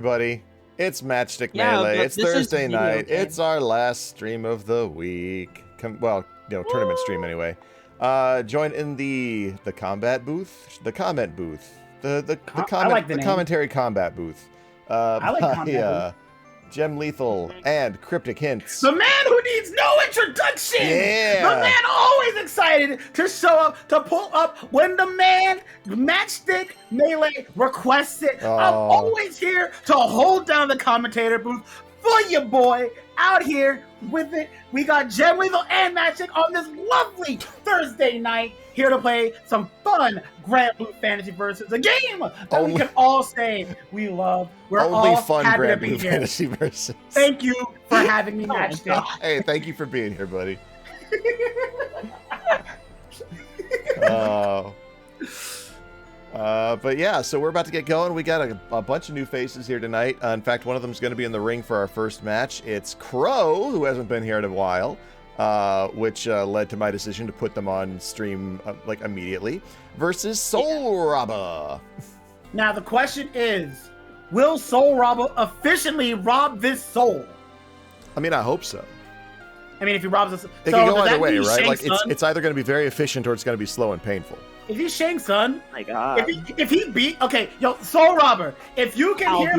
Buddy, it's Matchstick Melee. It's Thursday night. Game. It's our last stream of the week. Tournament stream anyway. Join in the combat booth, the comment booth, the commentary combat booth. I like combat booth. Gem Lethal and Cryptic Hints. The man who needs no introduction. Yeah. The man always excited to show up, to pull up when the man Matchstick Melee requests it. Oh. I'm always here to hold down the commentator booth for your boy out here with it. We got Gem Lethal and Matchstick on this lovely Thursday night here to play some fun Grand Blue Fantasy Versus, a game that we can all say we love. We're only all fun happy Grand to be Blue here. Fantasy Versus. Thank you for having me, Matchstick. Hey, thank you for being here, buddy. But yeah, so we're about to get going. We got a bunch of new faces here tonight. In fact, one of them is going to be in the ring for our first match. It's Crowe, who hasn't been here in a while, which led to my decision to put them on stream like immediately, versus SoulRobba. Now the question is, will SoulRobba efficiently rob this soul? I mean, I hope so. I mean, if he robs us, it can go either way, right? Like it's either going to be very efficient or it's going to be slow and painful. If he's Shang Tsung, my God. If he beat, okay, yo, SoulRobba, if you can hear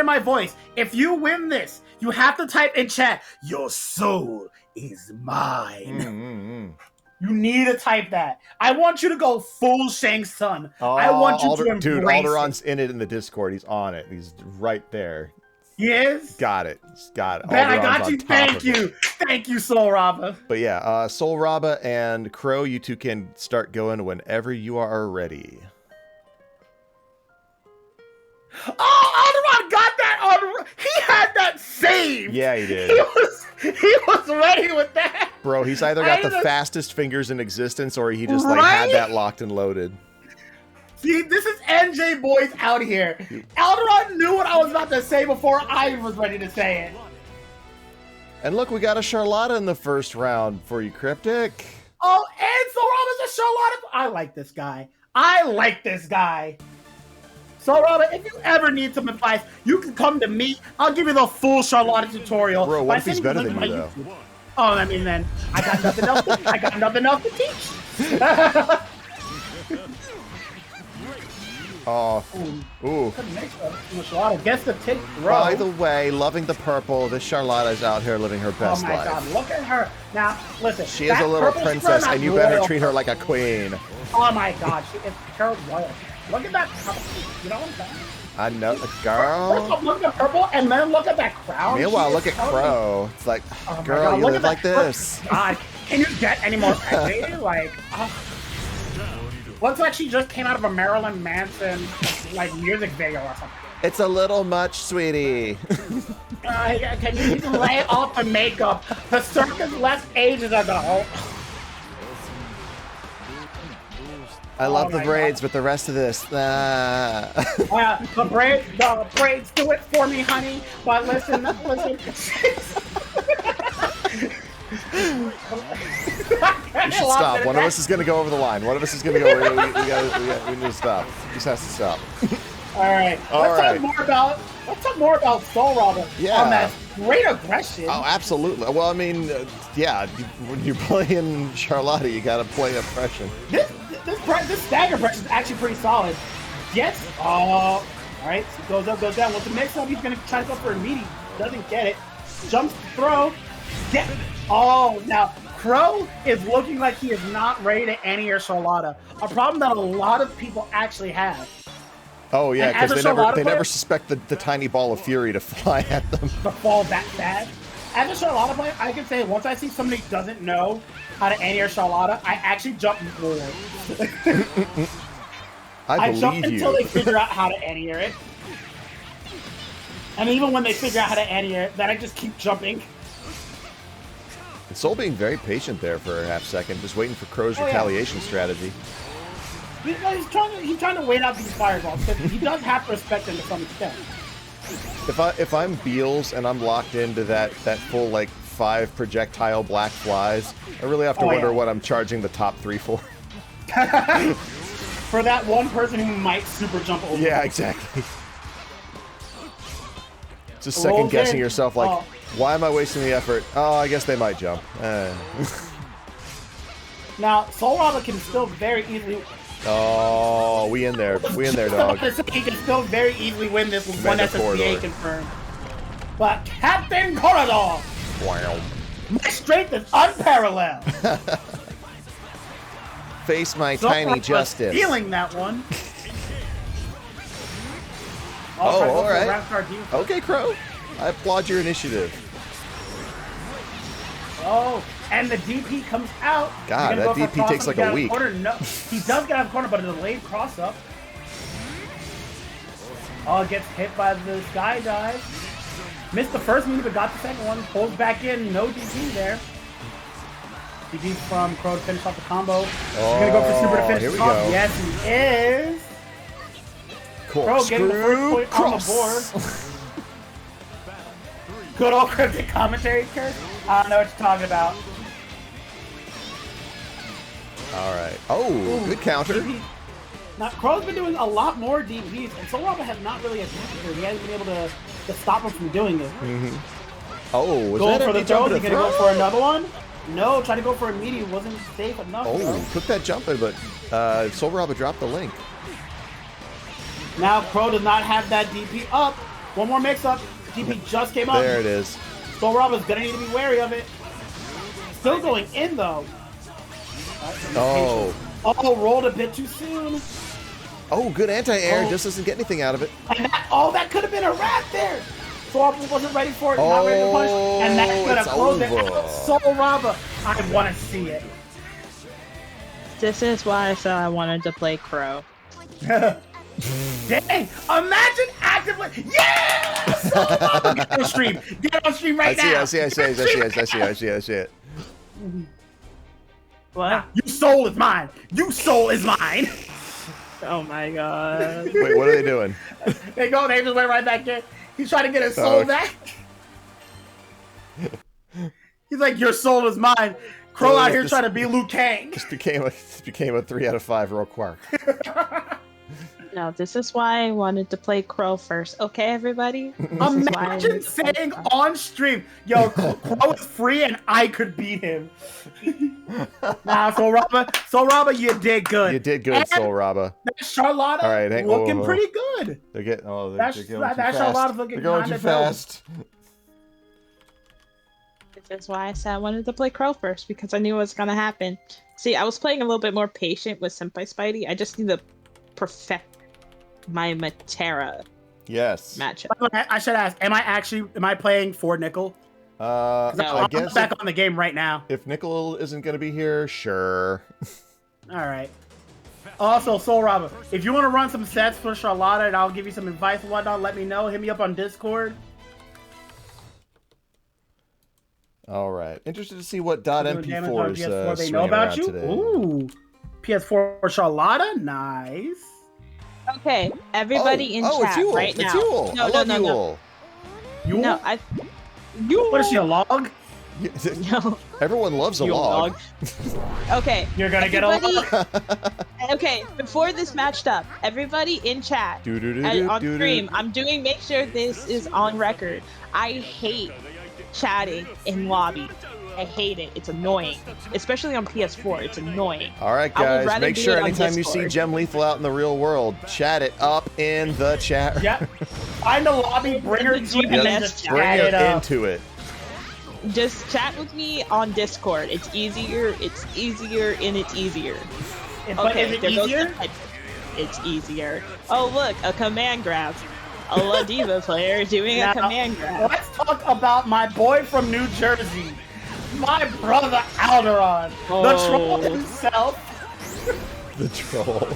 my voice, if you win this, you have to type in chat, "Your soul is mine." You need to type that. I want you to go full Shang Tsung. I want you to embrace dude, Alderon's in it in the Discord. He's on it. He's right there. He is? Got it. Got it. Ben, I got you. Thank you. Thank you, SoulRobba. But yeah, SoulRobba and Crowe, you two can start going whenever you are ready. Oh, Alderon got that on. He had that saved. Yeah, he did. He was ready with that. Bro, he's either got the fastest fingers in existence or he just like had that locked and loaded. See, this is NJ Boys out here. Alderon knew what I was about to say before I was ready to say it. And look, we got a Charlotta in the first round for you, Cryptic. Oh, and SoulRobba's a Charlotta. I like this guy. SoulRobba, if you ever need some advice, you can come to me. I'll give you the full Charlotta tutorial. Bro, what if he's better than you, though? YouTube. Oh, I mean, then I got nothing else to teach. Oh, ooh. Guess the take throw. By the way, loving the purple, this Charlotta's out here living her best life. Oh my God, look at her. Now, listen. She is a little princess, and you better treat her like a queen. Oh my God, she is pure royal. Look at that. You know what I'm saying? I know, girl. First, look at purple, and then look at that crown. Meanwhile, look at Crowe. It's like, oh girl, you live like this. God, can you get any more sexy? Like, looks like she just came out of a Marilyn Manson like music video or something. It's a little much, sweetie. Can you even lay off the makeup? The circus left ages ago. I love the braids, but the rest of this, the braids do it for me, honey. But listen. We should stop. One of us is going to go over the line. One of us is going to go. We need to stop. He just has to stop. All right. Let's talk more about SoulRobba. Yeah. On that great aggression. Oh, absolutely. Well, I mean, yeah. When you're playing Charlotta, you got to play oppression. This stagger press is actually pretty solid. Yes. All right. So goes up, goes down. Well, the next time he's going to try to go for a meaty. Doesn't get it. Jumps, throw. Get. Oh, now Crowe is looking like he is not ready to anti-air Charlotta. A problem that a lot of people actually have. Oh yeah, because they never suspect the tiny ball of fury to fly at them. To fall that fast. As a Charlotta player, I can say once I see somebody who doesn't know how to anti-air Charlotta, I actually jump forward. I jump believe until they figure out how to anti-air it. And even when they figure out how to anti-air it, then I just keep jumping. And Soul being very patient there for a half second, just waiting for Crowe's retaliation strategy. He's trying to wait out these fireballs, because he does have to respect them to some extent. If I'm Beelz and I'm locked into that full like 5 projectile black flies, I really have to wonder what I'm charging the top 3 for. For that one person who might super jump over. Yeah, exactly. Just second guessing in. yourself, like, Oh. why am I wasting the effort? Oh, I guess they might jump. Now, SoulRobba can still very easily... Oh, we in there. We in there, dog. He can still very easily win this with one Commander SSBA Corridor. confirmed. But Captain Corridor! Wow. My strength is unparalleled! Face my tiny SoulRobba's justice. Stealing that one. Oh, all right. right. Okay, Crowe. I applaud your initiative. Oh, and the DP comes out. God, You're gonna that go for DP takes cross-up, like a get out of the week. corner. No, he does get out of the corner, but a delayed cross-up. Oh, gets hit by the skydive. Missed the first move, but got the second one. Pulls back in, no DP there. DP from Crowe to finish off the combo. He's gonna go for super to finish here we it off. go. Yes, he is. Crowe getting the first point on the board. Good old cryptic commentary, Kurt. I don't know what you're talking about. All right. Oh, Ooh, good counter. DP. Now, Crowe's been doing a lot more DPs, and SoulRobba has not really attacked her. He hasn't been able to stop him from doing it. Oh, was Going that for a the throw? jump Is he going to go for another one? No, trying to go for a meaty wasn't safe enough. Oh, took that jump in, but SoulRobba dropped the link. Now Crowe does not have that DP up. One more mix-up. DP just came up. There it is. SoulRobba's going to need to be wary of it. Still going in, though. Oh. Oh, rolled a bit too soon. Oh, good anti-air. Oh. Just doesn't get anything out of it. And that could have been a wrap there. SoulRobba wasn't ready for it, not ready to punch, and that could have it's closed it over. out. SoulRobba, I want to see it. This is why I said I wanted to play Crowe. Dang! Imagine actively. Yes! SoulRobba, get on stream. Get on stream right now. I see it. What? Your soul is mine. Your soul is mine. Oh my god. Wait, what are they doing? They just went right back in. He's trying to get his soul back. He's like, your soul is mine. Crowe out here trying to be Liu Kang. This became a 3 out of 5 real quick. No, this is why I wanted to play Crowe first. Okay, everybody? This is why I Imagine wanted to play saying Crowe. on stream, yo, Crowe is free and I could beat him. Nah, SoulRobba, you did good. You did good, And SoulRobba. that Charlotta All right, looking pretty good. They're getting. Oh, That they're going too fast. Charlotta's looking They're going too kinda dope. fast. This is why I said I wanted to play Crowe first, because I knew what was going to happen. See, I was playing a little bit more patient with SenpaiSpyder. I just need to perfect my Metera Yes. matchup. I should ask, am I playing for Nickle? No. I I'm guess back on the game right now. if Nickle isn't going to be here, sure. All right. Also, SoulRobba, if you want to run some sets for Charlotta and I'll give you some advice and whatnot, let me know. Hit me up on Discord. All right. Interested to see what .mp4 is PS4, they swinging know about around you. today. Ooh, PS4 Charlotta, nice. Okay, everybody in it's chat Yule. right now. It's Yule. No, I no, love no, no. Yule. Yule? No, Yule. What is she, a log? No. Everyone loves a Yule log. Okay. You're gonna get a log. Okay, before this matched up, everybody in chat and on stream, make sure this is on record. I hate chatting in lobby. I hate it. It's annoying, especially on PS4. It's annoying. All right, I would guys. rather Make do sure it on anytime you see Discord. Gem Lethal out in the real world, chat it up in the chat. Yeah. Find a lobby, bring her to it, and then just Bring chat it it up. into it. Just chat with me on Discord. It's easier. It's easier, and it's easier. But is it there goes easier? the- It's easier. Oh look, a command grab. A Ladiva player doing a command grab. Let's talk about my boy from New Jersey, my brother Alderon, the troll himself. The troll.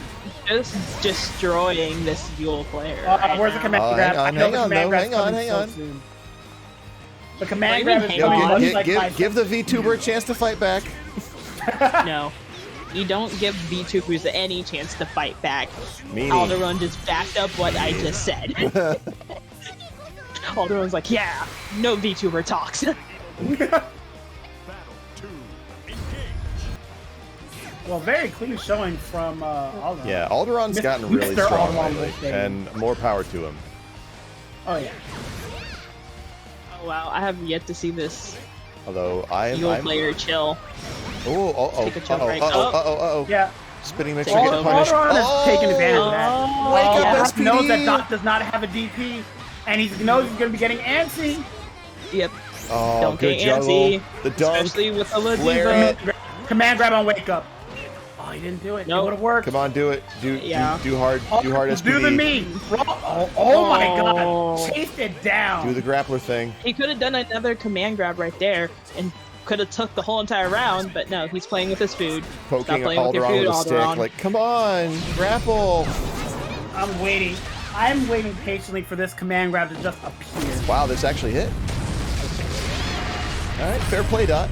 Just destroying this Yule player. Where's the command grab? I know the command grab's coming so soon. The command grab is Hang coming on. much like my Give the VTuber a chance to fight back. No. You don't give VTubers any chance to fight back. Meanie. Alderon just backed up what I just said. Alderon's like, yeah, no VTuber talks. Well, very clean showing from Alderon. Yeah, Alderon's gotten really Mr. strong Alderon lately, was there. and more power to him. Oh yeah. Wow, I have yet to see this. Although I'm player chill. Take a chill break. Yeah. Spinning mixer getting punished. Alderon is taking advantage of that. Wake up, SPD. Knows that Dot does not have a DP, and he knows he's going to be getting antsy. Yep. Oh, Don't good get juggle. antsy. The dunk. Especially with the Flare Ladiva. Command grab on wake up. Oh, he didn't do it. Nope. It would have worked. Come on, do it. Do hard. Do hard SPD. Do the me. Oh my god. Chased it down. Do the grappler thing. He could have done another command grab right there and could have took the whole entire round, but no, he's playing with his food. Poking Alderon with a stick. Like, come on, grapple. I'm waiting. I'm waiting patiently for this command grab to just appear. Wow, this actually hit. All right, fair play, Dot.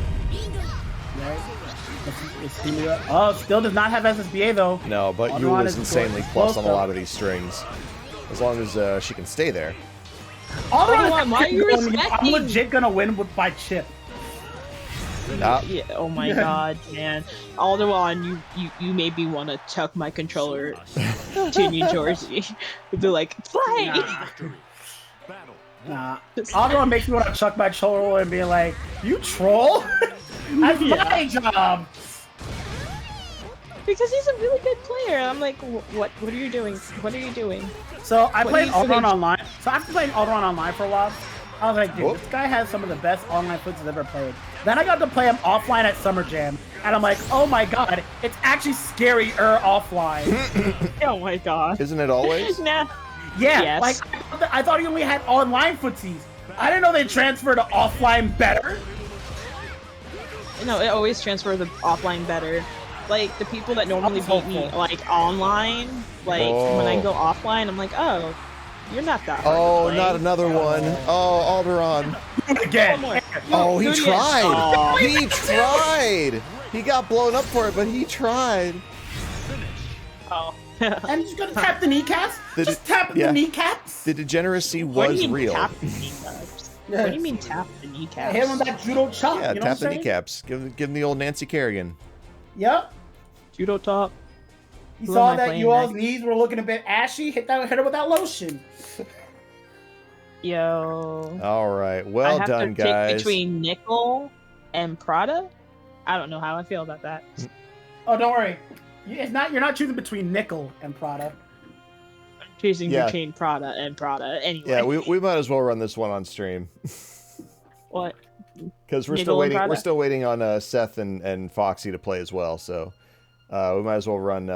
Oh, still does not have SSBA though. No, but Yule is insanely plus on a lot of these strings. As long as she can stay there. Alderon, why are you respecting? I'm legit gonna win by chip. Nah. Yeah, oh my god, man. Alderon, you made me want to chuck my controller to New Jersey. Be like, play! Nah. Alderon makes me want to chuck my controller and be like, you troll? That's my job! Because he's a really good player. I'm like, what are you doing? What are you doing? So I played Alderon online. So after playing Alderon online for a while, I was like, dude, this guy has some of the best online foots I've ever played. Then I got to play him offline at Summer Jam, and I'm like, oh my god, it's actually scarier offline. Oh my god. Isn't it always? Nah. Yeah, yes. like, I thought he only had online footsies. I didn't know they transferred to offline better. No, it always transfers the offline better. Like, the people that normally beat me, like, online, like, when I go offline, I'm like, oh, you're not that hard to play. Not another one. Oh, Alderon. Again. Oh, he tried. He tried. He got blown up for it, but he tried. Oh. And he's gonna tap the kneecaps? Just tap the kneecaps? The degeneracy was real. Tap the kneecaps? What do you mean tap the kneecaps? Hit him with that judo chop. Yeah, you know tap the what I'm kneecaps. Give him the old Nancy Kerrigan. Yep. Judo top. You saw that you all's knees were looking a bit ashy. Hit her with that lotion. Yo. All right. Well done, guys. I have to pick between Nickle and Prada. I don't know how I feel about that. Oh, don't worry. It's not. You're not choosing between Nickle and Prada. I'm choosing between Prada and Prada. Anyway. Yeah, we might as well run this one on stream. What? Because we're still waiting. We're still waiting on Seth and Foxy to play as well. So we might as well run.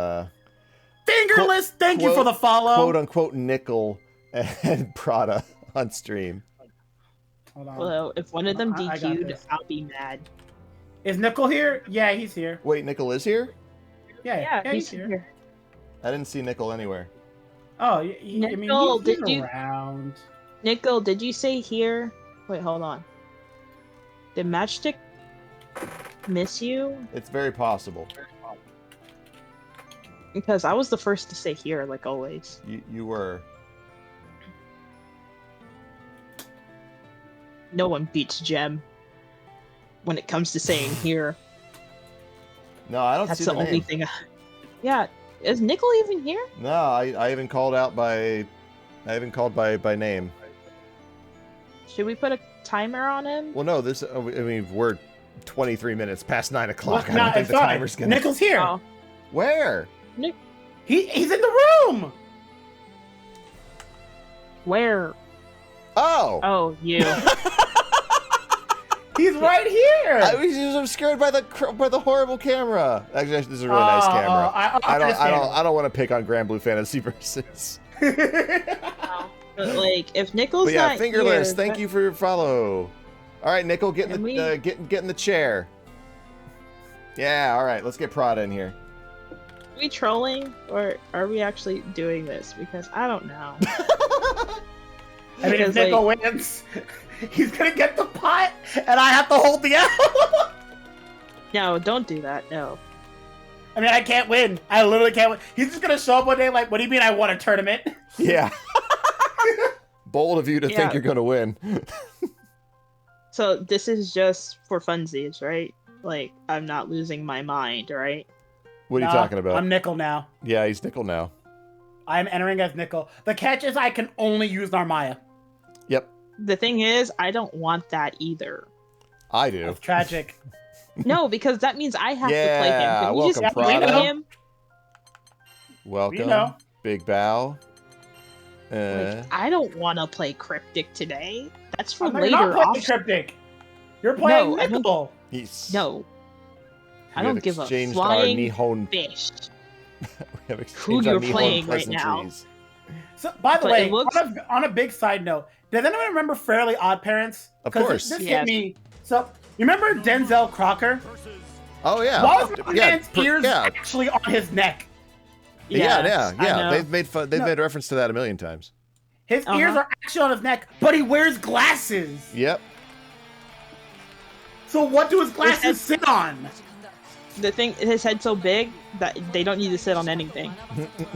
Fingerless. Thank you for the follow. Quote unquote Nickle and Prada on stream. Hold on. Well, if one of them DQ'd, I'll be mad. Is Nickle here? Yeah, he's here. Wait, Nickle is here? Yeah, he's here. I didn't see Nickle anywhere. Oh, Nickle, he's around. Nickle, did you say here? Wait, hold on. Did Matchstick miss you? It's very possible. Because I was the first to say here, like always. You were. No one beats Gem when it comes to saying here. No, I don't see the name. That's the only thing. Yeah, is Nickle even here? No, I haven't called out by. I haven't called by name. Should we put a timer on him? Well, no. This. I mean, we're 23 minutes past 9 o'clock. Well, I don't think the timer's gonna. Nickle's here. Oh. Where? He's in the room. Where? Oh. Oh, you. He's right here. I was obscured by the horrible camera. Actually, this is a really nice camera. I don't want to pick on Grand Blue Fantasy versus. But like, if Nickle's not Fingerless. here, Thank you for your follow. All right, Nickle, get in the chair. Yeah. All right, let's get Prada in here. Are we trolling or are we actually doing this? Because I don't know. I mean, if Nickle wins, he's gonna get the pot, and I have to hold the L. No, don't do that. No. I mean, I can't win. I literally can't win. He's just gonna show up one day like, "What do you mean I won a tournament?" Yeah. Bold of you to think you're gonna win. So this is just for funsies, right? Like, I'm not losing my mind, right? What are you talking about? I'm Nickle now. Yeah, he's Nickle now. I'm entering as Nickle. The catch is I can only use Narmaya. Yep. The thing is, I don't want that either. I do. That's tragic. No, because that means I have to play him. Yeah, Can we welcome, just Prada. play him? Welcome. We know. Big bow. Like, I don't want to play Cryptic today. That's for You're later. not playing Off. Cryptic. You're playing No, I don't- Nickle. He's, No, I we have don't give a exchanged our flying Nihon. fish. We have Who exchanged you're our Nihon playing right now. pleasantries. So, by the But way, it looks- on a big side note, does anyone remember Fairly Odd Parents? Of 'Cause course. This Yes. hit me. So, you remember Denzel Crocker? Oh yeah. Why was my yeah, man's ears yeah. actually on his neck? Yeah. I know. They've made fun. They've No. made reference to that a million times. His ears are actually on his neck, but he wears glasses. Yep. So what do his glasses sit on? The thing, his head's so big that they don't need to sit on anything.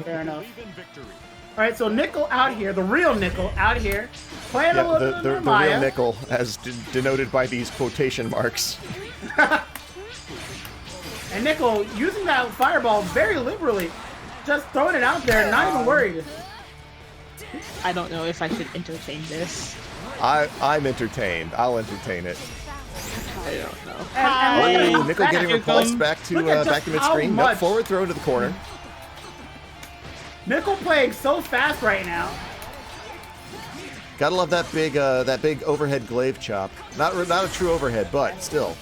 Fair enough. All right, so Nickle out here, the real Nickle out here, playing a Yeah, little the bit of real Narmaya. nickel, as denoted by these quotation marks. And Nickle using that fireball very liberally, just throwing it out there, not even worried. I don't know if I should entertain this. I'm entertained. I'll entertain it. I don't know. And Oh, look Nickel at getting how repulsed come- back to look at just mid-screen. how Nope, much- forward throw into the corner. Nickle playing so fast right now. Gotta love that big overhead glaive chop. Not a true overhead, but still.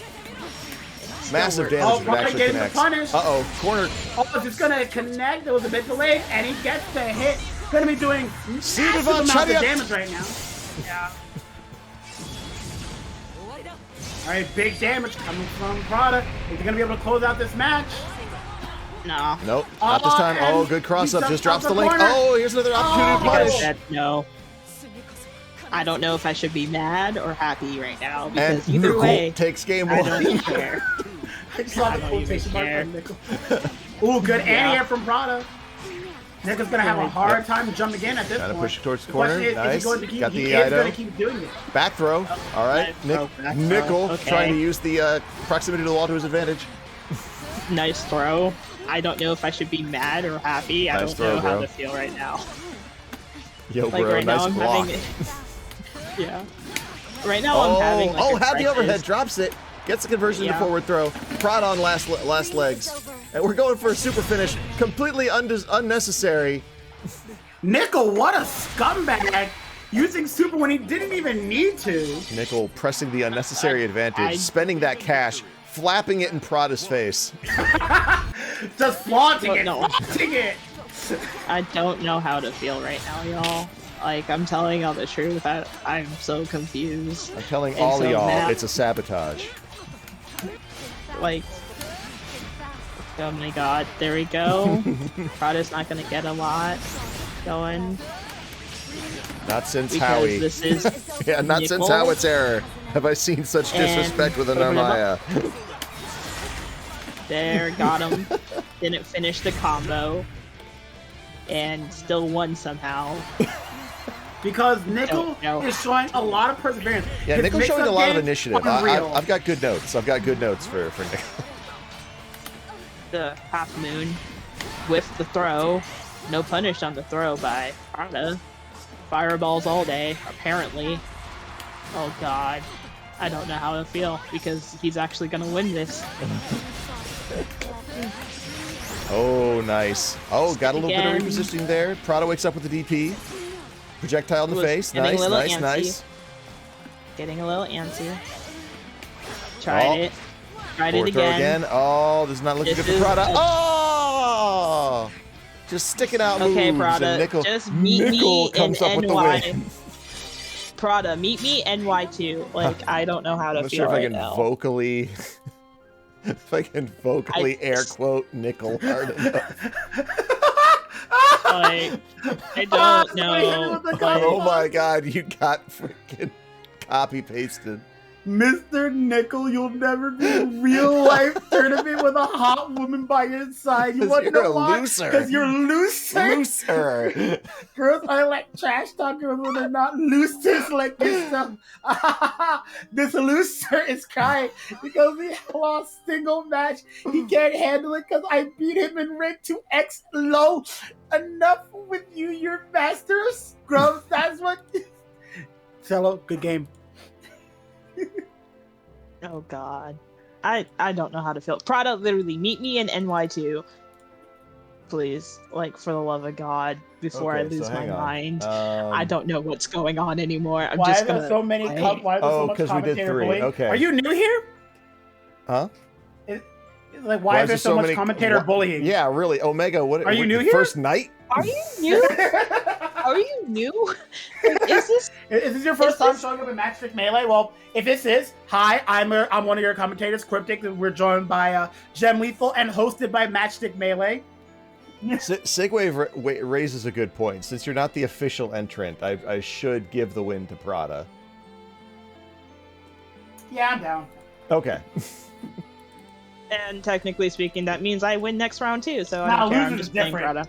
Massive damage Oh, if it Prada actually getting the connects. punish. Uh-oh, corner. Oh, it's just gonna connect. It was a bit delayed, and he gets the hit. Gonna be doing massive Devon, amounts shut of up. damage right now. Yeah. All right, big damage coming from Prada. Is he gonna be able to close out this match? No. Nope, not this time. and Oh, good cross-up. he Just jumps drops off the the link. corner. Oh, here's another opportunity to Oh. punish. No. I don't know if I should be mad or happy right now And because either Nickel way, takes game I one. don't care. I saw the don't even quotation mark care. from Nickle. Ooh, good anti-air from Prada. Nickle's gonna have a hard time jumping in at this Trying to point. push it towards the question corner. is Nice. he going to keep, Got he the is going Ido. to keep doing it. Back throw. All right. Nice throw, back throw. Nickel Okay. trying to use the proximity to the wall to his advantage. Nice throw. I don't know if I should be mad or happy. I Nice don't throw, know how bro. to feel right now. Yo, Like bro, right nice now, I'm block. having. Yeah. Right now, I'm having. Like, a had the crisis. overhead, drops it, gets the conversion to Yeah. forward throw. Prod on last legs, and we're going for a super finish. Completely unnecessary. Nickle, what a scumbag! Using super when he didn't even need to. Nickel pressing the unnecessary advantage, I- spending that cash, flapping it in Prada's face. Just flaunting it, No. flaunting it. I don't know how to feel right now, y'all. Like, I'm telling y'all the truth. I'm so confused. I'm telling And all of so y'all, now- it's a sabotage. Like, oh my god, there we go. Prada's not gonna get a lot going. Not since Because Howie. this is Yeah, not since Nickel. Howie's error have I seen such And disrespect with a open it up. Narmaya. There, got him. Didn't finish the combo. And still won somehow. Because Nickle Don't know. is showing a lot of perseverance. Yeah, His Nickel's showing a mix-up lot of game, initiative. unreal. I've got good notes. I've got good notes for Nickel. The half moon with the throw. No punish on the throw by Prada. Fireballs all day, apparently. Oh god. I don't know how to feel because he's actually gonna win this. Oh, nice. Oh, got a little bit of Again. repositioning there. Prada wakes up with the DP. Projectile in the Was face. getting a Nice, little nice, antsy. nice. Getting a little antsy. Tried Oh. it. Tried Forward it throw again. Oh, this is not looking This good for is Prada. a- Oh! Just sticking out Okay, moves. Prada, and Nickel, just meet Nickel me in comes up with the NY. win. Prada, meet me NY2. Like, I don't know how to I'm not feel sure if I right can now. vocally... if I can vocally air quote Nickel hard enough. Like, I don't know. with the Like, Oh my god, you got freaking copy pasted. Mr. Nickle, you'll never be a real life tournament with a hot woman by your side. You 'Cause want to you're know a why? loser. Because you're looser. Looser. Girls, I like trash talk girls when they're not losers like yourself. This loser is crying because he lost single match. He can't handle it because I beat him in rank 2X low. Enough with you, your master of scrubs. That's what. Cello, good game. Oh God, I don't know how to feel. Prada, literally, meet me in NY2, please. Like, for the love of God, before I lose my mind. I don't know what's going on anymore. I'm why just are there gonna. so many? Why are there so much because we did commentator 3. bullying? Okay. Are you new here? Huh? Like, why is there so much commentator bullying? Yeah, really. Omega, what are you new here? First night? Are you new? Are you new? Is this your first time showing up in Matchstick Melee? Well, if this is, hi, I'm one of your commentators, Cryptic. We're joined by Gem Lethal and hosted by Matchstick Melee. Sigwave raises a good point. Since you're not the official entrant, I should give the win to Prada. Yeah, I'm down. Okay. And technically speaking, that means I win next round too. So I don't care. I'm just playing Prada.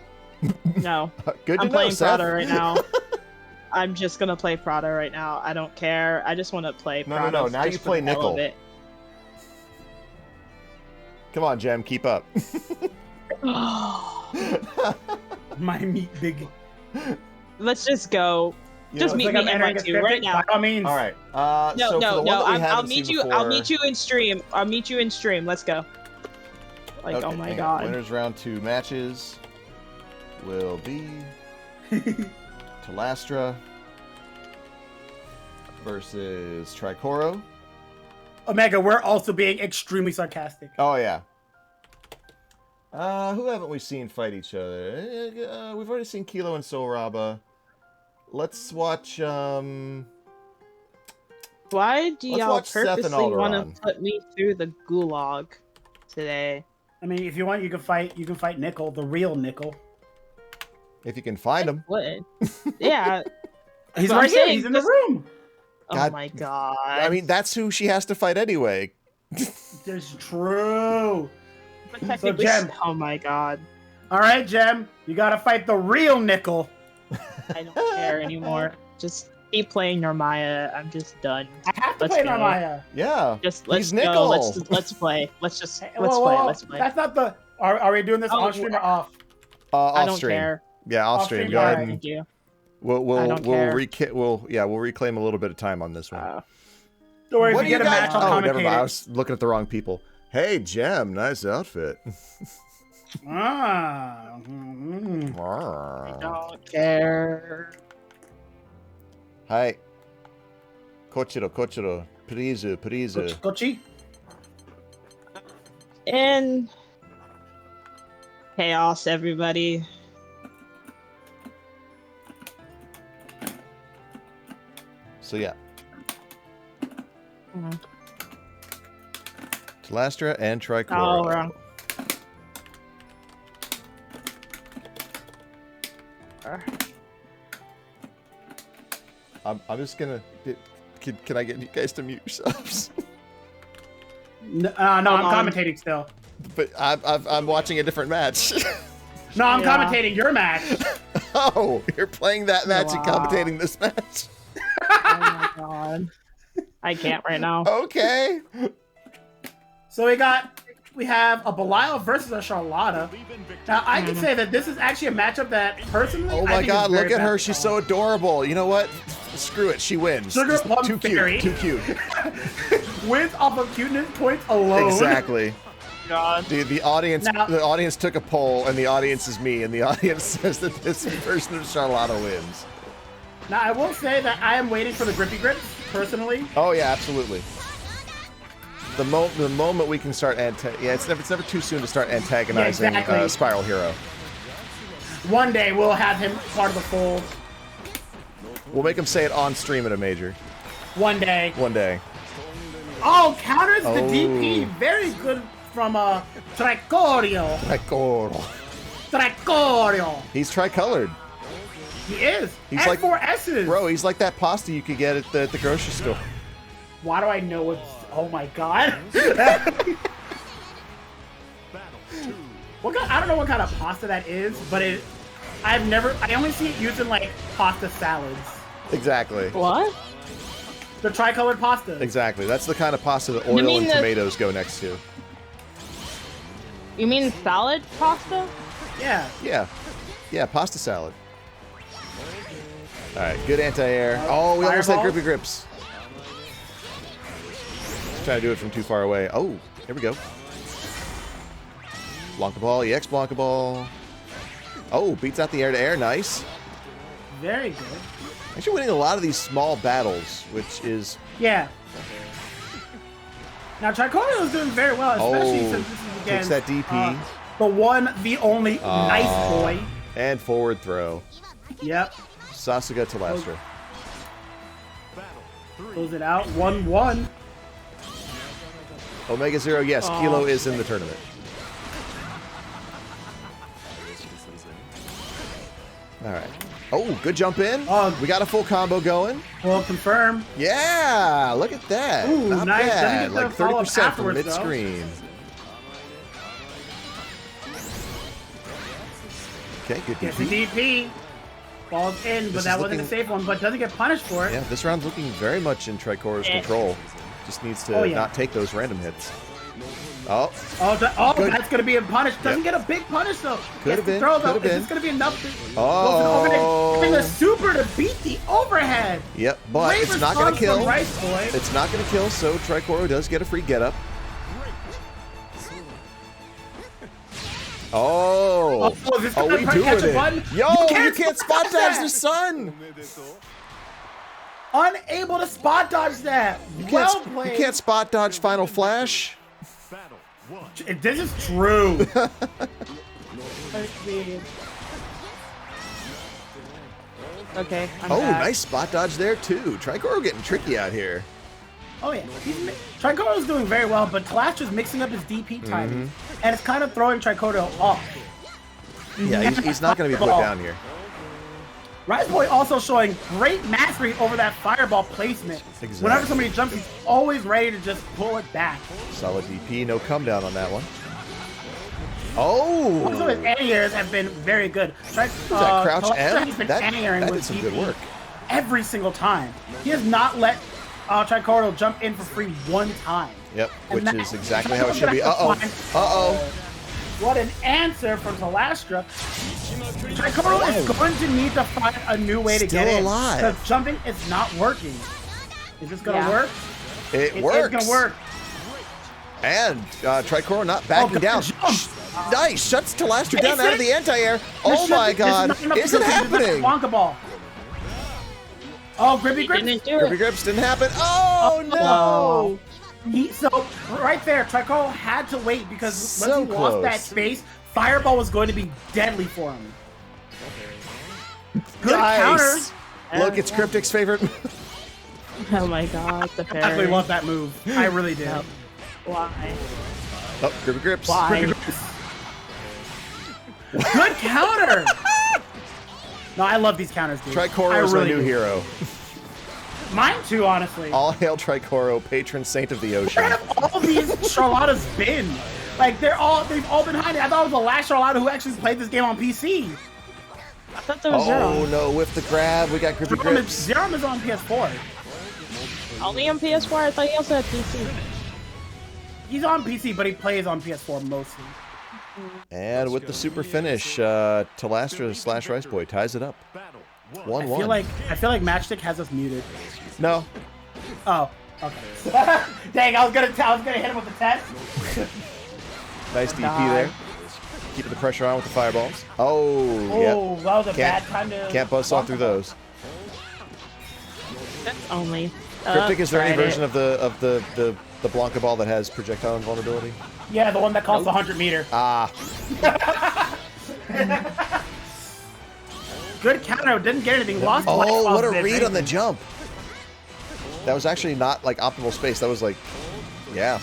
No, good. I'm playing Prada right now. I'm just gonna play Prada right now. I don't care. I just want to play Prada. No. Now you play Nickle. Come on, Gem, keep up. My meat big. Let's just go. Just meet me in NY2 right now. By all means. All right. No. I'll meet you. I'll meet you in stream. I'll meet you in stream. Let's go. Like, okay, oh my God. Winners round 2 matches will be Tlastra versus Tricoro. Omega, we're also being extremely sarcastic. Oh yeah. Who haven't we seen fight each other? We've already seen Kilo and SoulRobba. Let's watch. Why do y'all purposely want to Alderon. put me through the gulag today? I mean, if you want, you can fight Nickle, the real Nickle. If you can find him. What? Yeah. He's right here. He's in the room. Oh my God. I mean, that's who she has to fight anyway. That's true. So, Gem. Oh my God. All right, Gem. You got to fight the real Nickle. I don't care anymore. Just keep playing Narmaya. I'm just done. I have to play Narmaya. Yeah. Just let's Nickle. go. Let's play. Let's play. That's not the. Are we doing this on stream or off? Off I don't stream. care. Yeah, off stream. Go ahead and Thank you. we'll reclaim a little bit of time on this one. Don't worry, if you get a match, I'll commentate. Never mind. I was looking at the wrong people. Hey, Gem, nice outfit. I don't care. Hi. Kochiro. Please. Kochi? In chaos, everybody. So yeah. Tlastra and Tricoro. Oh, wrong. I'm just gonna. Can I get you guys to mute yourselves? No, I'm commentating still. But I'm watching a different match. No, I'm commentating your match. Oh, you're playing that match and commentating this match. Oh my God. I can't right now. Okay. So we have a Belial versus a Charlotta. Now I can say that this is actually a matchup that personally. Oh my God! Look at her. She's so adorable. You know what? Screw it. She wins. Sugar Plum Too Fairy. cute. Too cute. Wins off of cuteness points alone. Exactly. God. Dude, the audience took a poll, and the audience is me, and the audience says that this version of Charlotta wins. Now I will say that I am waiting for the grippy grips personally. Oh yeah, absolutely. The moment we can start it's never too soon to start antagonizing Spiral Hero. One day we'll have him part of the fold. We'll make him say it on stream at a major. One day. One day. Oh, counters the DP. Very good from Tricoro. Tricoro. He's tricolored. He is. He's and like 4 S's. Bro, he's like that pasta you could get at the grocery store. Why do I know what's... Oh my God. I don't know what kind of pasta that is, but I only see it used in like pasta salads. Exactly. What? The tricolored pasta. Exactly. That's the kind of pasta that oil and tomatoes go next to. You mean salad pasta? Yeah. Yeah. Yeah, pasta salad. All right, good anti-air. Oh, we almost had Fireball. grippy grips. Trying to do it from too far away. Oh, here we go. Blanca ball, EX Blanca ball. Oh, beats out the air to air. Nice. Very good. Actually winning a lot of these small battles, which is... Yeah. Now, Tricoro is doing very well, especially Oh, since this is takes against that DP. The one, the only nice boy. And forward throw. Yep. Sasuga Tlastra. Close it out. 1-1. Omega Zero, yes, Kilo is in the tournament. All right. Oh, good jump in. We got a full combo going. We'll confirm. Yeah, look at that. Ooh, Not nice. bad. Doesn't get Like the follow-up 30% from afterwards, though. mid-screen. Okay, good Gets the DP. DP. Falls in, but This that is wasn't a looking- safe one, but doesn't get punished for it. Yeah, this round's looking very much in Tricoro's control. Just needs to yeah. not take those random hits. Oh, Good. That's going to be a punish. Doesn't get a big punish, though. Could have been, Throw, could though. have Is been. this going to be enough? Oh. Having the super to beat the overhead. Yep, but Great it's not going to response kill. from Rice Boy. It's not going to kill, so Tricoro does get a free get up. Oh, is this gonna we catch doing a it. button? Yo, you can't spot dodge that. the sun. Unable to spot dodge that. Well played. You can't spot dodge Final Flash. This is true. Okay. I'm Oh, back. nice spot dodge there too. Tricoro getting tricky out here. Oh yeah, Tricoro's doing very well, but Tlastra's mixing up his DP timing, Mm-hmm. and it's kind of throwing Tricoro off. Yeah, he's not going to be put down here. Rice Boy also showing great mastery over that fireball placement. Exactly. Whenever somebody jumps, he's always ready to just pull it back. Solid DP, no come down on that one. Oh! Also, his anti-airs have been very good. that crouch Tlastra M? has been That anti-airing did with some DP good work. every single time. He has not let Tricoro jump in for free one time. Yep, And which that- is exactly how it should be. Tricoro's Uh-oh. gonna have to Uh-oh. find- What an answer from Tlastra. Tricoro is going to need to find a new way to Still get in. alive. Because jumping is not working. Is this going to Yeah. work? It works. It's going to work. And Tricoro not backing good down. jump. Nice, shuts Tlastra down Is out of it? the anti-air. Oh my god, is it happening? Wonka ball. Oh, Grippy Grips. Didn't do Grippy it. Grips didn't happen. Oh no! So right there, Tricoro had to wait because So once he lost that close. space, Fireball was going to be deadly for him. Good Nice. counter. Look, it's Cryptic's favorite. Oh my god, the I actually parry. love that move. I really do. Yep. Why? Oh, Grippy Grips. Why? Good counter. No, I love these counters, dude. Tricoro is I my really new do. hero. Mine too, honestly. All hail Tricoro, patron saint of the ocean. Where have all these Charlottas been? Like they've all been hiding. I thought it was the last Charlotta who actually played this game on PC. I thought there was Oh zero. no, with the grab, we got Grippy Grips. Zero is on PS4. Only on PS4? I thought he also had PC. He's on PC, but he plays on PS4 mostly. And with the super finish, Tlastra / Rice Boy ties it up. 1-1. I feel like Matchstick has us muted. No. Oh, okay. Dang, I was gonna hit him with the test. Nice DP God. there. Keeping the pressure on with the fireballs. Oh, Oh, yep. that was a bad time to. Can't bust off through those. That's only. Cryptic, is there any tried it. version of the Blanca ball that has projectile invulnerability? Yeah, the one that costs 100 meter. Ah, Good counter. Didn't get anything. Lost. life oh, off what a this, read right? on the jump. That was actually not like optimal space. That was like, yeah,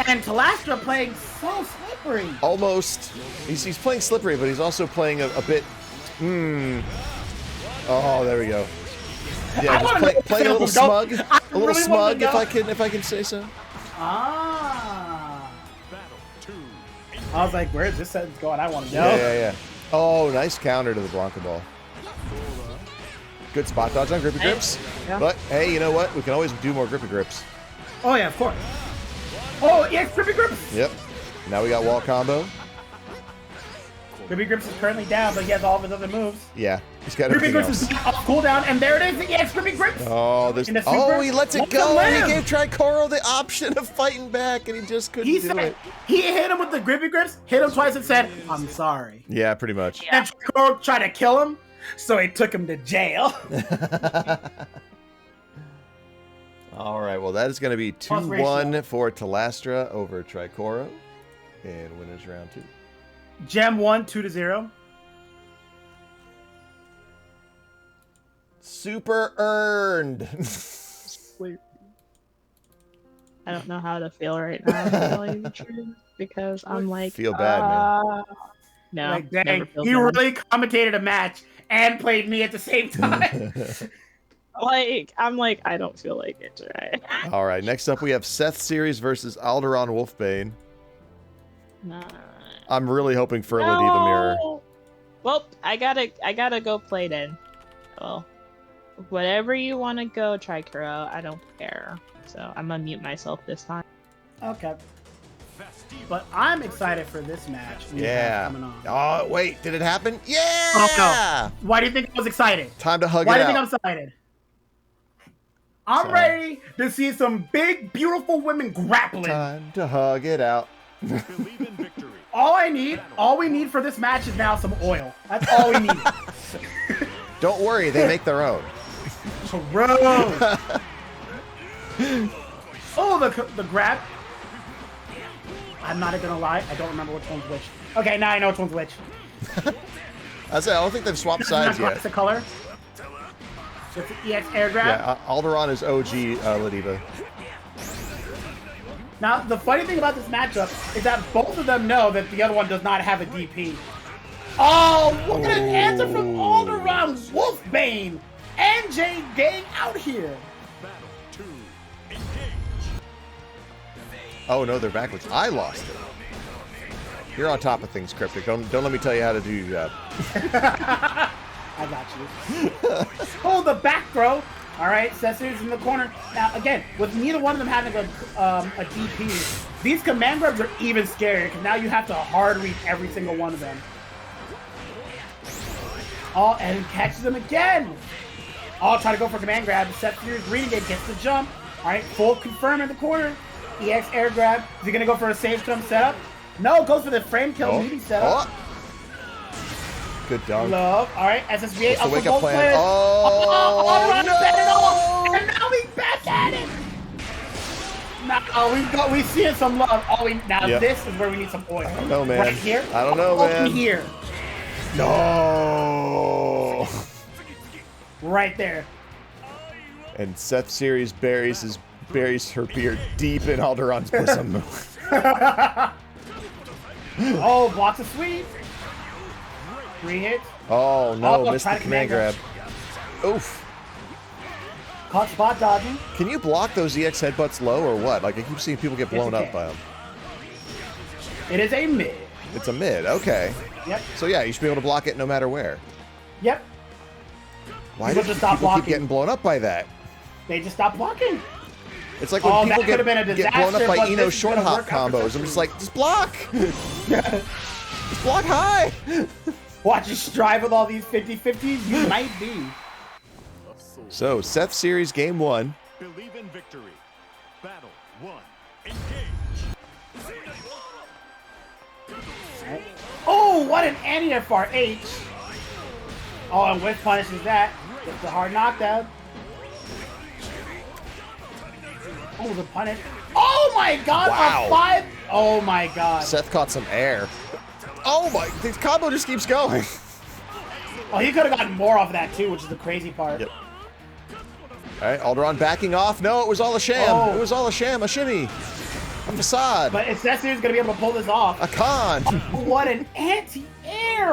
And Tlastra playing so slippery. almost. He's playing slippery, but he's also playing a bit. Oh, there we go. Yeah, I just wanna know playing a little if it'll go- smug, I a little really smug, wanna if I can say so. Ah. I was like, where's this sentence going? I want to know. Yeah. Oh, nice counter to the Blanca ball. Good spot dodge on Grippy Grips. Yeah. But, hey, you know what? We can always do more Grippy Grips. Oh, yeah, of course. Oh, yeah, Grippy Grips. Yep. Now we got wall combo. Ruby Grips is currently down, but he has all of his other moves. Yeah, he's got Ruby everything Grips else. is off cooldown, and there it is. Yes, Ruby Grips. Oh, there's. Oh, he lets it go. He gave Tricoro the option of fighting back, and he just couldn't do it. He hit him with the Grippy Grips, hit him twice, and said, "I'm sorry." Yeah, pretty much. And Tricoro tried to kill him, so he took him to jail. All right, well, that is going to be 2-1 for Tlastra over Tricoro in winners round 2. Gem 1, 2-0. Super earned. I don't know how to feel right now, to tell you the truth, because I'm like, feel bad, man. No, like, dang, he really commentated a match and played me at the same time. I'm like, I don't feel like it, right? All right, next up we have SethSeries versus Alderon Wolfbane. Nah. I'm really hoping for a Ladiva mirror. Well, I gotta go play then. Well, whatever you want to go, Tricoro, I don't care. So I'm gonna mute myself this time. Okay. But I'm excited for this match. Yeah. Coming on. Oh, wait, did it happen? Yeah! Oh, no. Why do you think I was excited? Time to hug Why it do out. you think I'm excited? I'm ready to see some big, beautiful women grappling. Time to hug it out. All we need for this match is now some oil. That's all we need. Don't worry, they make their own. Gross. Oh, the grab. I'm not gonna lie, I don't remember which one's which. Okay, now I know which one's which. I don't think they've swapped sides yet. It's the color. It's the EX air grab. Yeah, Alderon is OG Ladiva. Now, the funny thing about this matchup is that both of them know that the other one does not have a DP. Oh, look at an answer from Alderon Wolfbane. NJ gang out here. Oh no, they're backwards. I lost it. You're on top of things, Cryptic. Don't let me tell you how to do your job. I got you. Oh, the back throw. All right, SessSeries in the corner. Now, again, with neither one of them having a DP, these command grabs are even scarier because now you have to hard reach every single one of them. Oh, and catches them again. Oh, try to go for command grab. SessSeries Renegade gets the jump. All right, full confirm in the corner. EX air grab. Is he going to go for a save jump setup? No, goes for the frame kill meaty setup. Good dunk. Love. All right, SSBA up for both plan. players. Oh, no! Set it off, and now he's back at it. Now we seeing some love. This is where we need some oil. I don't know, man. Right here. I don't know, man. Here. No. Right there. And SethSeries buries her beard deep in Alderon's bosom. Oh, blocks a sweep. 3 hits. Oh no, look, missed the command grab. Oof. Caught spot dodging. Can you block those EX headbutts low or what? Like I keep seeing people get blown up by them. It is a mid. It's a mid, okay. Yep. So yeah, you should be able to block it no matter where. Yep. Why do people keep getting blown up by that? They just stop blocking. It's like when people get blown up by but Eno short hop combos. I'm just like, just block! Just block high! Watch you strive with all these 50-50s, you might be. So, SethSeries game 1. Believe in victory. Battle 1. Engage. Right. Oh, what an anti-FR-H. Oh, and Whip punishes that. Gets the hard knockdown. Oh, the punish. Oh my god, wow. a 5. Oh my god. Seth caught some air. Oh my, the combo just keeps going. Oh, he could have gotten more off of that too, which is the crazy part. Yep. All right, Alderon backing off. No, it was all a sham. Oh. It was all a sham, a shimmy, a facade. But it's SessSeries gonna be able to pull this off. A con. Oh, what an anti-air!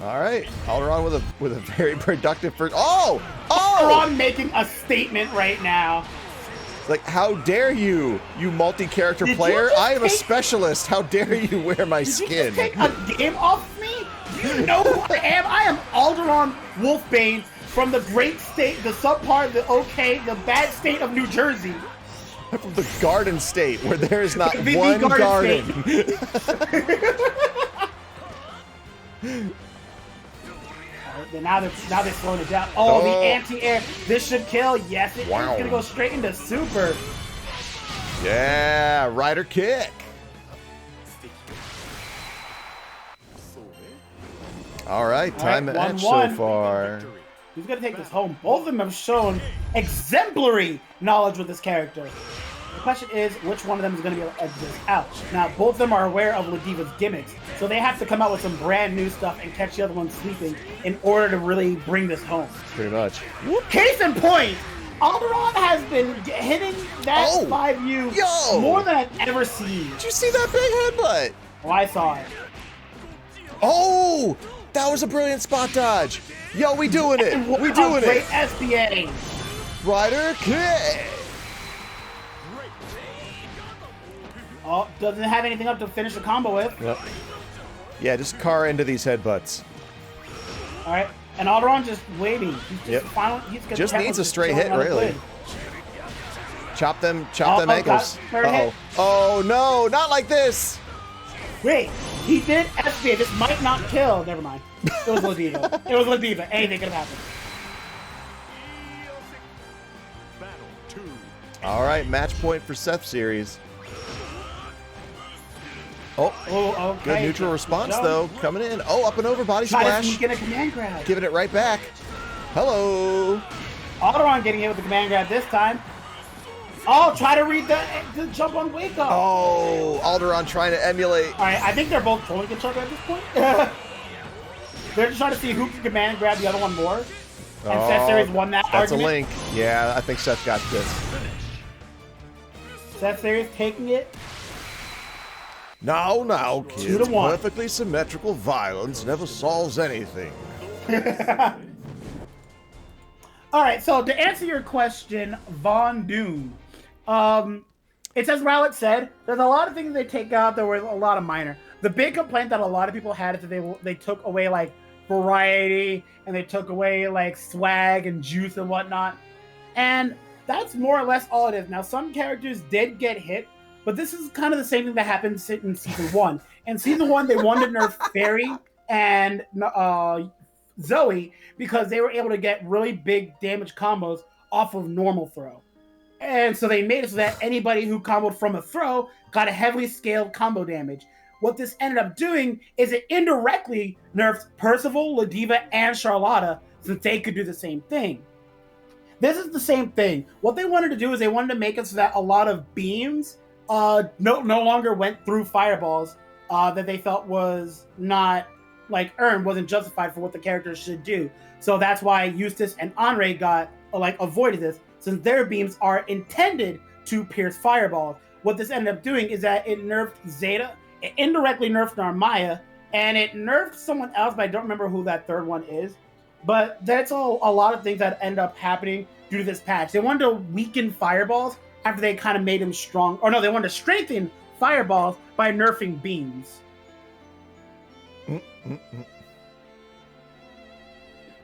All right, Alderon with a very productive first. Oh! Alderon making a statement right now. Like, how dare you multi-character player? I am a specialist. How dare you wear my skin? Did you just take a game off me? You know who I am? I am Alderon Wolfbane from the great state, the subpart, the bad state of New Jersey. From the Garden State, where there is not The one garden. Now they're slowing it down. Oh, the anti-air. This should kill. Yes, it's gonna go straight into super. Yeah, rider kick. All right, time match so far. Who's gonna take this home? Both of them have shown exemplary knowledge with this character. The question is, which one of them is gonna be able to edge this out? Now, both of them are aware of Ladiva's gimmicks, so they have to come out with some brand new stuff and catch the other one sleeping in order to really bring this home. Pretty much. Case in point, Alderon has been hitting that 5U more than I've ever seen. Did you see that big headbutt? Oh, I saw it. Oh, that was a brilliant spot dodge. Yo, we doing it. We doing it. Great SBA. Rider kick. Oh, doesn't have anything up to finish the combo with. Yep. Yeah, just car into these headbutts. All right, and Alderon just waiting. He's just needs a straight hit, really. Chop them ankles. Oh no, not like this. Wait, he did SBA. This might not kill. Never mind. It was Ladiva. It was Ladiva. Anything could have happened. All right, match point for SethSeries. Okay. Good neutral response, though. Coming in. Oh, up and over, body splash. Get a command grab. Giving it right back. Hello. Alderon getting hit with the command grab this time. Oh, try to read the jump on wake up. Oh, Alderon trying to emulate. All right, I think they're both trolling each other at this point. They're just trying to see who can command grab the other one more. And SethSeries won that That's argument. a link. Yeah, I think Seth got this. SethSeries taking it. No, kids. Perfectly symmetrical violence never solves anything. All right, so to answer your question, Von Doom. It's as Rowlett said, there's a lot of things they take out that were a lot of minor. The big complaint that a lot of people had is that they took away like variety and they took away like swag and juice and whatnot. And that's more or less all it is. Now, some characters did get hit, but this is kind of the same thing that happened in Season 1. In Season 1, they wanted to nerf Fairy and Zoe because they were able to get really big damage combos off of normal throw. And so they made it so that anybody who comboed from a throw got a heavily scaled combo damage. What this ended up doing is it indirectly nerfed Percival, Ladiva, and Charlotta since they could do the same thing. This is the same thing. What they wanted to do is they wanted to make it so that a lot of beams no longer went through fireballs that they felt was not earned, wasn't justified for what the characters should do. So that's why Eustace and Henri got avoided this, since their beams are intended to pierce fireballs. What this ended up doing is that it nerfed Zeta, it indirectly nerfed Narmaya, and it nerfed someone else, but I don't remember who that third one is. But that's a lot of things that end up happening due to this patch. They wanted to weaken fireballs after they kind of made them strong. Or no, they wanted to strengthen fireballs by nerfing beams.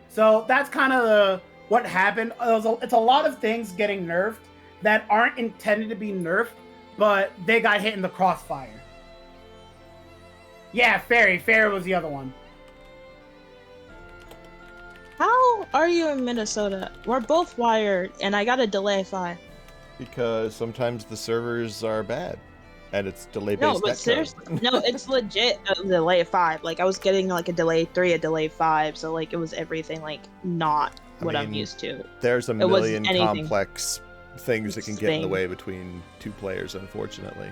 So that's kind of what happened. It's a lot of things getting nerfed that aren't intended to be nerfed, but they got hit in the crossfire. Yeah, Fairy. Fairy was the other one. How are you in Minnesota? We're both wired, and I got a delay 5. Because sometimes the servers are bad, and it's delay-based. No, but seriously, no, it's legit a delay 5. I was getting a delay 3, a delay 5, so it was everything not what I'm used to. There's a million complex things that can get in the way between two players, unfortunately.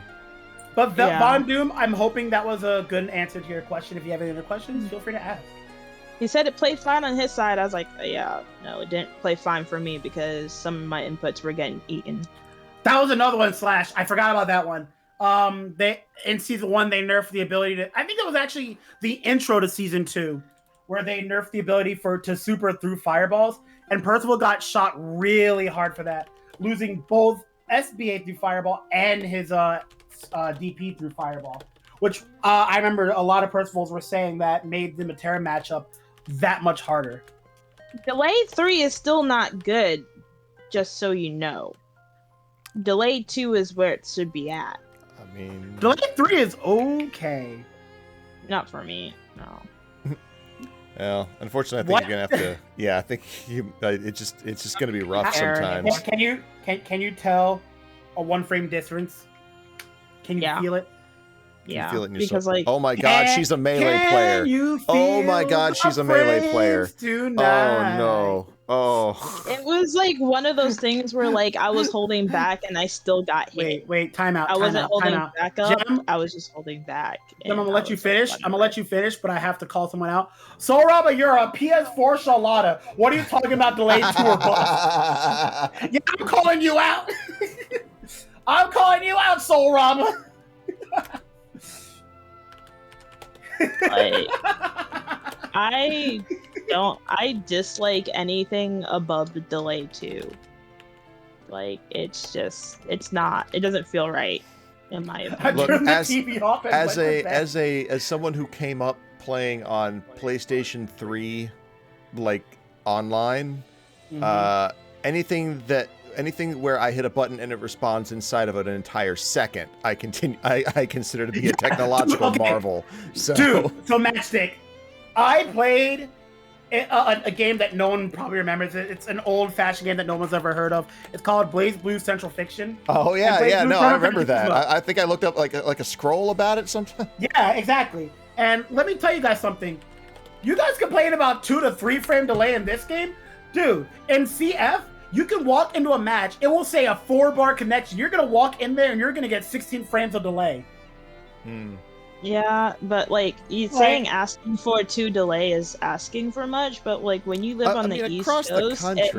But Von Doom, I'm hoping that was a good answer to your question. If you have any other questions, feel free to ask. He said it played fine on his side. I was like, yeah, no, it didn't play fine for me because some of my inputs were getting eaten. That was another one, Slash. I forgot about that one. They in Season 1, they nerfed the ability to... I think that was actually the intro to Season 2, where they nerfed the ability to super through fireballs, and Percival got shot really hard for that, losing both SBA through fireball and his DP through fireball, which I remember a lot of Percivals were saying that made the Metera matchup that much harder. Delay 3 is still not good, just so you know. delay 2 is where it should be at. I mean, Delay 3 is okay. Not for me, no. well, unfortunately, I think you're gonna have to. Yeah, I think it's just gonna be rough sometimes. Can you tell a 1-frame difference? Can you feel it? Yeah, feel it in your because soul? like, oh my god, she's a melee player. Oh my god, she's a melee player. Tonight? Oh no. Oh. it was like one of those things where like I was holding back and I still got hit. Wait, time out. I wasn't holding back up. Gem, I was just holding back. I'm gonna let you finish. But I have to call someone out. SoulRobba, you're a PS4 Charlotta. What are you talking about? Delayed 2 or bust? Yeah, I'm calling you out. I'm calling you out, SoulRobba. Like, I dislike anything above the delay 2. Like, it doesn't feel right in my opinion. Look, as someone who came up playing on PlayStation 3, like online, anything where I hit a button and it responds inside of an entire second, I consider to be a technological marvel. So. Dude, so Matchstick, I played a game that no one probably remembers. It's an old-fashioned game that no one's ever heard of. It's called BlazBlue Central Fiction. Oh yeah, no, I remember that. I think I looked up like a scroll about it sometime. Yeah, exactly. And let me tell you guys something. You guys complain about 2 to 3 frame delay in this game, dude. In CF, you can walk into a match. It will say a 4-bar connection. You're gonna walk in there and you're gonna get 16 frames of delay. Yeah, but like saying asking for 2 delay is asking for much. But like when you live on the East Coast, and if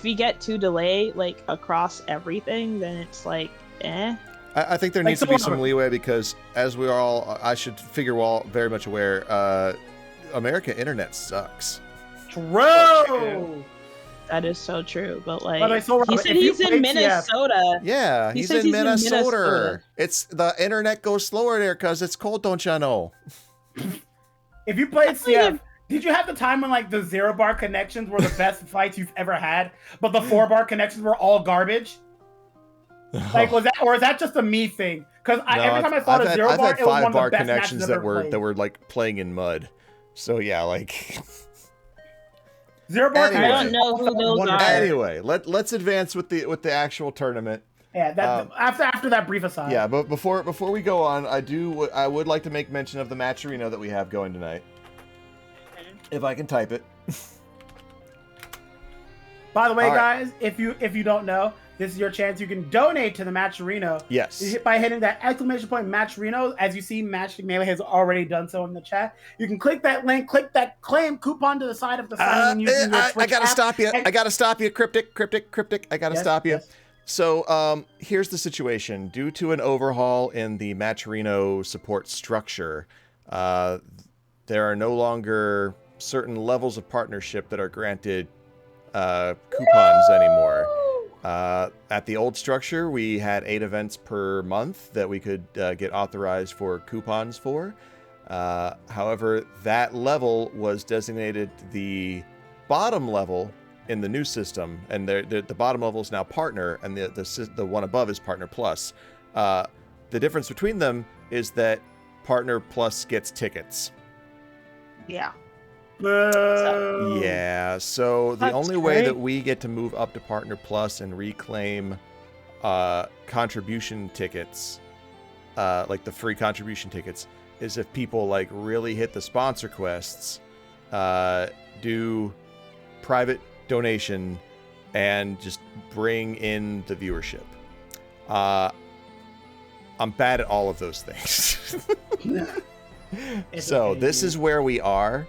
you get 2 delay like across everything, then it's like, eh. I think there needs to be some leeway because, as we are all, I should figure we're all very much aware, America internet sucks. True. That is so true, but like he said he's in Minnesota. Yeah, he's in Minnesota. It's the internet goes slower there because it's cold, don't you know? If you played CF, did you have the time when like the 0-bar connections were the best fights you've ever had, but the 4-bar connections were all garbage? Like is that just a me thing? Because every time I fought a 0-bar, it was one of the best connections that were like playing in mud. So yeah, like. 0-bar. Anyway, I don't know who those are. Anyway, let's advance with the actual tournament. Yeah, after that brief aside. Yeah, but before we go on, I would like to make mention of the matcherino that we have going tonight. If I can type it. By the way, guys, if you don't know, this is your chance. You can donate to the Matcherino. Yes. By hitting that exclamation point Matcherino. As you see, Matchstick Melee has already done so in the chat. You can click that link, click that claim coupon to the side of the sign. I gotta stop you. I gotta stop you. Cryptic. I gotta stop you. Yes. So here's the situation. Due to an overhaul in the Matcherino support structure, there are no longer certain levels of partnership that are granted coupons anymore. At the old structure, we had 8 events per month that we could get authorized for coupons for. However, that level was designated the bottom level in the new system, and the bottom level is now partner, and the one above is partner plus. The difference between them is that partner plus gets tickets. Yeah. Yeah, so the only way that we get to move up to Partner Plus and reclaim contribution tickets, like the free contribution tickets, is if people like really hit the sponsor quests, do private donation, and just bring in the viewership. I'm bad at all of those things. So this is where we are.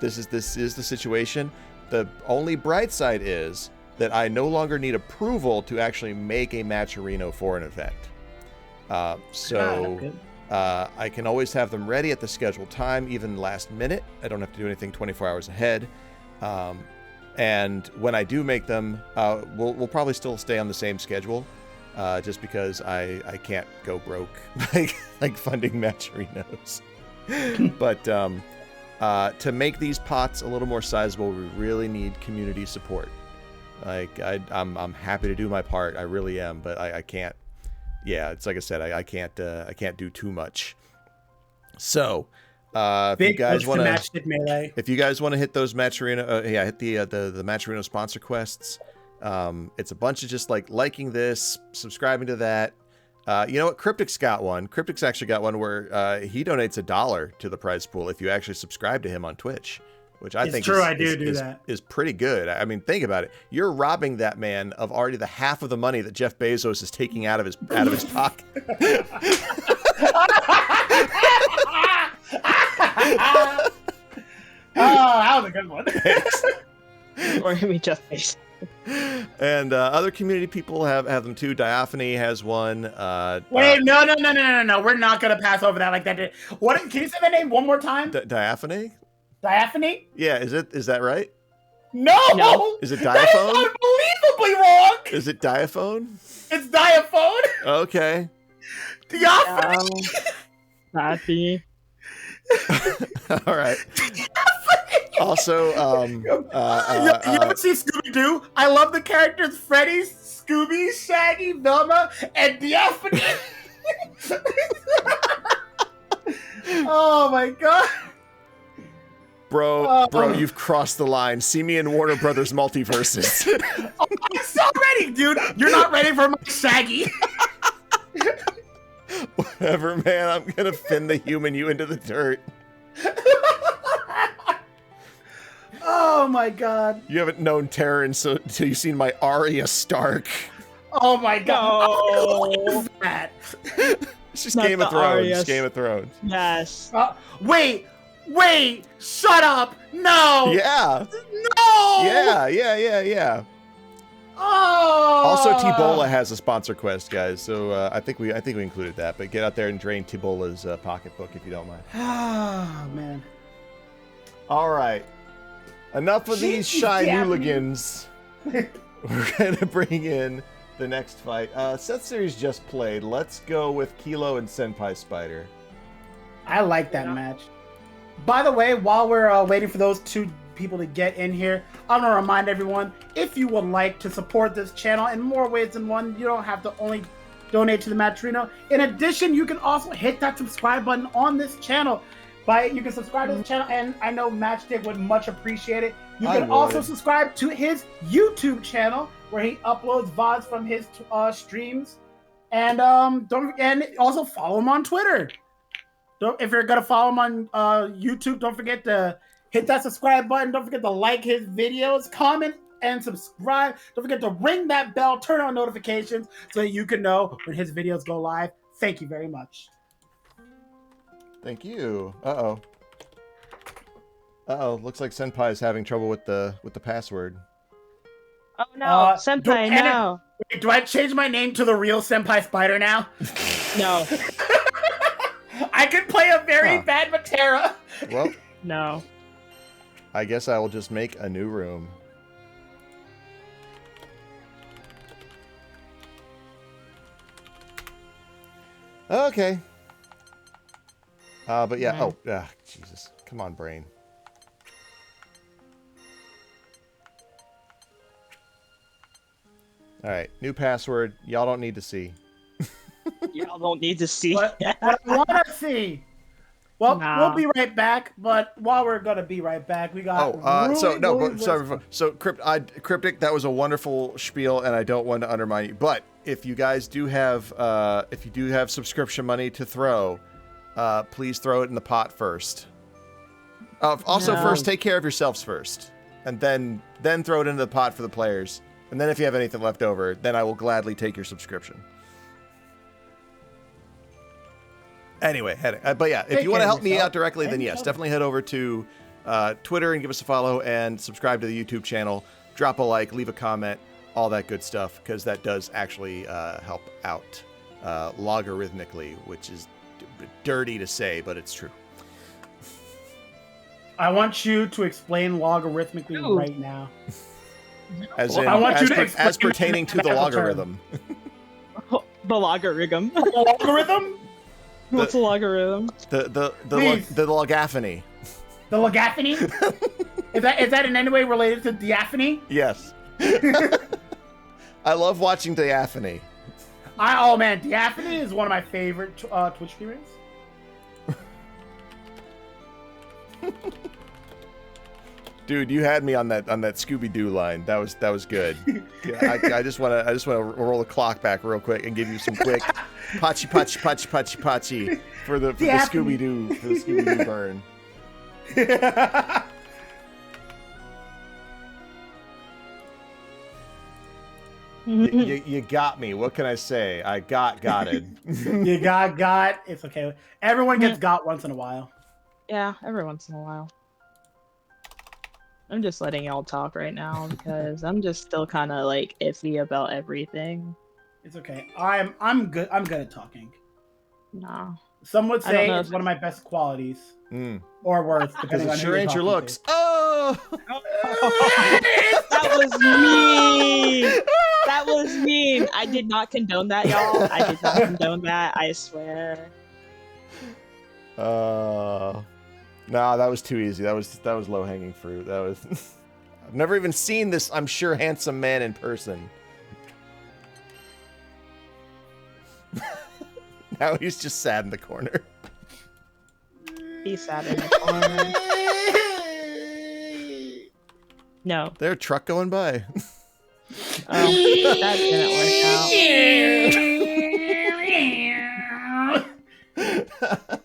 This is the situation. The only bright side is that I no longer need approval to actually make a matcherino for an event. So I can always have them ready at the scheduled time, even last minute. I don't have to do anything 24 hours ahead. And when I do make them, we'll probably still stay on the same schedule, just because I can't go broke like funding matcherinos. But to make these pots a little more sizable, we really need community support. Like I'm happy to do my part. I really am, but I can't. Yeah, it's like I said, I can't do too much. So, if you guys want to hit those Matcherino, hit the Matcherino sponsor quests. It's a bunch of just like liking this, subscribing to that. You know what? Cryptic's got one. Cryptic's actually got one where he donates $1 to the prize pool if you actually subscribe to him on Twitch, which I think is pretty good. I mean, think about it. You're robbing that man of already the half of the money that Jeff Bezos is taking out of his pocket. That was a good one. Or maybe Jeff Bezos. And other community people have them too. Diaphony has one. Wait, no. We're not gonna pass over that like that. What? Can you say that name one more time? Diaphony? Diaphony? Yeah, is that right? No! Is it diaphone? That is unbelievably wrong! Is it diaphone? It's diaphone? Okay. Diaphony? Happy. All right. Also, you ever see Scooby-Doo? I love the characters Freddy, Scooby, Shaggy, Velma, and Diaphony. Oh my god. Bro, you've crossed the line. See me in Warner Brothers Multiverses. I'm so ready, dude. You're not ready for my Shaggy. Whatever, man. I'm gonna fin the human you into the dirt. Oh my god. You haven't known terror until you've seen my Arya Stark. Oh my god. No. What is that? It's just Game of Thrones. Arias. Game of Thrones. Yes. Wait. Shut up. No. Yeah. No. Yeah. Oh. Also, Tibola has a sponsor quest, guys. So I think we included that. But get out there and drain Tibola's pocketbook if you don't mind. Oh man. All right. Enough of these shy hooligans. We're gonna bring in the next fight. SethSeries just played. Let's go with Kilo and SenpaiSpyder. I like that match. By the way, while we're waiting for those two people to get in here, I'm gonna remind everyone, if you would like to support this channel in more ways than one, you don't have to only donate to the Matcherino. In addition, you can also hit that subscribe button on this channel. You can subscribe to this channel, and I know Matchstick would much appreciate it. You can also subscribe to his YouTube channel, where he uploads VODs from his streams, and also follow him on Twitter. If you're gonna follow him on YouTube, don't forget to hit that subscribe button. Don't forget to like his videos, comment, and subscribe. Don't forget to ring that bell, turn on notifications, so that you can know when his videos go live. Thank you very much. Thank you. Uh-oh. Looks like Senpai is having trouble with the password. Oh no, Senpai, no. Wait, do I change my name to the real SenpaiSpyder now? No. I could play a very bad Metera. Well, no. I guess I will just make a new room. Okay. But yeah, Jesus. Come on, brain. All right, new password. Y'all don't need to see. Y'all don't need to see. What I want to see. Well, we'll be right back. But while we're gonna be right back, we got. So Cryptic, that was a wonderful spiel, and I don't want to undermine you. But if you guys do have, subscription money to throw, please throw it in the pot first. First take care of yourselves first, and then throw it into the pot for the players. And then if you have anything left over, then I will gladly take your subscription. Anyway, but yeah, if you want to help me out directly, then yes, definitely head over to Twitter and give us a follow and subscribe to the YouTube channel. Drop a like, leave a comment, all that good stuff, because that does actually help out logarithmically, which is dirty to say, but it's true. I want you to explain logarithmically right now. As pertaining to the logarithm. The logarithm. The logarithm? What's a logarithm? The logaphony. The logaphony? Is that in any way related to diaphony? Yes. I love watching Diaphany. Oh man, Diaphany is one of my favorite Twitch streamers. Dude, you had me on that Scooby-Doo line. That was good. I just want to roll the clock back real quick and give you some quick pachi for the Scooby-Doo burn. You got me. What can I say? I got it. You got. It's okay. Everyone gets got once in a while. Yeah, every once in a while. I'm just letting y'all talk right now because I'm just still kind of like iffy about everything. It's okay. I'm good. I'm good at talking. Nah. Some would say it's one of my best qualities, or worse, depending on sure who ain't your you're looks. Oh, that was mean. That was mean. I did not condone that, y'all. I did not condone that. I swear. Nah, that was too easy. That was low hanging fruit. That was. I've never even seen this. I'm sure handsome man in person. Now he's just sad in the corner. He's sad in the corner. No. There's a truck going by. Oh, that didn't work out.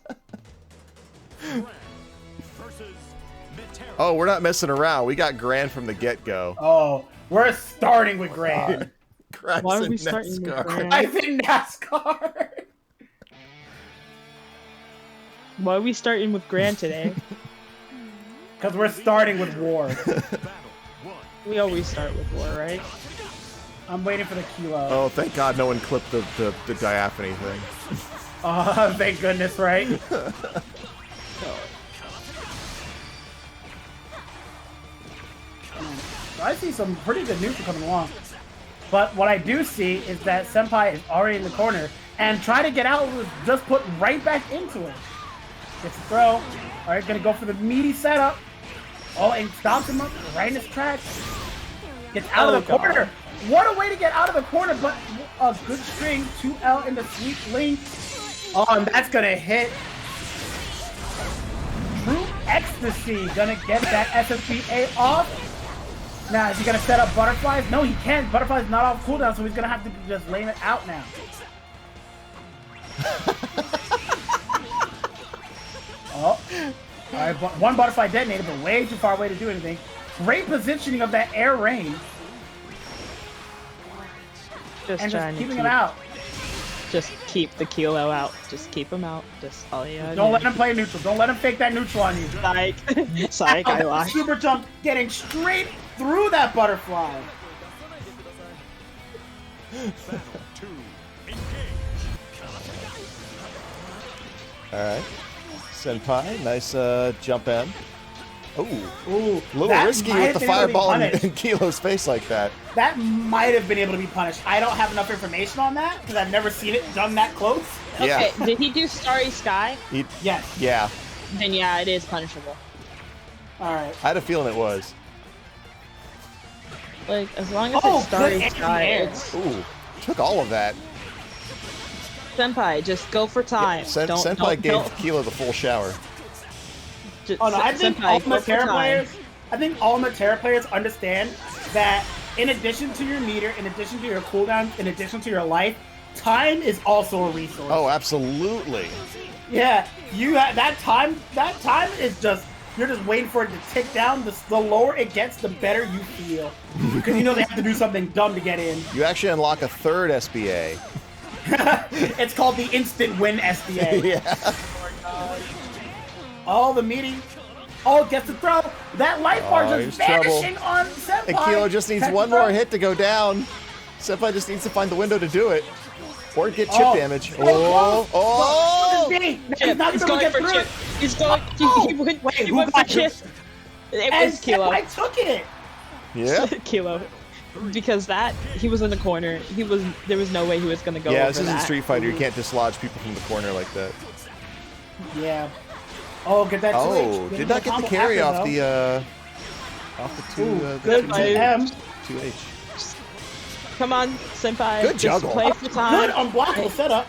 Oh, we're not messing around. We got Gran from the get-go. Oh, we're starting with Gran. Why are we starting with Gran? I think NASCAR. Why are we starting with Gran today? Because we're starting with war. We always start with war, right? I'm waiting for the kilo. Oh, thank God no one clipped the Diaphany thing. Oh, thank goodness, right? I see some pretty good news coming along. But what I do see is that Senpai is already in the corner, and try to get out was just put right back into it. Gets a throw. All right, gonna go for the meaty setup. Oh, and stops him up right in his tracks. Gets out of the corner. What a way to get out of the corner, but a good string. 2L in the sweep link. Oh, and that's gonna hit. True Ecstasy gonna get that SSBA off. Now, is he gonna set up butterflies? No, he can't. Butterflies not off cooldown, so he's gonna have to just lane it out now. Oh, all right, one butterfly detonated, but way too far away to do anything. Great positioning of that air rain. Just keeping him out. Just keep the kilo out. Just keep him out. Just all you gotta Don't let him play neutral. Don't let him fake that neutral on you. Psych, I lied. Super jump getting straight through that butterfly. Alright. Senpai, nice jump in. Ooh, a little risky with the fireball in Kilo's face like that. That might have been able to be punished. I don't have enough information on that because I've never seen it done that close. Okay, did he do Starry Sky? Yes. Yeah. Then yeah, it is punishable. Alright. I had a feeling it was. Like, as long as it's Starry Sky, it's... Ooh, took all of that. Senpai, just go for time. Yeah, Senpai gave Kilo the full shower. Oh no, I think all Metera players, Metera players understand that in addition to your meter, in addition to your cooldown, in addition to your life, time is also a resource. Oh, absolutely. Yeah, that time is just, you're just waiting for it to tick down. The lower it gets, the better you feel. Because you know they have to do something dumb to get in. You actually unlock a third SBA. It's called the Instant Win SBA. Yeah. Oh, the meaty. Oh, gets the throw. That life bar just vanishing on Senpai. And Kilo just needs one more hit to go down. Senpai just needs to find the window to do it. Or get chip damage. Oh! He's not going to get through it. He's going. He went for chip. It was Kilo. I took it. Yeah. Kilo. Because he was in the corner. There was no way he was going to go over that. Yeah, this isn't Street Fighter. You can't dislodge people from the corner like that. Yeah. Oh, get that. Oh, did not get the carry off the two. Good to him. 2H. Come on, Senpai. Good juggle. Just play for time. Good unblockable setup.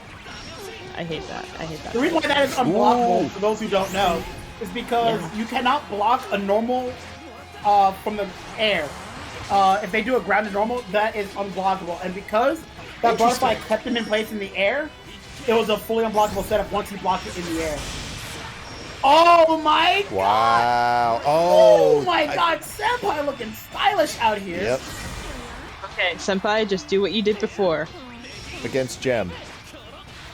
I hate that. I hate that. The reason why that is unblockable, Ooh. for those who don't know, is because you cannot block a normal from the air. If they do a grounded normal, that is unblockable. And because that butterfly kept him in place in the air, it was a fully unblockable setup once you blocked it in the air. Oh my god! Wow. Oh my god, Senpai looking stylish out here. Yep. Okay, Senpai, just do what you did before. Against Gem.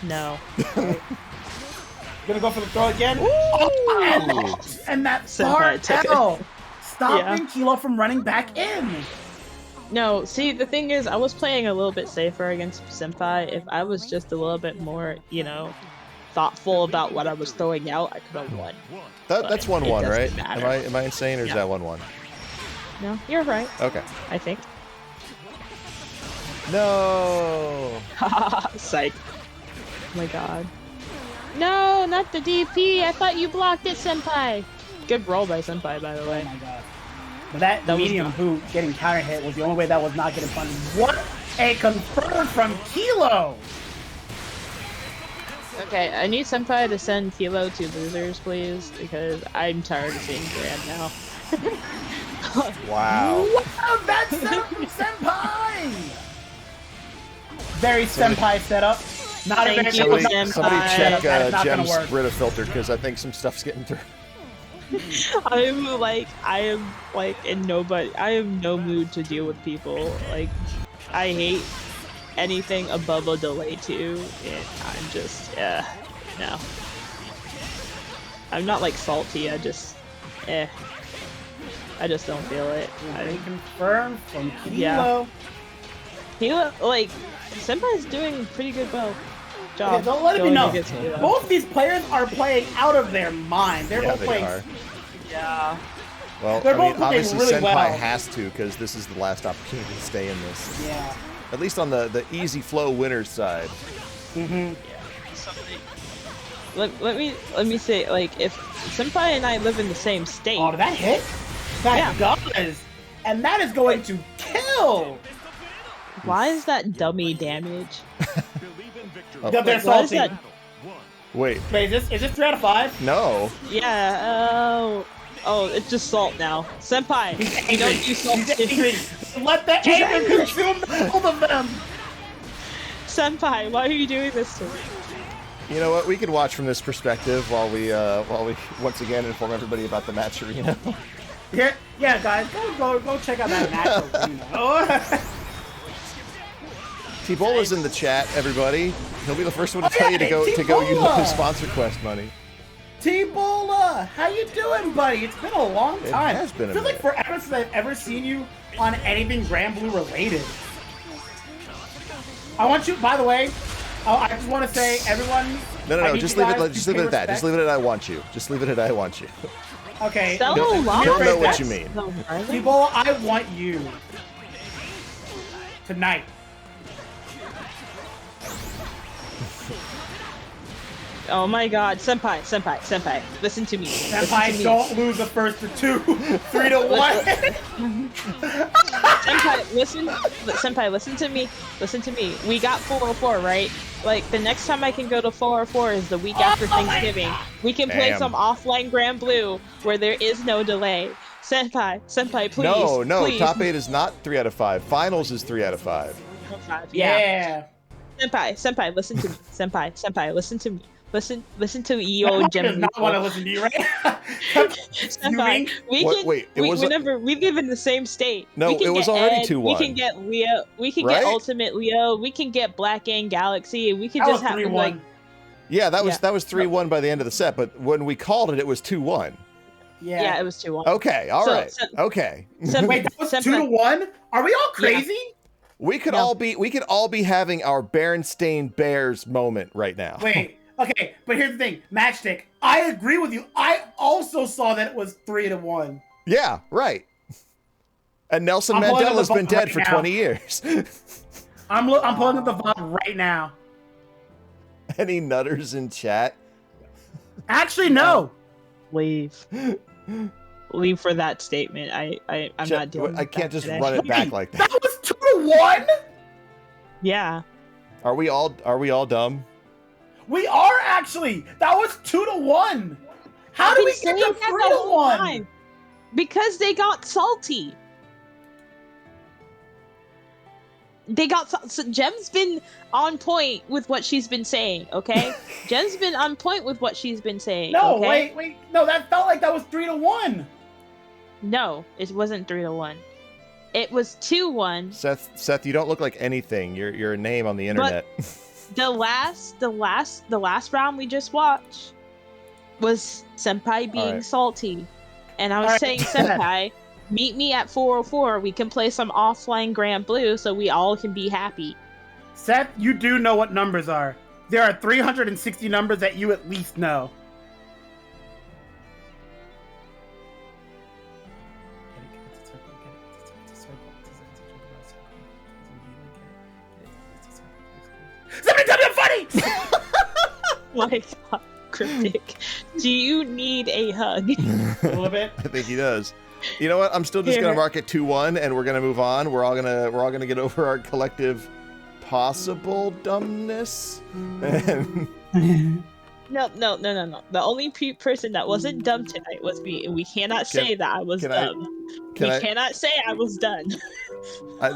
No. Gonna go for the throw again. Oh, and that far Senpai took it. L, stopping Kilo from running back in. No, see, the thing is, I was playing a little bit safer against Senpai. If I was just a little bit more, you know, thoughtful about what I was throwing out, I could have won. That's 1-1, it right? doesn't matter. Am I insane, or is that 1-1? No, you're right. Okay. I think. No. Psych. Oh my god. No, not the DP. I thought you blocked it, Senpai. Good roll by Senpai, by the Oh way. my god. But that That was medium not- boot getting counter hit was the only way that was not getting punished. What a confirm from Kilo! Okay, I need Senpai to send Kilo to losers, please, because I'm tired of seeing Gran now. Wow. Wow, that's setup from Senpai! Very Senpai setup. Not Thank even you, Somebody Senpai. check That is not gonna Gem's work. Brita filter, because I think some stuff's getting through. I am in nobody. I am no mood to deal with people. Like, I hate anything above a delay 2, and I'm just, no. I'm not like salty. I just don't feel it. They confirm from Kilo. Yeah. Kilo, like, Senpai's doing pretty good job. Okay, don't let it be going known. against Kilo. Both these players are playing out of their mind. They're Yeah, both they playing. are. Yeah. Well, They're I mean, both playing obviously really Senpai well. has to, because this is the last opportunity to stay in this. Yeah. At least on the easy flow winner's side. Mm-hmm. Let me say, like, if Senpai and I live in the same state. Oh, did that hit? That does. And that is going to kill. Why is that dummy damage? Oh. They're Why is salty. that? Wait, Wait, is this 3 out of 5? no. Yeah. Oh, it's just salt now. Senpai, you don't use salt. He's angry. Let the anger consume both of them. Senpai, why are you doing this to me? You know what? We could watch from this perspective while we once again inform everybody about the match arena. Yeah, guys, go check out that match arena. T-Bola's in the chat, everybody. He'll be the first one to tell you to go T-Bola! utilize sponsor quest money. T-Bola, how you doing, buddy? It's been a long time. It has been a I feel like minute. forever since I've ever seen you on anything Grand Blue related. I want you, by the way, I just want to say, everyone. No, just leave it at that. Just leave it at I want you. Just leave it at I want you. Okay. So Don't long. know what you mean. T-Bola, I want you tonight. Oh my god, Senpai, listen to me. Senpai, don't lose the first to 2, 3 to 1. Senpai, listen to me. We got 404, right? Like, the next time I can go to 404 is the week after Thanksgiving. We can play Damn. some offline Grand Blue where there is no delay. Senpai, please. No, please. top 8 is not 3 out of 5. Finals is 3 out of 5. Yeah. Senpai, listen to me. Senpai, listen to me. Listen to EO Senpai Gem. does not want to listen to you, right? Senpai, we What- can. wait, it was- whenever we live in the same state. No, we can it was get already Ed, 2-1. We can get Leo. We can Right? get Ultimate Leo. We can get Black Gang Galaxy. We could That just was have 3-1. like. Yeah, that was Yeah. 3-1 by the end of the set, but when we called it, it was 2-1. Yeah, it was 2-1. Okay, all right. Okay. Wait, that was 2 to 1? Are we all crazy? We could all be having our Berenstain Bears moment right now. Wait, okay, but here's the thing, Matchstick. I agree with you. I also saw that it was 3 to 1. Yeah, right. And Nelson I'm pulling up Mandela's the been VOD dead right for now. 20 years. I'm pulling up the VOD right now. Any nutters in chat? Actually, no. Leave. leave for that statement. I'm not dealing. I can't just today. run it back like That that. was 2-1. Yeah. Are we all dumb? We are actually. That was 2-1. How do we get to 3-1? Because they got salty. So Gem's been on point with what she's been saying, okay? Gem's been on point with what she's been saying. No, okay? wait. No, that felt like that was 3-1. No, it wasn't 3-1. It was 2-1. Seth, you don't look like anything. You're a name on the internet. The last round we just watched was Senpai being salty. And I was saying, Senpai, meet me at 404. We can play some offline Grand Blue so we all can be happy. Seth, you do know what numbers are. There are 360 numbers that you at least know. Somebody tell me I'm funny! My God, Cryptic, do you need a hug? A little bit. I think he does. You know what? I'm still just gonna mark it 2-1, and we're gonna move on. We're all gonna get over our collective possible dumbness. And No. The only person that wasn't dumb tonight was me, and we cannot say that I was dumb. We cannot say I was done.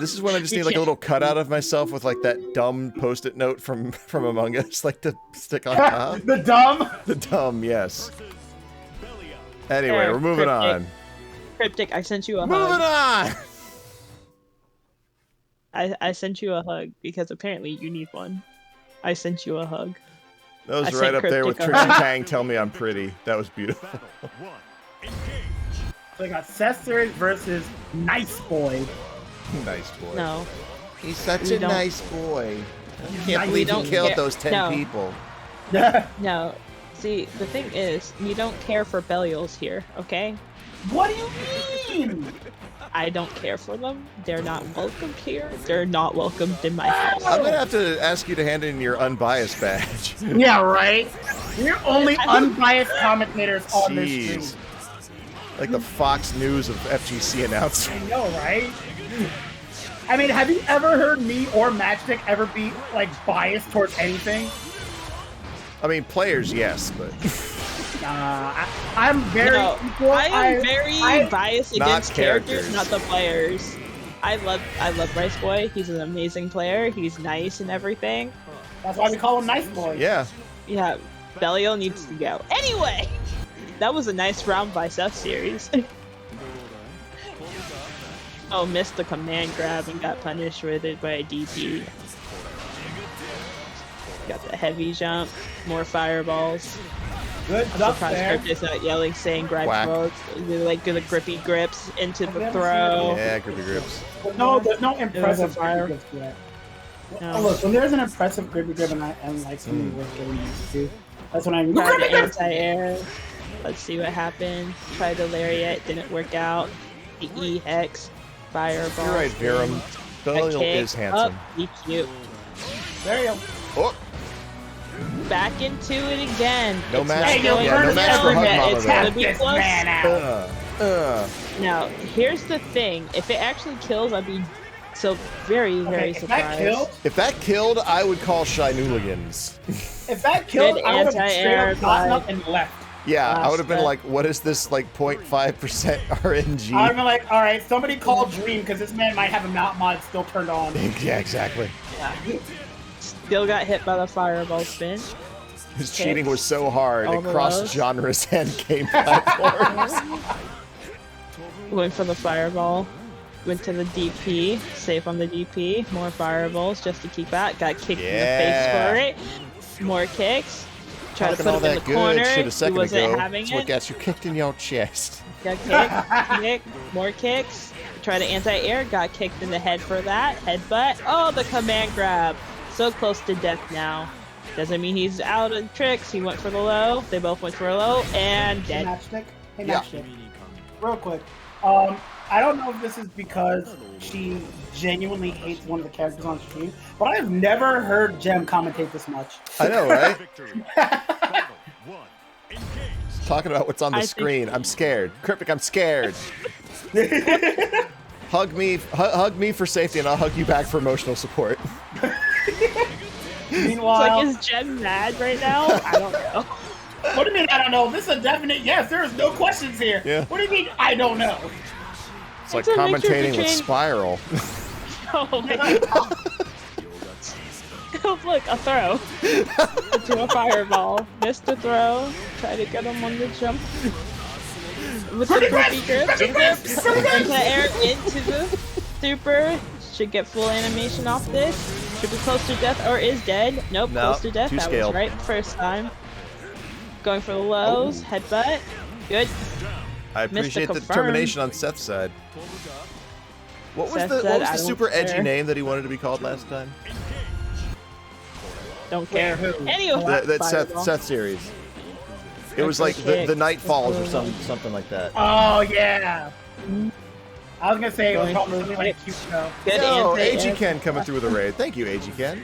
This is when I just need like a little cutout of myself with like that dumb post-it note from Among Us, like to stick on top. The dumb? The dumb, yes. Anyway, we're moving on. Cryptic, I sent you a hug. Moving on! I sent you a hug because apparently you need one. I sent you a hug. That was right up there with Trixie Tang, Tell Me I'm Pretty. That was beautiful. So I got SethSeries versus Nice Boy. Nice boy. No. He's such a nice boy. I can't believe he killed those 10 people. No. See, the thing is, you don't care for Belials here, okay? What do you mean? I don't care for them. They're not welcomed here. They're not welcomed in my house. I'm gonna have to ask you to hand in your unbiased badge. Yeah, right? We're only unbiased commentators on this stream. Like the Fox News of FGC announcer. I know, right? I mean, have you ever heard me or Matchstick ever be, like, biased towards anything? I mean, players, yes, but... I'm very equal. I am very biased against characters, not the players. I love Rice Boy. He's an amazing player. He's nice and everything. That's why we call him Nice Boy. Yeah. Yeah, Belial needs to go. Anyway, that was a nice round by SethSeries. Oh, missed the command grab and got punished with it by a DP. Got the heavy jump, more fireballs. Good stuff there. Surprised not yelling, saying grab throws. Like the grippy grips into the throw. Yeah, grippy grips. No, there's no impressive grippy grips yet. No. Oh, look, when there's an impressive grippy grip and like something worth getting used to, that's when I'm anti-air. Let's see what happened. Tried the lariat, didn't work out. The E-Hex, fireball. You're right, Virum. Belial is handsome. Be cute. There you go. Oh. Back into it again. No match. no match for Hug Mama, it's though. gonna be This close. man out. Now, here's the thing. If it actually kills, I'd be so very surprised. If that killed, I would call Shinooligans. If that killed, I would have straight up gotten up and left. Yeah, I would have been like, what is this, like, 0.5% RNG? I would have been like, alright, somebody call Dream, because this man might have a mount mod still turned on. Yeah, exactly. Yeah. Still got hit by the fireball spin. His cheating was so hard, it crossed genres and game platforms. Went for the fireball. Went to the DP. Safe on the DP. More fireballs just to keep at. Got kicked in the face for it. More kicks. Tried to put him in the corner. He wasn't having it. That's what gets you kicked in your chest. Got kicked. More kicks. Tried to anti-air. Got kicked in the head for that. Headbutt. Oh, the command grab. So close to death now. Doesn't mean he's out of tricks. He went for the low. They both went for a low and dead. Hey, Matchstick. Real quick. I don't know if this is because she genuinely hates one of the characters on stream, but I have never heard Gem commentate this much. I know, right? talking about what's on the screen. I'm scared. Cryptic, I'm scared. Hug me for safety, and I'll hug you back for emotional support. Meanwhile, it's like, is Jen mad right now? I don't know. What do you mean I don't know? This is a definite yes. There is no questions here. Yeah. What do you mean I don't know? It's like commentating with Spiral. Oh my god. Oh, look, a throw. To a fireball. Missed the throw. Try to get him on the jump. With the grippy grips. Into the air, into the super. Should get full animation off this. Should be close to death or is dead. Nope, close to death. That was right first time. Going for the lows. Headbutt. Good. I appreciate the determination on Seth's side. What was the super edgy name that he wanted to be called last time? Don't care. Anyway, that's SethSeries. It was like the Night Falls or something like that. Oh yeah. I was gonna say it was probably something like a cute show. Yo, AG Ken coming through with a raid. Thank you, AG Ken.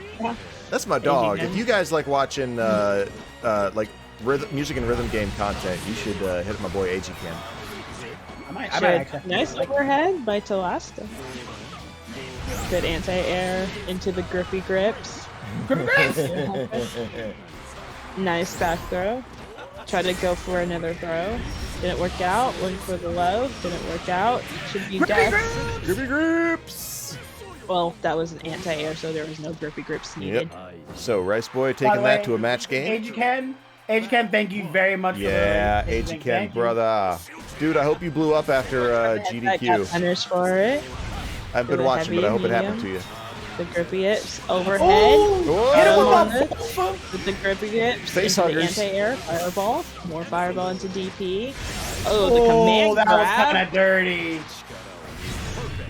That's my dog. If you guys like watching like music and rhythm game content, you should hit up my boy AG Ken. I might nice overhead by Tlastra. Good anti-air into the grippy grips. Nice back throw. Try to go for another throw. Didn't work out. Went for the low. Didn't work out. Should be death. Grippy grips. Well, that was an anti-air, so there was no grippy grips needed. Yep. So Rice Boy taking that to a match game. AG Ken, thank you very much. Yeah, AG Ken, brother. Dude, I hope you blew up after GDQ. Punish for it. I've been watching, but I hope it happened to you. The grippy hips overhead. With the grippy hips. Face into huggers. The anti-air fireball. More fireball into DP. Oh, the command that grab. was kind of dirty.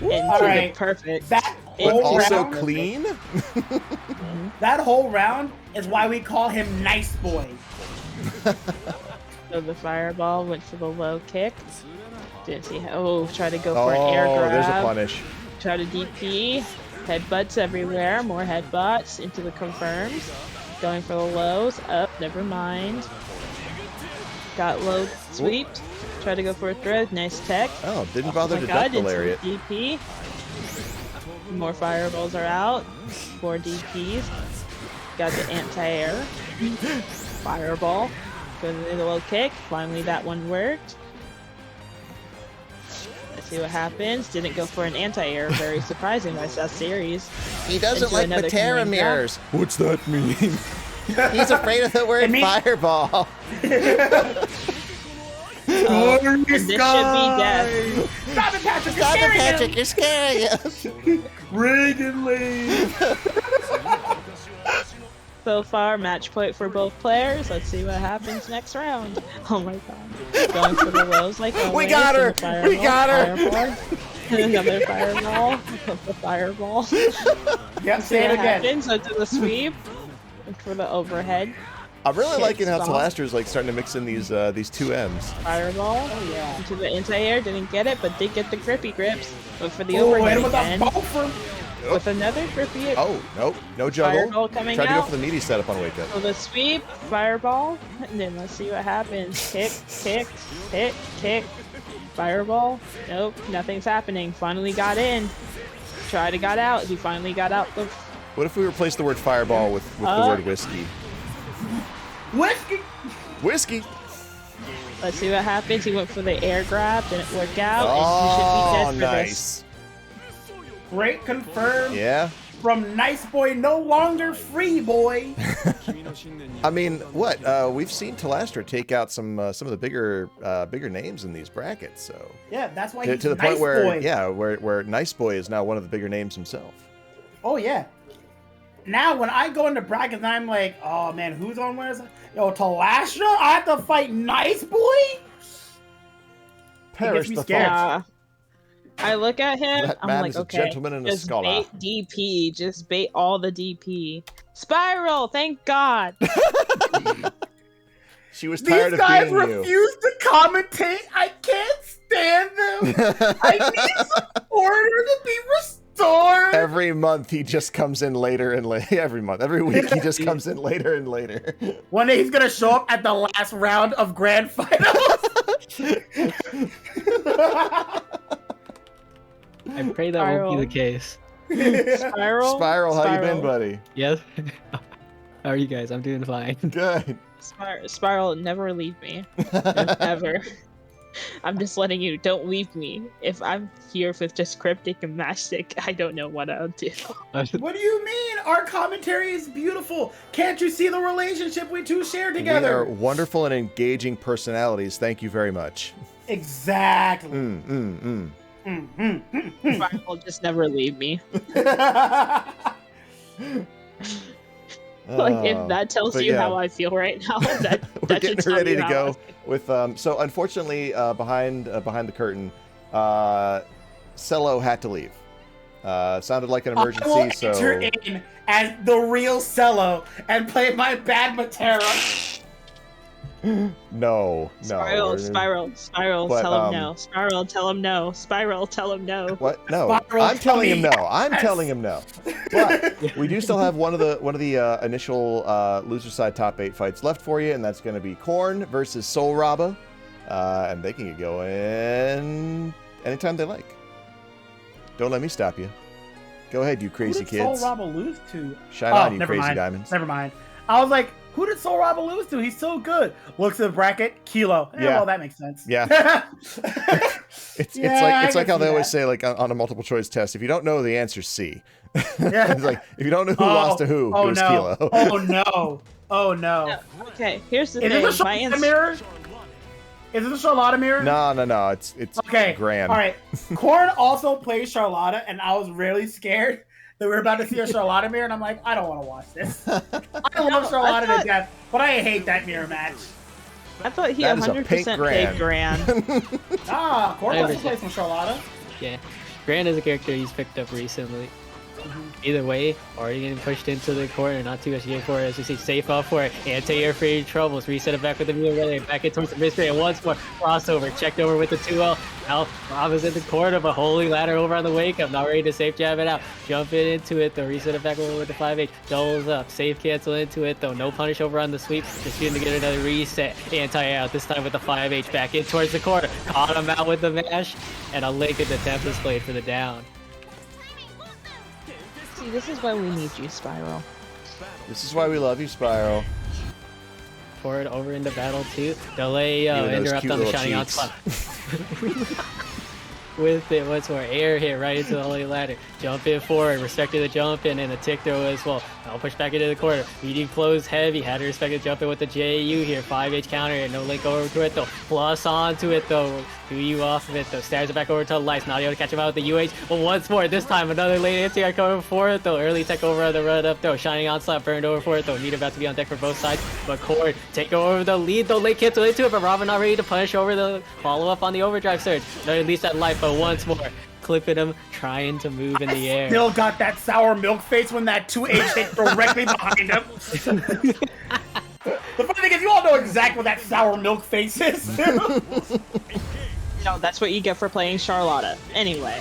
Into the perfect. That but whole also round, clean. That whole round is why we call him Nice Boy. So the fireball went for the low kick. Didn't see how. Oh, try to go for an air grab. There's a punish. Try to DP. Headbutts everywhere. More headbutts into the confirms. Going for the lows. Up. Never mind. Got low sweeped. Try to go for a thread. Nice tech. Oh, didn't bother to duck the lariat. DP. More fireballs are out. 4 DPs. Got the anti-air. Fireball. Go to the low kick. Finally, that one worked. Let's see what happens. Didn't go for an anti-air. Very surprising by SethSeries. He doesn't like Metera mirrors. What's that mean? He's afraid of the word fireball. This should be death. Stop it, Patrick! Stop it, Patrick! You're scaring us. Reagan leave. So far, match point for both players. Let's see what happens next round. Oh my god. Going for the lows like always. We got her! We got her! Another fireball. The fireball. Yep, say it again. So to the sweep. For the overhead. I'm really liking how Tlastra is like starting to mix in these 2 M's. Fireball. Oh yeah. Into the anti-air. Didn't get it, but did get the grippy grips. But for the overhead again. With another grippy. Oh, nope. No juggle. Fireball coming Tried to out. go for the meaty setup on Wake Up. So the sweep, fireball, and then let's see what happens. Kick, kick, hit, kick, fireball. Nope, nothing's happening. Finally got in. Tried to got out. He finally got out. What if we replace the word fireball with the word whiskey? Whiskey! Whiskey! Let's see what happens. He went for the air grab. Didn't work out. Oh, and he should be dead for nice. this. Great confirm. Yeah. From Nice Boy, no longer Free Boy. I mean, what? We've seen Tlastra take out some of the bigger names in these brackets. So yeah, that's why he's to the Nice point where Boy. where Nice Boy is now one of the bigger names himself. Oh yeah. Now when I go into brackets, I'm like, oh man, who's on where? Yo, Tlastra? I have to fight Nice Boy? Perish the scared. thought. I look at him, That I'm man like, is a okay, gentleman and a just scholar. bait DP, just bait all the DP. Spiral, thank God. She was tired These guys of being you. refuse to commentate. I can't stand them. I need some order to be restored. every month he just comes in later and later. Every week he just comes in later and later. One day he's gonna show up at the last round of Grand Finals. I pray that won't be the case. Spiral, how you been, buddy? Yes. How are you guys? I'm doing fine. Good. Spiral, never leave me. Ever. I'm just letting you, don't leave me. If I'm here with just Cryptic and Mastic, I don't know what I'll do. What do you mean? Our commentary is beautiful. Can't you see the relationship we two share together? We are wonderful and engaging personalities. Thank you very much. Exactly. Spiral, just never leave me. Like, if that tells you how I feel right now, that we're getting ready to go with so unfortunately behind the curtain, Cello had to leave. Sounded like an emergency. I will so enter in as the real Cello and play my bad Metera. No. Spiral, But, tell him no. Spiral, tell him no. Spiral, tell him no. What? No, Spiral, I'm telling him no. yes. I'm telling him no. But we do still have one of the initial loser side top 8 fights left for you, and that's going to be Corn versus SoulRobba, and they can get going anytime they like. Don't let me stop you. Go ahead, you crazy Who did kids. SoulRobba lose to? Shine on, you never crazy mind. diamonds. Never mind. I was like, who did SoulRobba lose to? He's so good. Looks at the bracket, Kilo. Yeah, well, that makes sense. Yeah. It's like how they always that. say, like on a multiple choice test, if you don't know the answer, C. Yeah. It's like if you don't know who lost to who, it was no. Kilo. Oh no. Oh no. Okay, here's the Is thing. this a My Charlotta mirror? Is it a Charlotta mirror? No. It's Okay. Gran. All right. Corn also plays Charlotta, and I was really scared that we were about to see a Charlotta mirror, and I'm like, I don't want to watch this. I love Charlotta to death, but I hate that mirror match. I thought he That is a 100% pink played Gran. Corn also plays some Charlotta. Yeah. Gran is a character he's picked up recently. Either way, already getting pushed into the corner, not too much to get for it. As you see, safe off for it. Anti-air for your troubles. Reset it back with the mirror relay. Back in towards the mystery. And once more, crossover. Checked over with the 2L. Now, Rob is in the corner, but holy ladder over on the wake up. Not ready to safe jab it out. Jumping into it, though. Reset it back over with the 5H. Doubles up. Safe cancel into it, though. No punish over on the sweep. Just shooting to get another reset. Anti-air out. This time with the 5H. Back in towards the corner. Caught him out with the mash. And a link in the Tempest Blade for the down. See, this is why we need you, Spiral. This is why we love you, Spiral. Forward over into battle 2. Delay Even those interrupt cute on the little shining cheeks. onslaught. With it once more. Air hit right into the holy ladder. Jump in forward. Respected the jump in and the tick throw as well. I'll push back into the corner. Meeting flows heavy. Had to respect the jump in with the JU here. 5H counter and no link over to it though. Plus onto it though. Do you off of it though. Stairs it back over to Lights. Not able to catch him out with the UH. But once more. This time another late anti-air coming for it though. Early tech over on the run up though. Shining onslaught burned over for it though. Need about to be on deck for both sides. But Cord take over the lead though. Late cancel into it. But Robin not ready to punish over the follow up on the overdrive surge. No, at least that life. But once more. Clipping him, trying to move in the air. Still got that sour milk face when that 2H hit directly behind him. The funny thing is, you all know exactly what that sour milk face is. No, that's what you get for playing Charlotta. Anyway.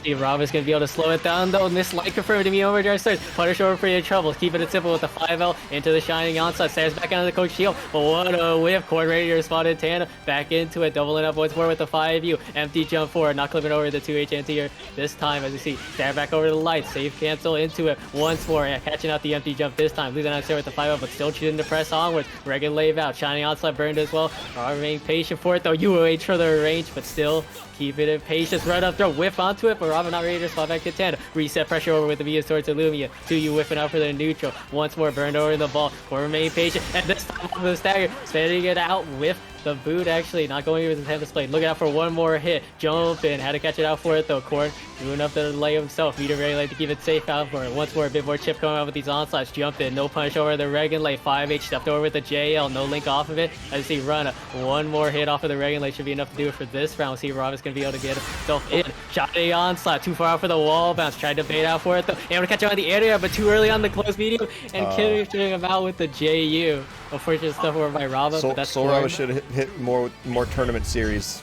See if Rob is going to be able to slow it down, though. Miss Light confirmed to me overdrive starts. Punish over for your troubles. Keeping it simple with the 5L into the shining onslaught. Stairs back onto the coach shield. But what a whiff. Corn ready to respond in tandem. Back into it. Doubling up once more with the 5U. Empty jump forward. Not clipping over the 2H anti-air this time. As you see, stare back over the light. Safe cancel into it once more. Yeah, catching out the empty jump this time. Losing out there with the 5L, but still choosing to press onwards. Regular lave out. Shining onslaught burned as well. Remaining patient for it though. UOH for the range, but still keep it in patience. Right up throw, whiff onto it, but Robin not ready to respond back to Tanda. Reset pressure over with the Vias towards Illumia. 2U whiffing out for the neutral. Once more burned over the ball. Or remain patient, and this time off the stagger, spinning it out with the boot actually not going with the Tempest Blade. Looking out for one more hit. Jump in, had to catch it out for it though. Corn doing enough to delay himself. Meter very late to keep it safe out for it. Once more, a bit more chip coming out with these onslaughts. Jump in, no punish over the Regan Late. 5H stepped over with the JL, no link off of it. As you see, run one more hit off of the Regan Late should be enough to do it for this round. We'll see if Rob is going to be able to get himself in. Shot a onslaught, too far out for the wall bounce. Tried to bait out for it though. Able to catch him on the area, but too early on the close medium and killing him out with the JU. Unfortunate stuff over by Robba, but that's SoulRobba should hit more tournament series.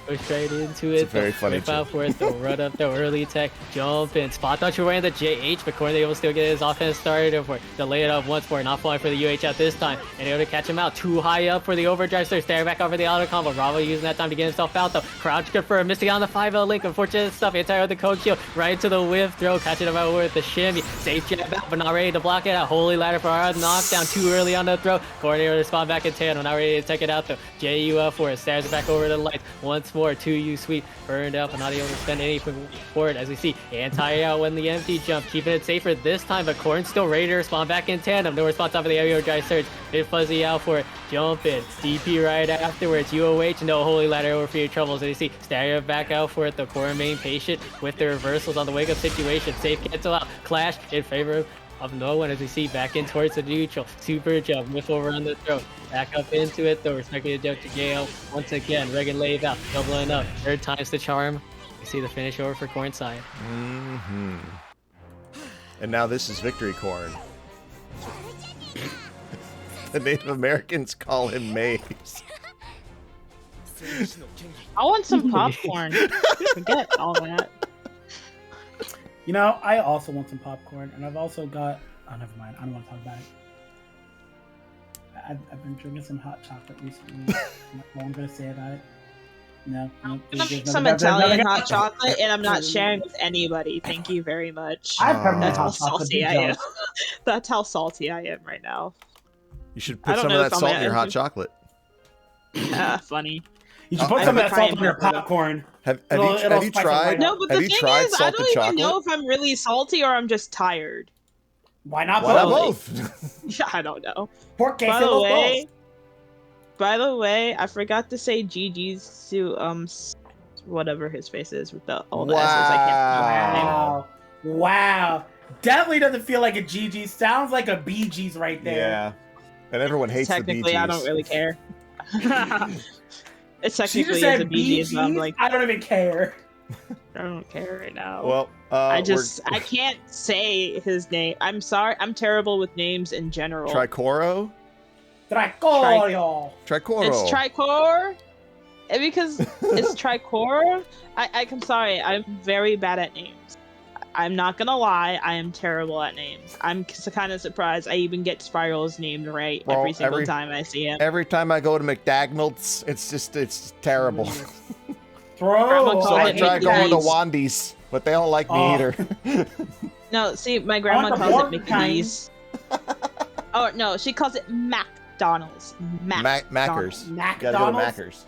Go straight into it. Very funny. Whip out for it. They'll run up the early tech. Jump in. Spot dodge away in the JH, but Corn able to still get his offense started for it. Delay it up once more. Not falling for the UH at this time. And able to catch him out. Too high up for the overdrive. Start staring back over the auto combo. Bravo using that time to get himself out though. Crouch confirmed. Missing on the 5L link. Unfortunate stuff. Anti with the coke shield. Right to the whiff throw. Catching him out with the shimmy. Safe jab out, but not ready to block it out. Holy ladder for our knockdown. Too early on the throw. Corn able to spawn back in tandem. Not ready to take it out though. JU for it. Stairs it back over the lights. Once more. 2U sweep. Burned up, but not able to spend anything for it as we see anti out when the empty jump. Keeping it safer this time, but Corn still ready to spawn back in tandem. No response off of the aerial drive surge. Bit fuzzy out for it. Jump in. DP right afterwards. UOH. No holy ladder over for your troubles. As you see, Stereo back out for it. The Corn remain patient with the reversals on the wake up situation. Safe cancel out. Clash in favor of no one as we see back in towards the neutral. Super jump. Whiff over on the throat. Back up into it though. Respecting the jump to JL. Once again, Regan laid out. Doubling up. Third time's the charm. You see the finish over for Corn side. And now this is Victory Corn. The Native Americans call him Maze. I want some popcorn. Forget all that. You know, I also want some popcorn, and I've also got. Oh, never mind. I don't want to talk about it. I've been drinking some hot chocolate recently. What I'm gonna say about it. No. I'm gonna make some Italian hot chocolate, and I'm not sharing with anybody. Thank you very much. That's how salty I am. That's how salty I am right now. You should put some of that salt in your hot chocolate. Funny. You should put some of that salt in your popcorn. Have you tried? No, but the thing is, I don't even know if I'm really salty or I'm just tired. Why not both? Yeah, I don't know. By the way, I forgot to say GG's to whatever his face is with all the S's. I can't remember. Wow. Definitely doesn't feel like a GG. Sounds like a BG's right there. Yeah. And everyone hates the BG's. Technically, I don't really care. It's technically a BG's, but I'm like, I don't even care. I don't care right now. Well, I can't say his name. I'm sorry. I'm terrible with names in general. Tricoro? Tricoro. It's Tricor. Because it's Tricor. I'm sorry. I'm very bad at names. I'm not gonna lie. I am terrible at names. I'm kind of surprised I even get Spiral's name right every single time I see him. Every time I go to McDagnalds, it's terrible. So I try going to Wandy's, but they don't like me either. No, see, my grandma calls it McDee's. Oh no, she calls it McDonald's. Mackers. McDonald's. Gotta go to Mackers.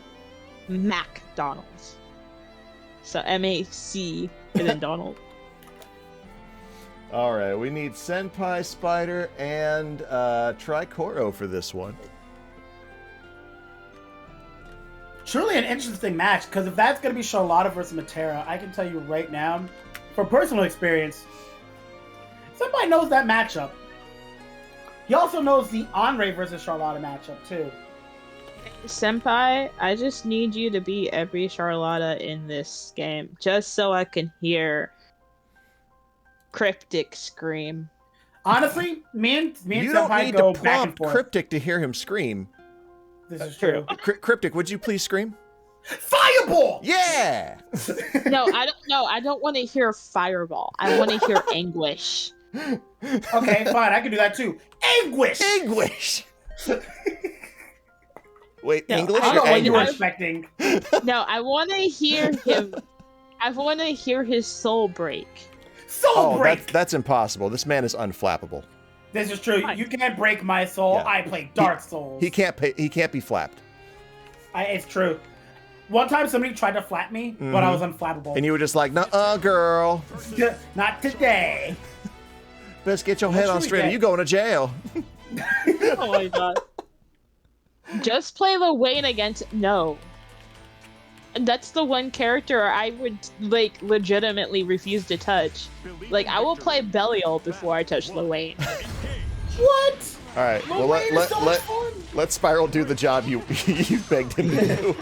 McDonald's. So M-A-C and then Donald. All right, we need SenpaiSpyder and Tricoro for this one. Truly an interesting match, because if that's going to be Charlotta versus Metera, I can tell you right now, from personal experience, Senpai knows that matchup. He also knows the Andre versus Charlotta matchup, too. Senpai, I just need you to beat every Charlotta in this game, just so I can hear Cryptic scream. Honestly, me and you Senpai don't need go to back and prompt forth. Cryptic to hear him scream. This is true. Cryptic, would you please scream? Fireball! Yeah! No, I don't want to hear fireball. I want to hear anguish. Okay, fine. I can do that too. Anguish! Anguish! Wait, No, English I or don't know what you were anguish? expecting. No, I want to hear him. I want to hear his soul break. Soul break! That's impossible. This man is unflappable. This is true. You can't break my soul. Yeah. I play Dark Souls. He can't be flapped. It's true. One time somebody tried to flap me, but I was unflappable. And you were just like, "Nuh-uh, girl. Not today." Best get your head on straight or you going to jail." Oh my god. Just play Wayne against no. And that's the one character I would like legitimately refuse to touch. Like I will play Belial before I touch Wayne. What? All right. Well, let Spiral do the job you begged him to do.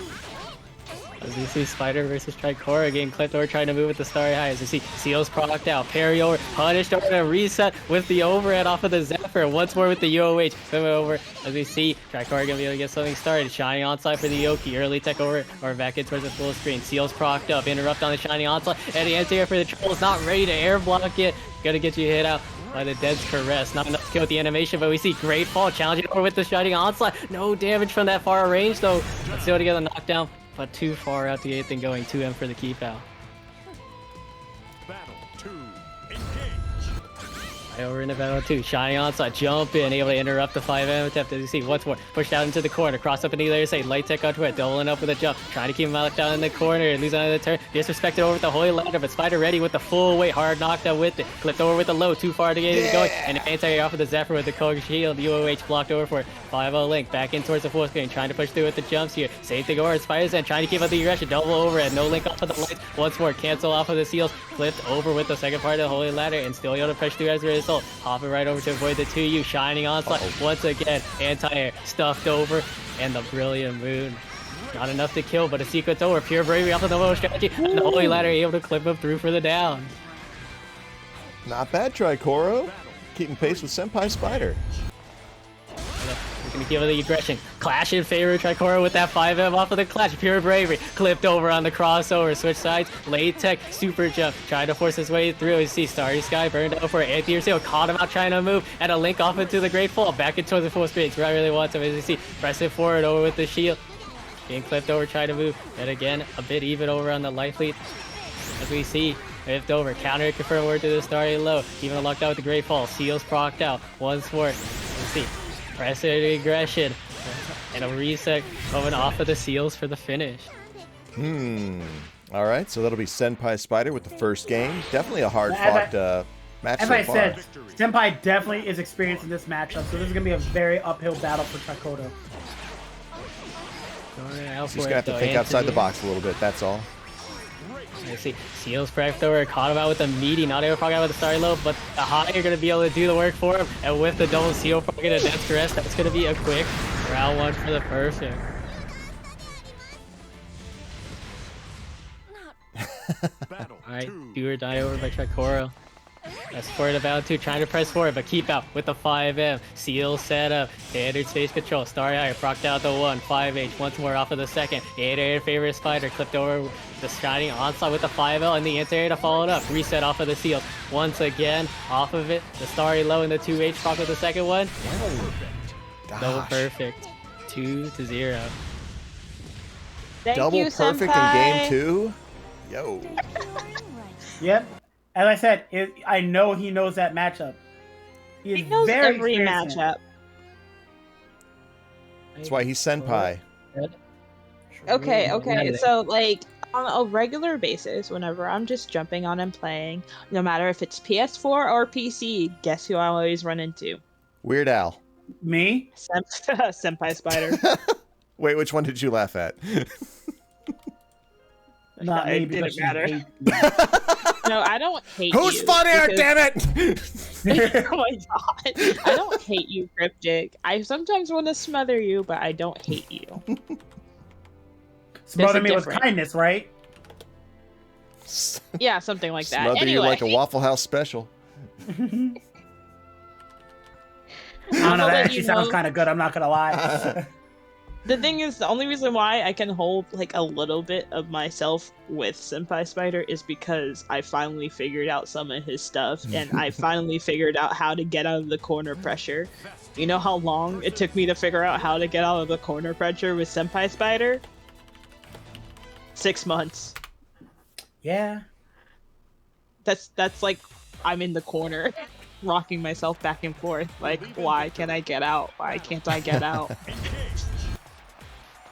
As you see Spider versus Tricoro getting clipped over trying to move with the Starry High. As you see Seals procced out, parry over, punished over, and reset with the overhead off of the Zephyr. Zephyr once more with the UOH. Coming over as we see Tricoro gonna be able to get something started. Shining Onslaught for the Yoki. Early tech over or back in towards the full screen. Seals procced up. Interrupt on the Shining Onslaught. And the anti-air for the Trolls. Not ready to air block it. Gonna get you hit out by the Dead's Caress. Not enough to kill with the animation, but we see Great Fall challenging over with the Shining Onslaught. No damage from that far range though. Let's still to get a knockdown, but too far out to get anything going. 2M for the keep out. Battle 2. Engage. Right over into battle 2. Shining Onslaught, jump in, able to interrupt the 5M attempt. As you see, once more, pushed out into the corner, cross up into the other side, light tech onto it, doubling up with a jump, trying to keep him locked down in the corner, losing on the turn, disrespected over with the Holy Ladder, but Spider ready with the full weight, hard knockdown with it, clipped over with the low, too far to get it going, and anti-air off of the Zephyr with the Cold Shield, UOH blocked over for it, 5-0 Link, back in towards the full screen, trying to push through with the jumps here, same thing over, Spider's end, trying to keep up the aggression, double overhead, no Link off of the lights, once more, cancel off of the Seals, flipped over with the second part of the Holy Ladder, and still able to push through as a result, hopping right over to avoid the 2U, Shining Onslaught, once again, anti-air, stuffed over, and the Brilliant Moon. Not enough to kill, but a sequence over, pure bravery off of the low strategy, and the Holy Ladder able to clip him through for the down. Not bad, Tricoro. Keeping pace with SenpaiSpyder. We're gonna give it the aggression. Clash in favor of Tricoro with that 5M off of the clash. Pure bravery. Clipped over on the crossover. Switch sides. Late tech. Super jump. Trying to force his way through. You see Starry Sky burned out for it. Anti-air seal. Caught him out trying to move. And a Link off into the Great Fall. Back into the full screen. I really want him. As you see, press it forward over with the shield. Being clipped over. Trying to move. And again, a bit even over on the life lead. As we see. Lift over. Counter confirm word to the Starry low. Even locked out with the Great Fall. Seals procced out. Once more. Let's see. Press it aggression. And a reset coming off of the Seals for the finish. All right, so that'll be SenpaiSpyder with the first game. Definitely a hard-fought match As so I far. said, Senpai definitely is experienced in this matchup, so this is going to be a very uphill battle for Tricoro. He's going to have to think outside the box a little bit, that's all. I see Seals prepped over, caught him out with a meaty, not able to proc out with the Starry low, but the high are going to be able to do the work for him, and with the double seal proc and a Death's Caress, that's going to be a quick round one for the perfect. Alright, do or die over by Tricoro. That's forward about 2, trying to press forward, but keep out with the 5M. Seal set up, standard space control. Starry Eye procced out the 1, 5H, once more off of the second. Anti-air favor Spider, clipped over the Shining Onslaught with the 5L, and the anti-air to follow it up. Reset off of the Seals. Once again, off of it, the Starry low and the 2H proc with the second one. Double perfect. 2-0. Thank Double you, perfect Senpai. in game 2? Yo. Yep. As I said, I know he knows that matchup. He knows very every experienced in it. matchup. That's why he's Senpai. Okay. So, like, on a regular basis, whenever I'm just jumping on and playing, no matter if it's PS4 or PC, guess who I always run into? Weird Al. Me? SenpaiSpyder. Wait, which one did you laugh at? Not me, It because didn't matter. she hates me. No, I don't hate you. Who's funnier, because- damn it! Oh my god. I don't hate you, Cryptic. I sometimes want to smother you, but I don't hate you. Smother me with difference. kindness, right? Yeah, something like that. Smother you Anyway. like a Waffle House special. I don't know, I'll that let actually you sounds know. kind of good, I'm not gonna lie. The thing is, the only reason why I can hold like a little bit of myself with SenpaiSpyder is because I finally figured out some of his stuff, and I finally figured out how to get out of the corner pressure. You know how long it took me to figure out how to get out of the corner pressure with SenpaiSpyder? 6 months. Yeah. That's like I'm in the corner, rocking myself back and forth. Like, why can I get out? Why can't I get out?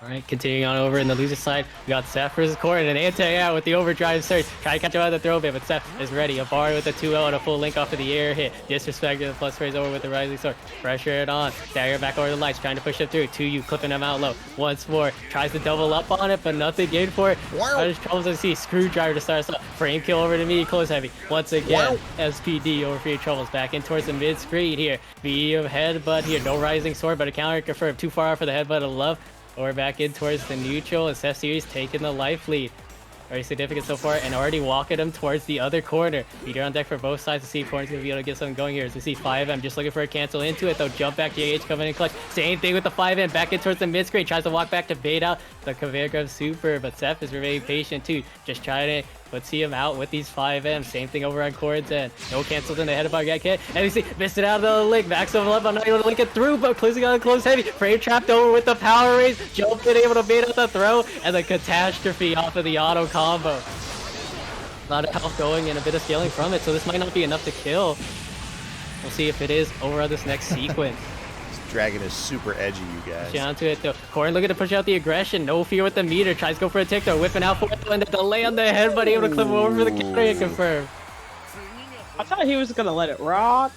Alright, continuing on over in the loser side, we got Seth versus Core and an anti-out with the overdrive surge. Try to catch him out of the throw bit, but Seth is ready. A bar with a 2L and a full link off of the air hit. Disrespected the plus phrase over with the rising sword. Pressure it on. Dagger back over the lights, trying to push it through. 2U clipping him out low. Once more, tries to double up on it, but nothing gained for it. Wow. Troubles to see. Screwdriver to start us up. Frame kill over to me, close heavy. Once again, SPD over for your troubles. Back in towards the mid screen here. V of headbutt here. No rising sword, but a counter confirmed. Too far out for the headbutt of love. Or back in towards the neutral, and SethSeries taking the life lead. very significant so far, and already walking him towards the other corner. Meter on deck for both sides to see if Corn's going to be able to get something going here. As we see 5M just looking for a cancel into it, though. Jump back, JH coming in clutch. Same thing with the 5M, back in towards the mid-screen. Tries to walk back to bait out the conveyor grab super, but Seth is remaining patient too. Just trying to see him out with these 5M. Same thing over on Corn's end. No cancels in the head of our get. And we see missed it out of the link. Max level up. I'm not able to link it through, but closing on close heavy. Frame trapped over with the power raise. Jumped in, able to bait out the throw, and the catastrophe off of the auto combo. A lot of health going and a bit of scaling from it, so this might not be enough to kill. We'll see if it is over on this next sequence. Dragon is super edgy, you guys. Onto it though. Corn looking to push out the aggression. No fear with the meter. Tries to go for a tick though. Whipping out for it though, and the delay on the head, but able to clip him over for the counter and confirm. I thought he was gonna let it rock.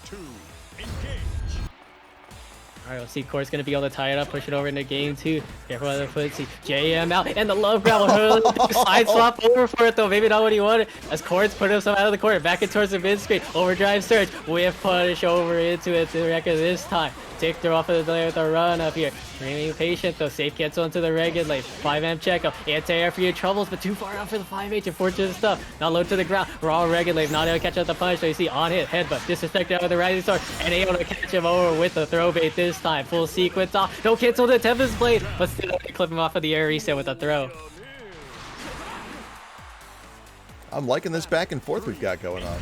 Alright, we'll see Cor's gonna be able to tie it up, push it over into game 2. Careful on the foot, see JM out, and the love grab will side swap over for it though, maybe not what he wanted. As Cor's putting himself out of the corner, back in towards the mid screen, overdrive surge, with punish over into it to record this time. Tick throw off of the delay with a run up here. Remaining patient though, safe cancel into the regular lane. 5M check up, anti-air for your troubles, but too far out for the 5H. Unfortunate stuff. Not low to the ground. Raw regular lane, not able to catch up the punch. So you see on hit, headbutt, disrespect out with the rising star, and able to catch him over with the throw bait this time. Full sequence off. No cancel the Tempest Blade, but still able to clip him off of the air reset with a throw. I'm liking this back and forth we've got going on.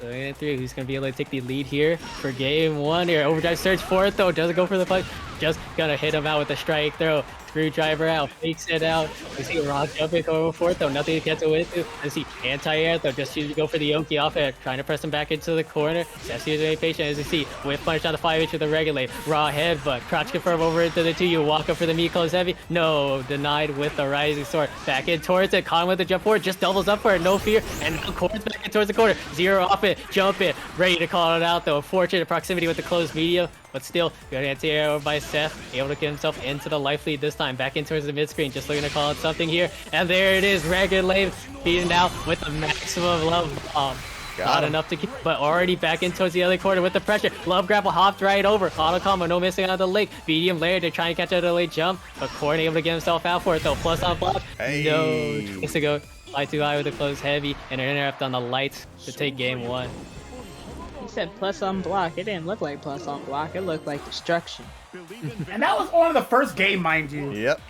Going through, who's going to be able to take the lead here for game 1 here. Overdrive search for it though, doesn't go for the punch. Just gonna hit him out with a strike throw. Screwdriver out, fakes it out. We see Rock jumping over for it though, nothing to cancel with it. We see anti-air though, just choosing to go for the Yoki off it, trying to press him back into the corner. SSSTricoro very patient as you see, whip punch on the 5H with the regulate. Raw headbutt, crouch confirm over into the 2U, walk up for the meat close heavy. No, denied with the rising sword. Back in towards it, Con with the jump forward, just doubles up for it, no fear. And now Corn's back in towards the corner. Zero off it, jump it, ready to call it out though. Unfortunate proximity with the closed medium. But still, good anti-air over by Seth, able to get himself into the life lead this time, back in towards the mid-screen, just looking to call out something here, and there it is, Ragged Lane beaten out with the maximum love bomb. Not enough to keep, but already back in towards the other corner with the pressure. Love grapple hopped right over, auto combo, no missing out of the link, medium layer to try and catch out a late jump, but Corn able to get himself out for it though, plus on block, no, tries to go fly too high with the close heavy, and an interrupt on the lights to take game 1. He said plus on block. It didn't look like plus on block. It looked like destruction. And that was only the first game, mind you. Yep.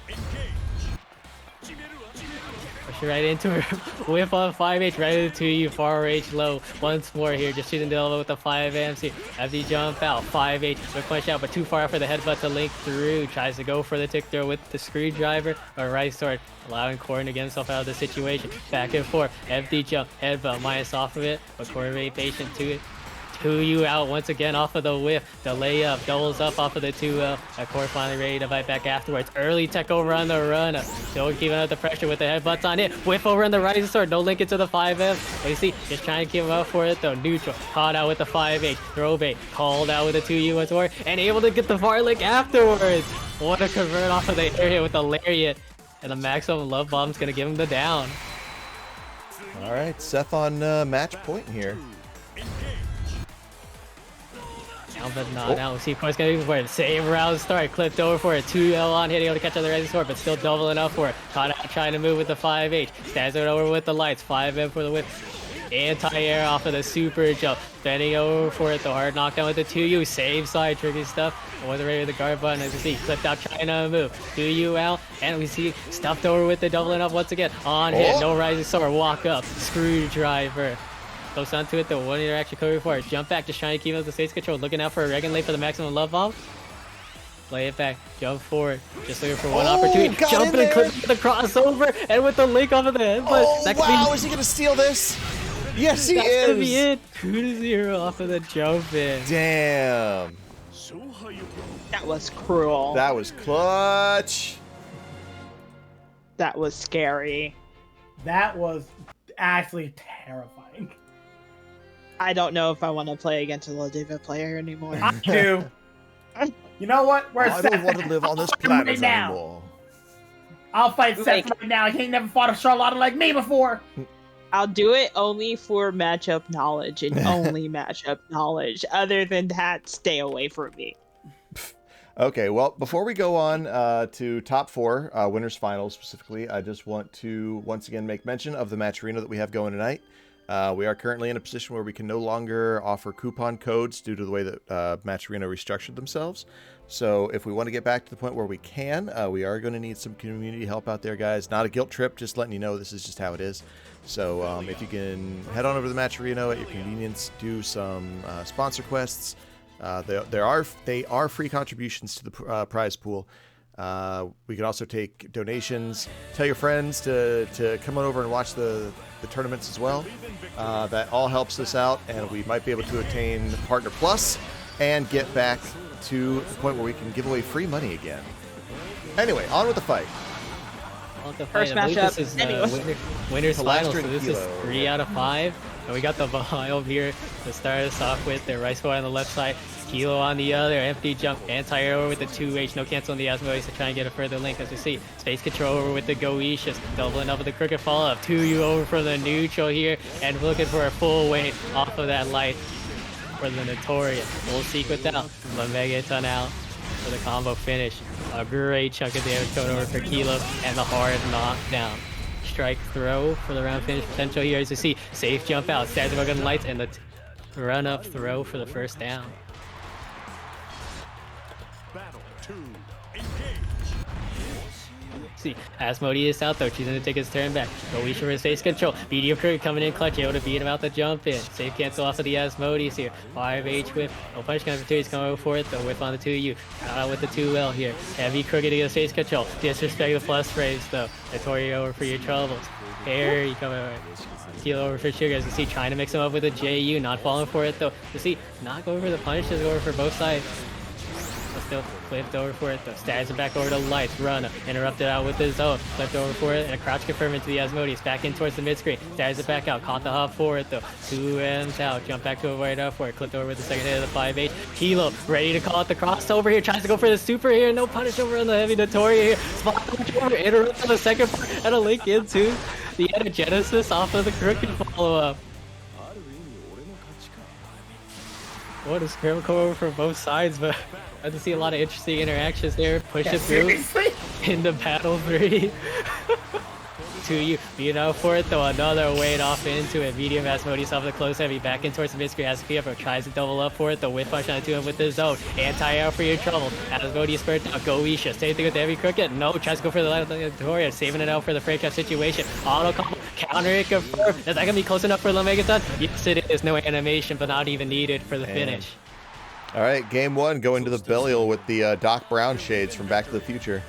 Push right into her. Whip on 5H right into you. Far H low. Once more here. Just shooting the elbow with the 5MC. As he jump out. 5H. Whip punch out, but too far for the headbutt to link through. Tries to go for the tick throw with the screwdriver. Or right sword. Allowing Corn to get himself out of the situation. Back and forth. Empty jump. Headbutt minus off of it. But Corn very patient to it. 2U out once again off of the whiff. The layup doubles up off of the 2L. Corn finally ready to fight back afterwards. Early tech over on the run. Still keeping up the pressure with the headbutts on it. Whiff over on the rising sword. No link into the 5M. You see, just trying to keep him up for it though. Neutral. Caught out with the 5H. Throw bait. Called out with the 2U once more. And able to get the far link afterwards. What a convert off of the air hit with the lariat. And the maximum love bomb's gonna give him the down. All right, Seth on match point here. But not now. We see Corn's gonna be for it. Same round start, clipped over for it. 2L on hitting able to catch on the rising sword, but still doubling up for it. Caught out trying to move with the 5H. Stands it over with the lights. 5M for the whip. Anti-air off of the super jump. Bending over for it. The hard knockdown with the 2U. Same side tricky stuff. Wasn't ready with the guard button as you see. Clipped out trying to move. 2U out. And we see stuffed over with the doubling up once again. On hit. No rising sword. Walk up. Screwdriver. Close onto it, the one interaction code for it. Jump back, just trying to keep up the stage control. Looking out for a Regan lane for the maximum love bomb. Play it back, jump forward. Just looking for one opportunity. Jump and clip the crossover, and with the link off of the head. Oh, wow, is he going to steal this? Yes, he is. That's going to be it. 2-0 off of the jump in. Damn. That was cruel. That was clutch. That was scary. That was actually terrifying. I don't know if I want to play against a Ladiva player anymore. I do. You know what? Where's I Seth? don't want to live on this planet right now. anymore. I'll fight Seth right now. He ain't never fought a Charlotta like me before. I'll do it only for matchup knowledge and only matchup knowledge. Other than that, stay away from me. Okay, well, before we go on to top 4, winners finals specifically, I just want to once again make mention of the match arena that we have going tonight. We are currently in a position where we can no longer offer coupon codes due to the way that Match Arena restructured themselves. So if we want to get back to the point where we can, we are going to need some community help out there, guys. Not a guilt trip, just letting you know this is just how it is. So if you can head on over to the Match Arena at your convenience, do some sponsor quests. They are free contributions to the prize pool. We can also take donations. Tell your friends to come on over and watch the tournaments as well. That all helps us out, and we might be able to attain Partner Plus and get back to the point where we can give away free money again. Anyway, on with the fight. First matchup. This is winners finals, so this is 3 out of 5. And we got the Belial here to start us off with. The Rice Boy on the left side, Kilo on the other, empty jump, anti-air over with the 2H, no cancel on the Asmodeus to try and get a further link. As we see, space control over with the Goetius, doubling up with the crooked follow-up, 2U over for the neutral here, and looking for a full weight off of that light for the Notorious. Full sequence out, the Megaton out for the combo finish. A great chunk of damage coming over for Kilo, and the hard knockdown. Strike throw for the round finish potential here. As you see, safe jump out, stairs about the lights, and the run up throw for the first down. Battle 2, engage. See, Asmodeus out though, choosing to take his turn back. Goetius for his face control. Medium crew coming in clutch, able to beat him out the jump in. Safe cancel off of the Asmodeus here. 5H whip. No punch coming for 2. He's coming over for it. The whip on the 2U. Out with the 2L here. Heavy crooked against face control. Disrespect the plus frames though. Notori over for your troubles. Here you come over. Kilo over for Sugar. As you see, trying to mix him up with a JU. Not falling for it though. You see, not going for the punish, just over for both sides. Still flipped over for it though. Stabs it back over to Lights. Run. Interrupted out with his own. Flipped over for it. And a crouch confirm into the Asmodeus. Back in towards the mid screen. Stabs it back out. Caught the hop for it though. 2M's out. Jump back to avoid up for it. Clipped over with the second hit of the 5H. Kilo ready to call it the crossover here. Tries to go for the super here. No punish over on the heavy Notoria here. Spot over. Interrupt on the second part. And a link into the Genesis off of the crooked follow up. What a scramble come over from both sides, but I had to see a lot of interesting interactions there. Push it through into battle 3. 2U beat out for it though. Another weight off into it. Medium Asmodeus off the close heavy. Back in towards the mid screen. Asmodeus tries to double up for it. The whip punch on 2M with the zone. Anti-air for your trouble. Asmodeus spurred out. Goetius. Same thing with the heavy crooked. No. Tries to go for the light of the Notorious. Saving it out for the frame trap situation. Auto combo. Counter it confirmed. Is that going to be close enough for the Megaton? Yes, it is. No animation, but not even needed for the finish. All right, game 1 going to the Belial with the Doc Brown shades from Back to the Future.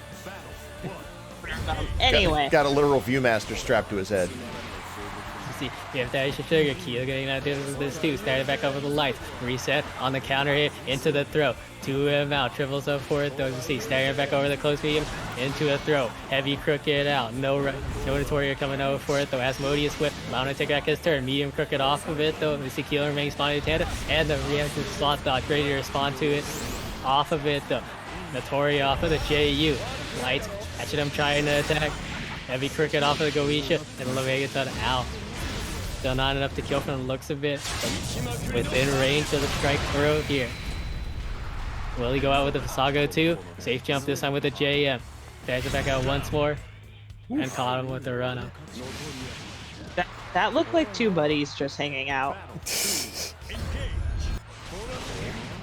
Anyway. Got a literal Viewmaster strapped to his head. You see, we have Dash Sugar. Keel getting out with this too. Started back up with the lights. Reset on the counter here into the throw. 2M out. Triples up for it though. You see, staring back over the close medium into a throw. Heavy crooked out. No Notoria coming over for it though. Asmodeus whip. Allowing to take back his turn. Medium crooked off of it though. You see, Keel remaining spawning in tandem. And the reactive slot dodge ready to respond to it. Off of it though. Notoria off of the JU. Lights. Catching him trying to attack. Heavy crooked off of the Goetius. And the Megaton out. Still not enough to kill from the looks of it. Within range of the strike throw here. Will he go out with the Visago too? Safe jump this time with the JM. Dash it back out once more. And caught him with the run up. That looked like two buddies just hanging out.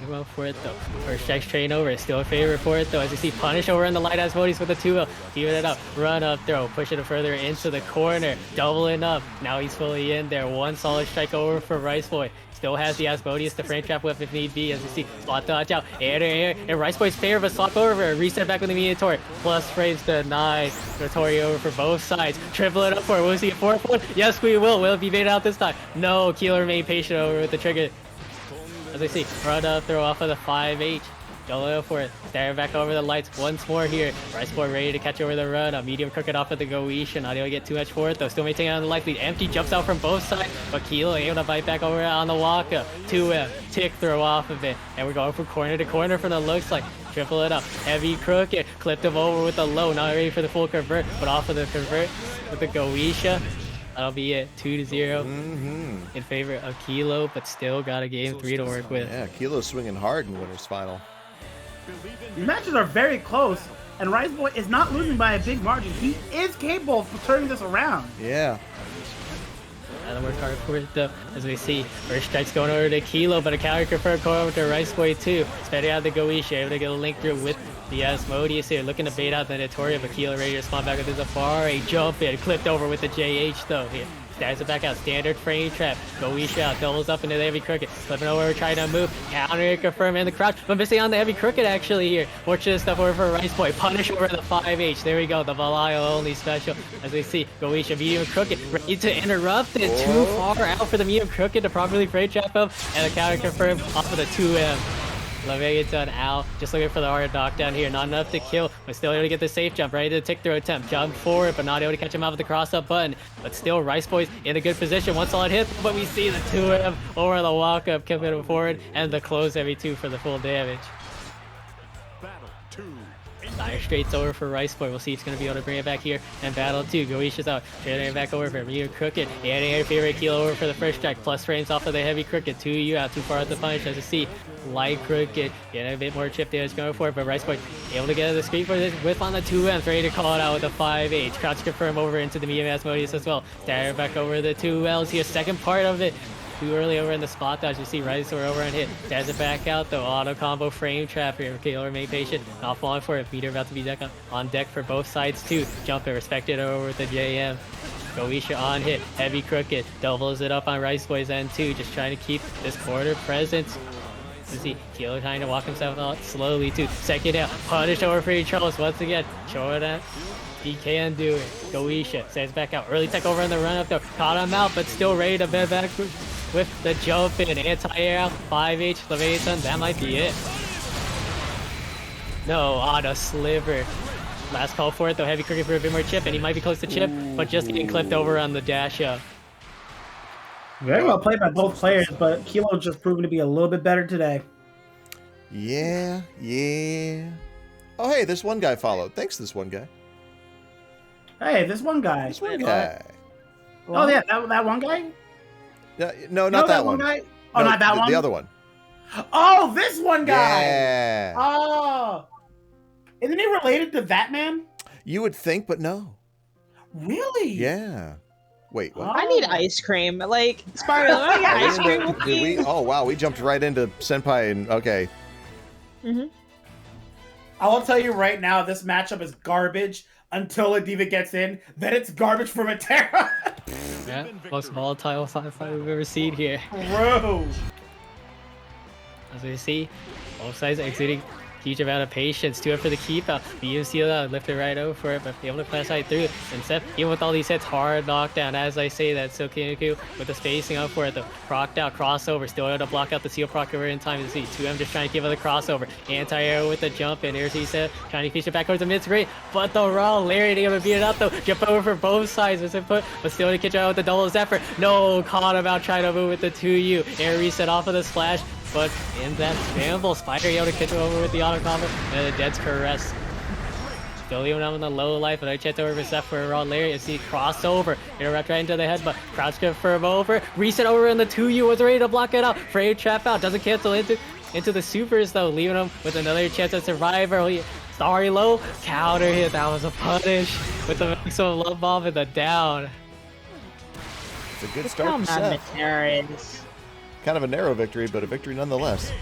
Well for it though. First strike train over. Still a favorite for it though. As you see, punish over in the light Asmodeus with the 2L. Keeping it up. Run up throw. Push it further into the corner. Doubling up. Now he's fully in there. One solid strike over for Rice Boy. Still has the Asmodeus to frame trap whip if need be. As you see, spot dodge out. Air. And Rice Boy's fair, but slot over. Reset back with the Notori. Plus frames denied. Notori over for both sides. Triple it up for it. Will we see a 4th one? Yes, we will. Will it be made out this time? No. Keeler remain patient over with the trigger. As we see, run up, throw off of the 5H. Go for it. Stare back over the lights once more here. Rice Boy ready to catch over the run. A medium crooked off of the Goetius. Not able to get too much for it though. Still maintaining on the life lead. Empty jumps out from both sides. But Kilo able to bite back over on the walk up. 2M. Tick throw off of it. And we're going from corner to corner from the looks like. Triple it up. Heavy crooked. Clipped him over with the low. Not ready for the full convert. But off of the convert with the Goetius. That'll be it. 2-0 in favor of Kilo, but still got a game 3 to work with. Yeah, Kilo's swinging hard in the winners final. These matches are very close, and Rice Boy is not losing by a big margin. He is capable of turning this around. Yeah. Another more card for it though, as we see first strikes going over to Kilo, but a counter confirmed going over to Rice Boy too. Spending out the Goisha, able to get a link through with the Asmodeus here, looking to bait out the Notoria, but Kilo ready to spawn back with the Zafari. Jump in, clipped over with the JH though here. Stabs it back out, standard frame trap. Goisha out, doubles up into the heavy crooked. Slipping over, trying to move. Counter confirm in the crouch, but missing on the heavy crooked actually here. Fortunate stuff over for Rice Boy. Punish over the 5H. There we go, the Belial only special. As we see, Goisha medium crooked, ready to interrupt it. Too far out for the medium crooked to properly frame trap him. And the counter confirm off of the 2M. Levay done out, just looking for the hard knockdown here. Not enough to kill, but still able to get the safe jump. Ready to tick through attempt. Jump forward, but not able to catch him out with the cross up button. But still, Rice Boy's in a good position. One solid hit, but we see the 2M over the walk up, keeping him forward, and the close every 2 for the full damage. Battle 2. Dire Straight's over for Rice Boy. We'll see if he's going to be able to bring it back here. And battle 2. Goisha's out. Trading it back over for Medium Crooked. Adding your favorite Kilo over for the first strike. Plus frames off of the heavy Crooked. 2U out. Too far out the punish. As you see, light Crooked. Getting a bit more chip damage going for it. But Rice Boy able to get the screen for this whip on the 2M. Ready to call it out with the 5H. Crouch confirm over into the medium Asmodeus as well. Stagger back over the 2Ls here. Second part of it. Too early over in the spot dodge. You see Rice Boy over and hit. Stabs it back out though. Auto combo frame trap here. Kilo remain patient. Not falling for it. Meter about to be on deck for both sides too. Jump it. Respected over with the JM. Goisha on hit. Heavy crooked. Doubles it up on Rice Boy's end too. Just trying to keep this quarter presence. You see Kilo trying to walk himself out slowly too. Second out. Punish over for Charles once again. Show that he can do it. Goisha stands back out. Early tech over in the run up though. Caught him out, but still ready to bend back with the jump in. Anti-air out. 5H. Leviathan. That might be it. No, on a sliver. Last call for it though. Heavy crooked for a bit more chip, and he might be close to chip, but just getting clipped over on the dash up. Very well played by both players, but Kilo just proven to be a little bit better today. Yeah. Oh, hey, this one guy followed. Thanks, this one guy. Hey, this one guy. This one guy. Oh, yeah, that one guy? No, not that one. Guy? Oh, no, not that one? The other one. Oh, this one guy! Yeah. Oh. Isn't he related to that man? You would think, but no. Really? Yeah. Wait, what? I need ice cream. Like, Spyder, I got ice cream with Did we? Oh, wow, we jumped right into Senpai and, okay. I will tell you right now, this matchup is garbage until Ladiva gets in. Then it's garbage for Metera. Yeah, most volatile sci-fi we've ever seen here. Bro. As we see, both sides exiting huge amount of patience. 2 for the keep out. BMC lifted right over for it, but able to pass right through. And Seth, even with all these hits, hard knockdown. As I say that, Silkiniku with the spacing up for it, the procced out crossover, still able to block out the seal proc over in time to see. 2M just trying to give it the crossover. Anti-air with the jump, and here's Issa trying to fish it back towards the mid-screen. But the raw Larry able to beat it up though. Jump over for both sides with input, but still to catch out with the doubles effort. No, caught him out trying to move with the 2U. Air reset off of the splash. But in that scramble, Spyder able to catch him over with the auto combo and the Dead's Caress. Still leaving him in the low life, but I checked over for Seth for a raw Larry. You see crossover, interrupt right into the head, but crouch confirm over. Reset over in the 2U, was ready to block it out. Frame trap out, doesn't cancel into the supers though, leaving him with another chance at survivor. Sorry low, counter hit, that was a punish with the maximum love bomb and the down. It's a good start for Seth. Metera is. Kind of a narrow victory, but a victory nonetheless.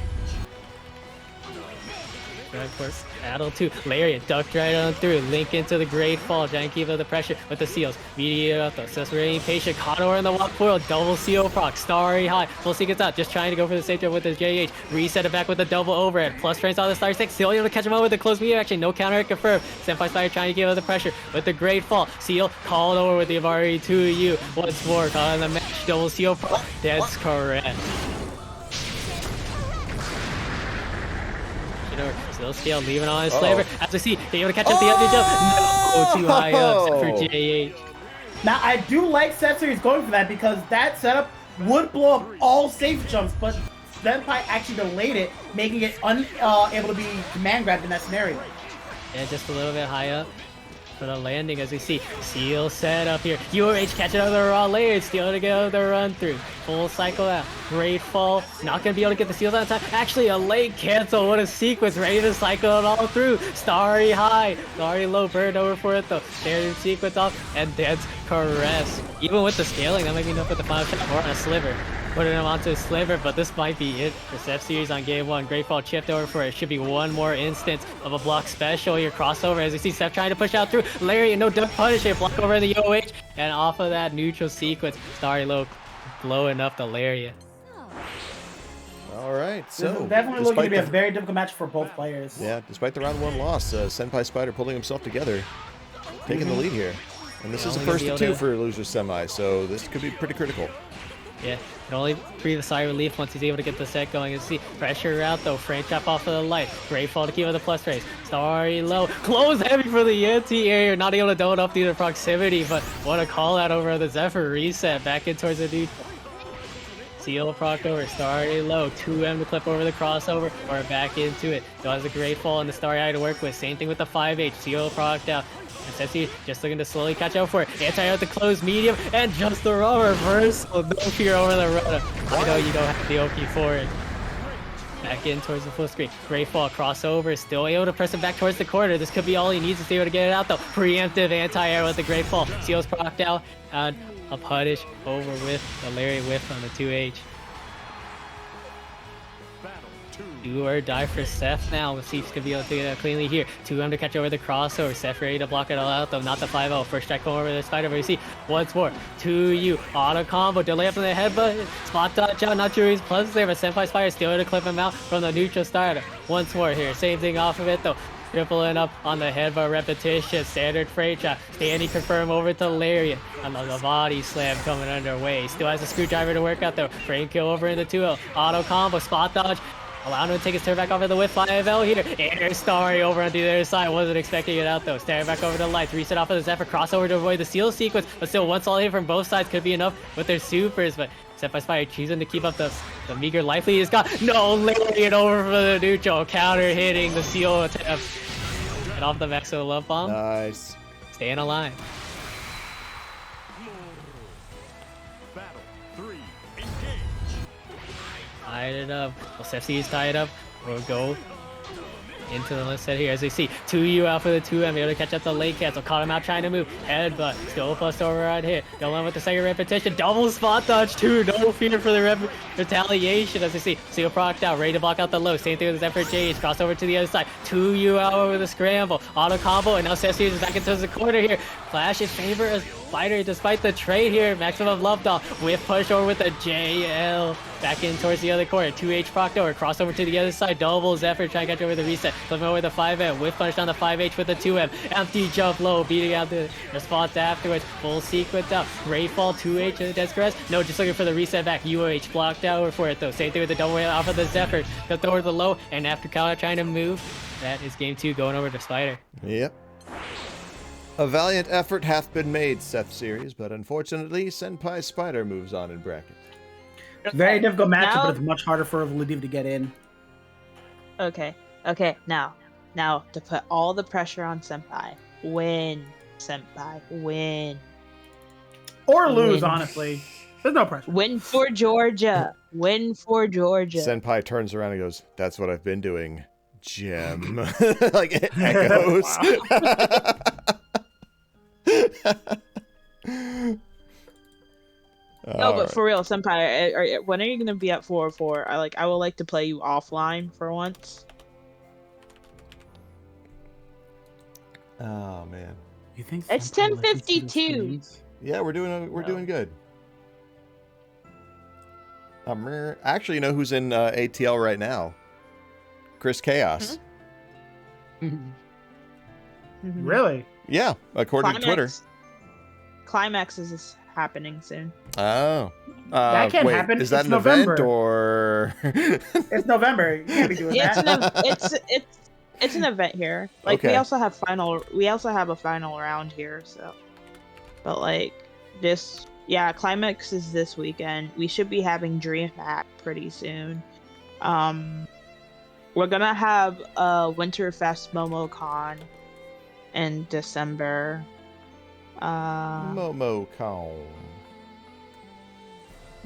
Of course, Battle 2, Lariat ducked right on through, Link into the Great Fall, trying to keep up the pressure with the seals. Media up though, Seth patient, Conor in the walk portal, double seal proc, Starry high, full sequence out, just trying to go for the safe jump with his JH, reset it back with the double overhead, plus frames on the Star 6, still able to catch him out with the close media action, no counter confirmed. SenpaiSpyder trying to keep up the pressure with the Great Fall, seal called over with the Avari 2U, once more, caught in the match, double seal proc, that's correct. Still scale, leaving on his flavor. As we see, they able to catch up the other jump. No, too high up for JH. Now, I do like SethSeries going for that because that setup would blow up all safe jumps, but Senpai actually delayed it, making it unable to be command grabbed in that scenario. Yeah, just a little bit high up. for the landing as we see Seal set up here. URH catching out the raw layer, Steel to get the run through. Full cycle out. Great fall. Not going to be able to get the Seals on time. Actually, a late cancel. What a sequence. Ready to cycle it all through. Starry high. Starry low. Bird over for it though. Standard sequence off. And Dead's Caress. Even with the scaling, that might be enough with the final shot or a sliver. Putting him onto a sliver, but this might be it for SethSeries on game 1. Great fall chipped over for it. Should be one more instance of a block special here. Crossover as you see Seth trying to push out through. Larry, no duck punish here. Block over in the OH. And off of that neutral sequence, Starry Low blowing up the Lariat. All right, so this is definitely looking to be a very difficult match for both players. Yeah, despite the round 1 loss, SenpaiSpyder pulling himself together, taking the lead here. And this is the first of 2 for losers semi, so this could be pretty critical. Yeah, can only breathe a sigh of relief once he's able to get the set going. And see pressure out though. Frame trap off of the light. Great fall to keep with the plus raise. Starry low. Close heavy for the anti-air. Not able to double up due to proximity, but what a call out over the Zephyr reset. Back in towards the dude. Seal proc over. Starry low. 2M to clip over the crossover. Or back into it. Still has a great fall in the Starry Eye to work with. Same thing with the 5H. Seal proc out. SSSTricoro just looking to slowly catch up for it. Anti out the close medium and just the raw reversal. No fear over the runner. I know you don't have the OP for it. Back in towards the full screen. Great fall crossover. Still able to press it back towards the corner. This could be all he needs to be able to get it out though. Preemptive anti-air with the great fall. Seals procced out and a punish over with the Larry whiff on the 2H. Do or die for Seth now. We'll see if he's going to be able to do that cleanly here. 2M to catch over the crossover. Seth ready to block it all out though. Not the 5-0. First strike over the spider. But you see once more. 2U. Auto combo. Delay up in the headbutt. Spot dodge out. Not sure he's plus there. But SenpaiSpyder still able to clip him out from the neutral starter. Once more here. Same thing off of it though. Tripling up on the headbutt repetition. Standard freight shot. Standing confirm over to Lariat. And the body slam coming underway. Still has a screwdriver to work out though. Frame kill over in the 2-0. Auto combo. Spot dodge. Allowing him to take his turn back over the whip 5L here. Air Starry over on the other side. Wasn't expecting it out though. Staring back over the lights. Reset off of the Zephyr. Crossover to avoid the seal sequence. But still, one solid hit from both sides could be enough with their supers. But SenpaiSpyder choosing to keep up the meager life lead. He's got no Lariat over for the neutral. Counter hitting the seal attempt. And off the max of the love bomb. Nice. Staying alive. Battle 3. Tied it up. Well, SethSeries tie it up. We'll go into the left set here as we see 2U out for the 2M. Able to catch up the late cancel. Caught him out trying to move. Headbutt. Still a plus override hit. Going with the second repetition. Double spot dodge too. No fear for the retaliation as we see. Seal procced out. Ready to block out the low. Same thing with the Zephyr JH. Crossover to the other side. 2U out over the scramble. Auto combo. And now SethSeries is back into the corner here. Flash in favor of Spider despite the trade here. Maximum love doll. Whiff push over with the JL. Back in towards the other corner. 2H procced over. Crossover to the other side. Double Zephyr trying to catch over the reset. Flipping over the 5M. Whiff punch on the 5H with the 2M. Empty jump low. Beating out the response afterwards. Full sequence out. Great fall. 2H to the Death Caress. No, just looking for the reset back. UOH blocked out for it though. Same thing with the double way off of the Zephyr. Got over the low. And after counter trying to move. That is game 2 going over to Spider. Yep. A valiant effort hath been made, SethSeries, but unfortunately, SenpaiSpyder moves on in bracket. Very difficult matchup, Now- but it's much harder for Ladiva to get in. Okay. Now to put all the pressure on Senpai. Win, Senpai. Win. Or lose, Win. honestly. There's no pressure. Win for Georgia. Win for Georgia. Senpai turns around and goes, "That's what I've been doing, Gem." Like it echoes. No, but for real, Senpai, when are you gonna be at 4-4? I would like to play you offline for once. Oh man. You think It's Senpai listens to the 10:52. streams? Yeah, we're doing good. Actually, you know who's in ATL right now? Chris Chaos. Really? Yeah, according to Twitter. Climax is happening soon. Oh. That can't wait, happen. Is that It's an event November. or? It's November. You can't be doing Yeah, that. it's an event here. Like we Okay. also have a final round here, so. But like this, yeah, Climax is this weekend. We should be having DreamHack pretty soon. We're gonna have Winterfest MomoCon, in December. Momocon.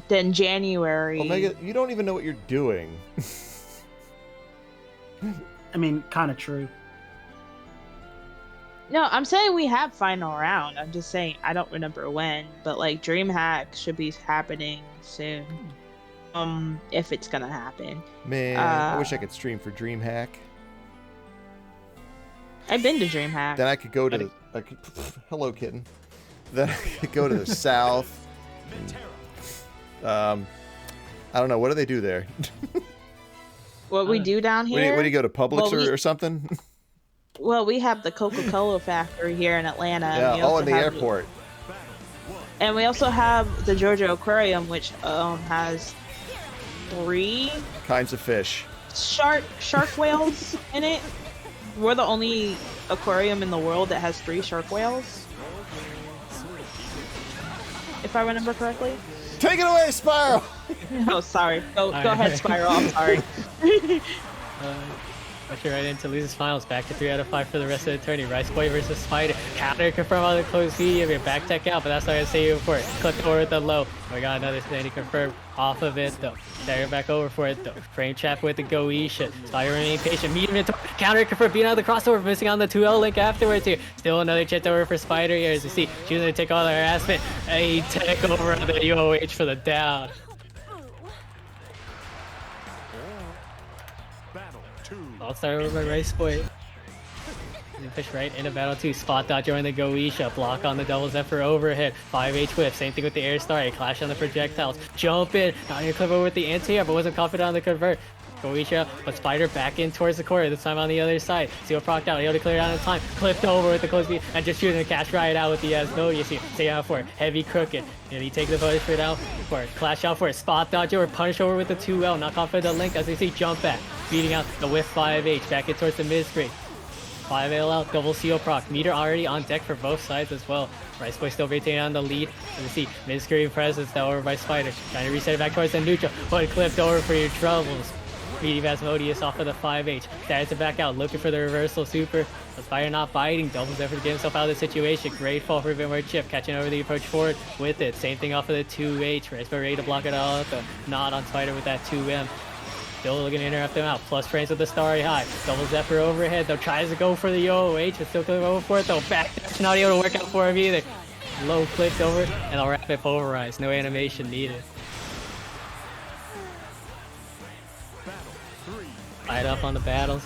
Then January. Omega, you don't even know what you're doing. I mean, kind of true. No, I'm saying we have final round. I'm just saying I don't remember when, but like DreamHack should be happening soon. If it's gonna happen. Man, I wish I could stream for DreamHack. I've been to DreamHack. Then I could go to the, hello kitten. Then I could go to the south. I don't know. What do they do there? What we do down here? What do you go to Publix or something? Well, we have the Coca-Cola factory here in Atlanta. Yeah, all in the airport. And we also have the Georgia Aquarium, which has 3 kinds of fish. Shark whales in it. We're the only aquarium in the world that has 3 shark whales. If I remember correctly. Take it away, Spiral! Oh, sorry. Go ahead, Spiral. I'm sorry. Pushing right into losers finals. Back to 3 out of 5 for the rest of the tourney. Rice Boy versus Spider. Counter confirm on the closed medium. Back tech out, but that's not going to save you for it. Click over at the low. We got another standing confirmed off of it, though. Stagger back over for it, though. Frame trap with the Goetia. Spider remaining patient. Medium into counter confirmed. Being out of the crossover. Missing on the 2L link afterwards here. Still another chip over for Spider here. As you see, choosing to take all their harassment. A tech over on the UOH for the down. I'll start over by Rice Boy. Push right into battle 2. Spot dodge during the Goetia. Block on the double Zephyr overhead. 5H whip. Same thing with the air star. A clash on the projectiles. Jump in. Not even clip over with the anti-air, but wasn't confident on the convert. Goetia, but Spider back in towards the corner. This time on the other side. Seal procced out. Able to clear it out in time. Clipped over with the close speed and just shooting the cash right out with the Asmodeus here. Stay out for it. Heavy crooked. And he takes the bonus for it out for it. Clash out for it. Spot dodge over. Punish over with the 2L. Not confident the link as they see jump back. Beating out the whiff 5H. Back in towards the mid screen. 5L out, double seal proc. Meter already on deck for both sides as well. Rice Boy still maintaining on the lead. And you see mid-screen presence now over by Spider. Trying to reset it back towards the neutral, but clipped over for your troubles. Beating Asmodeus off of the 5H. Starts to back out, looking for the reversal super. But Spider not biting. Doubles effort to get himself out of the situation. Great fall for Vinward Chip. Catching over the approach forward with it. Same thing off of the 2H. Rice Boy ready to block it all up. Not on Spider with that 2M. Still looking to interrupt them out. Plus frames with the Starry High. Double Zephyr overhead though. Tries to go for the OOH, but still going over for it though. Back dash not able to work out for him either. Low clicked over and I'll wrap it pulverize. No animation needed. Light up on the battles.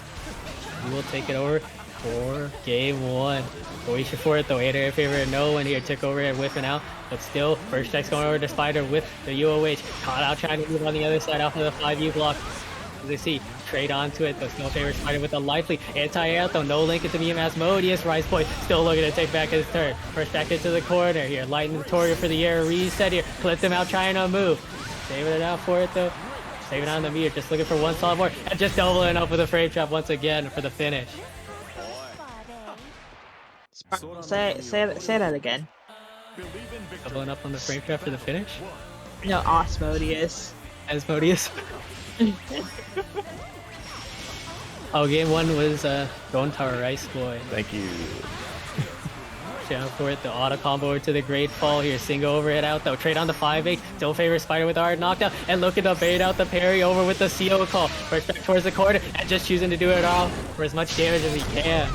We will take it over for game 1. Goetia for it though. Air favorite no one here. Took over and whiffing out. But still, first check's going over to Spider with the UOH. Caught out trying to move on the other side off of the 5U block. As they see, trade onto it. The still favorite Spider with a lively anti-air though. No link into medium Asmodeus. Rice Boy still looking to take back his turn. First back into the corner here. Lighting the Toria for the air reset here. Clipped him out trying to move. Saving it out for it though. Saving on the meter. Just looking for one solid more. And just doubling up with a frame trap once again for the finish. Say that again. Doubling up on the frame trap for the finish? No, Asmodeus. Asmodeus? Oh, game 1 was going to our Rice Boy. Thank you. Down for it, the auto combo over to the great fall here. Single overhead out though. Trade on the 5-8. Still favors Spider with the hard knockdown. And looking to bait out the parry over with the CO call. First back towards the corner. And just choosing to do it all for as much damage as he can.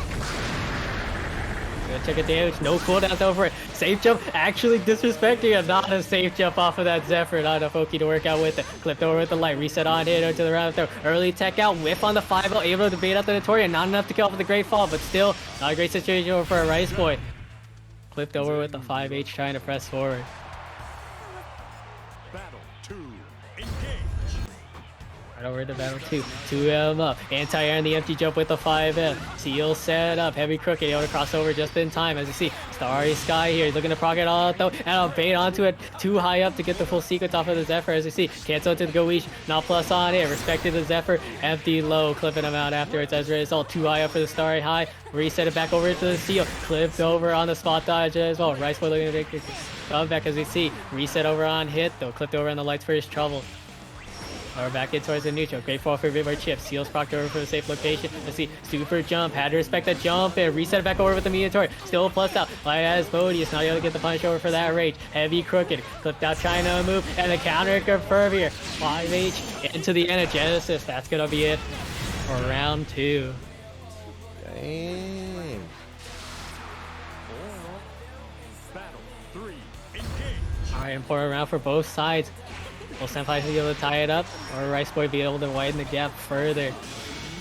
Gonna check a damage. No cooldowns over it. Safe jump. Actually disrespecting it. Not a safe jump off of that Zephyr. Not enough Oki to work out with it. Clipped over with the light. Reset on hit to the round throw. Early tech out. Whiff on the 5-0. Able to bait out the Notorian. Not enough to kill off with the great fall. But still, not a great situation for a Rice Boy. Clipped over with the 5H trying to press forward. Battle 2. Engage. Right over to battle 2. 2M up. Anti-air in the empty jump with the 5M. Seal set up. Heavy crooked. Able to cross over just in time. As you see, Starry Sky here. He's looking to proc it all out though. And I'll bait onto it. Too high up to get the full sequence off of the Zephyr. As you see, cancel into the Goetia. Not plus on it. Respected the Zephyr. Empty low. Clipping him out afterwards. As a result, too high up for the Starry High. Reset it back over to the Seal. Clipped over on the spot dodge as well. Rice Boy looking to make it come back as we see. Reset over on hit though. Clipped over on the lights for his trouble. Or back in towards the neutral. Great fall for a bit more chip. Seals procced over for the safe location. Let's see. Super jump. Had to respect that jump and reset it back over with the Meteor. Still a plus out. Like Asmodeus. Not able to get the punish over for that rage. Heavy crooked. Clipped out trying to move. And the counter confirm here. 5H into the end of Genesis. That's going to be it for round 2. Dang. Battle 3, engage. Alright, important round for both sides. Will Senpai be able to tie it up, or Rice Boy be able to widen the gap further?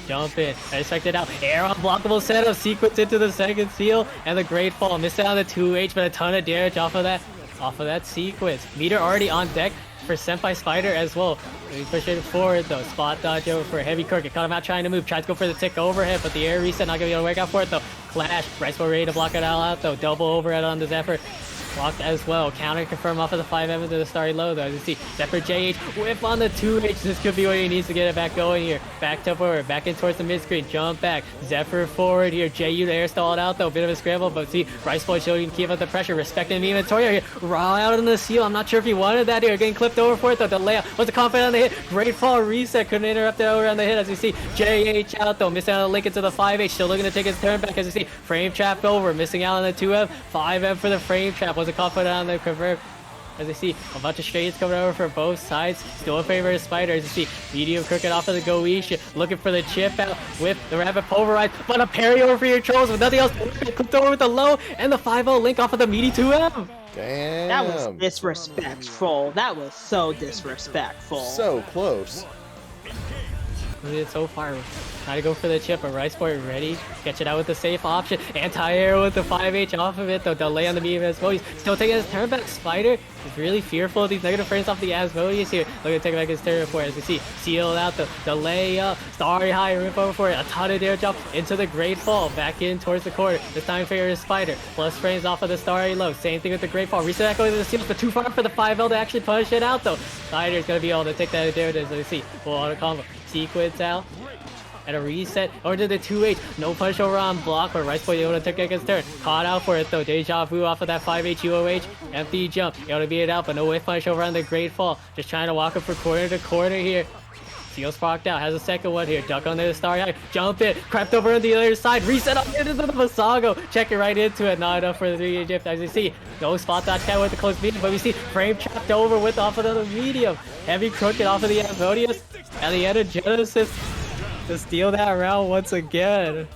Jump in, expect it out. Air unblockable setup, sequence into the second seal, and the great fall. Missed out on the 2H, but a ton of damage off of that sequence. Meter already on deck for SenpaiSpyder as well. He's pushing forward though. Spot dodge over for a heavy crooked. Caught him out trying to move. Tried to go for the tick overhead, but the air reset not gonna be able to work out for it though. Clash. Rice Boy ready to block it all out though. Double overhead on the Zephyr. Blocked as well. Counter confirm off of the 5M into the starry low though. As you see, Zephyr JH whip on the 2H. This could be what he needs to get it back going here. Back to forward, back in towards the mid screen. Jump back. Zephyr forward here. JU to air stall it out though. Bit of a scramble, but see, Rice Boy showing keep up the pressure. Respecting the inventory here. Raw out in the seal. I'm not sure if he wanted that here. Getting clipped over for it though. The layout was the confident on the hit. Great fall reset. Couldn't interrupt it over on the hit as you see. JH out though. Missing out on the link into the 5H. Still looking to take his turn back as you see. Frame trap over. Missing out on the 2M. 5M for the frame trap. Was a confident on the convert. As you see, a bunch of shades coming over for both sides. Still in favor of Spider. As you see, medium crooked off of the Goetia. Looking for the chip out with the rapid pulverize. But a parry over for your trolls with nothing else. Clipped over with the low and the 5-0 link off of the meaty 2M. Damn. That was disrespectful. That was so disrespectful. So close. Look at it so far. Trying to go for the chip, but Rice Boy ready. Catch it out with the safe option. Anti-air with the 5H off of it, though. Delay on the beam as well. He's still taking his turn back. Spider is really fearful of these negative frames off the Asmodeus here. Looking to take back his turn for it. As you see, sealed out the delay up. Starry high, rip over for it. A ton of dare jump into the great fall. Back in towards the corner. This time favor is Spider. Plus frames off of the starry low. Same thing with the great fall. Reset back over to the seals, but too far for the 5L to actually punish it out, though. Spider's going to be able to take that damage as you see. Full auto combo. Sequence out. And a reset over to the 2H. No punish over on block, but Rice Boy able to take his turn. Caught out for it though. Deja vu off of that 5H UOH. Empty jump. Able to beat it out, but no whiff punish over on the great fall. Just trying to walk up for corner to corner here. Seals procced out. Has a second one here. Duck under the starry high. Jump it. Crept over on the other side. Reset up into the Masago. Check it right into it. Not enough for the 3 Egypt. As you see, no spot dodge count with the close medium, but we see frame trapped over with off of the medium. Heavy crooked off of the Asmodeus. And the end of Genesis to steal that round once again.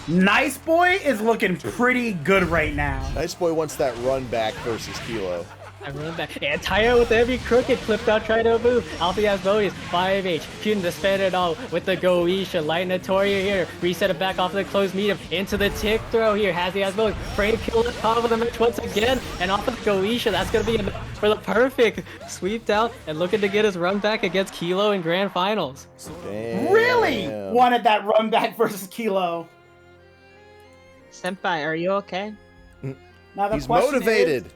Nice Boy is looking pretty good right now. Nice Boy wants that run back versus Kilo. I run back. And Tyre with the heavy crooked clipped out trying to move. Alpha Asmodeus, 5H. Shooting the spin it all with the Goetia. Light Notoria here. Reset it back off of the closed medium. Into the tick throw here. Has the Asmodeus. Frame kill at top of the match once again. And off of the Goetia. That's going to be enough for the perfect sweep out. And looking to get his run back against Kilo in Grand Finals. Damn. Really wanted that run back versus Kilo. Senpai, are you okay? Now the He's question motivated.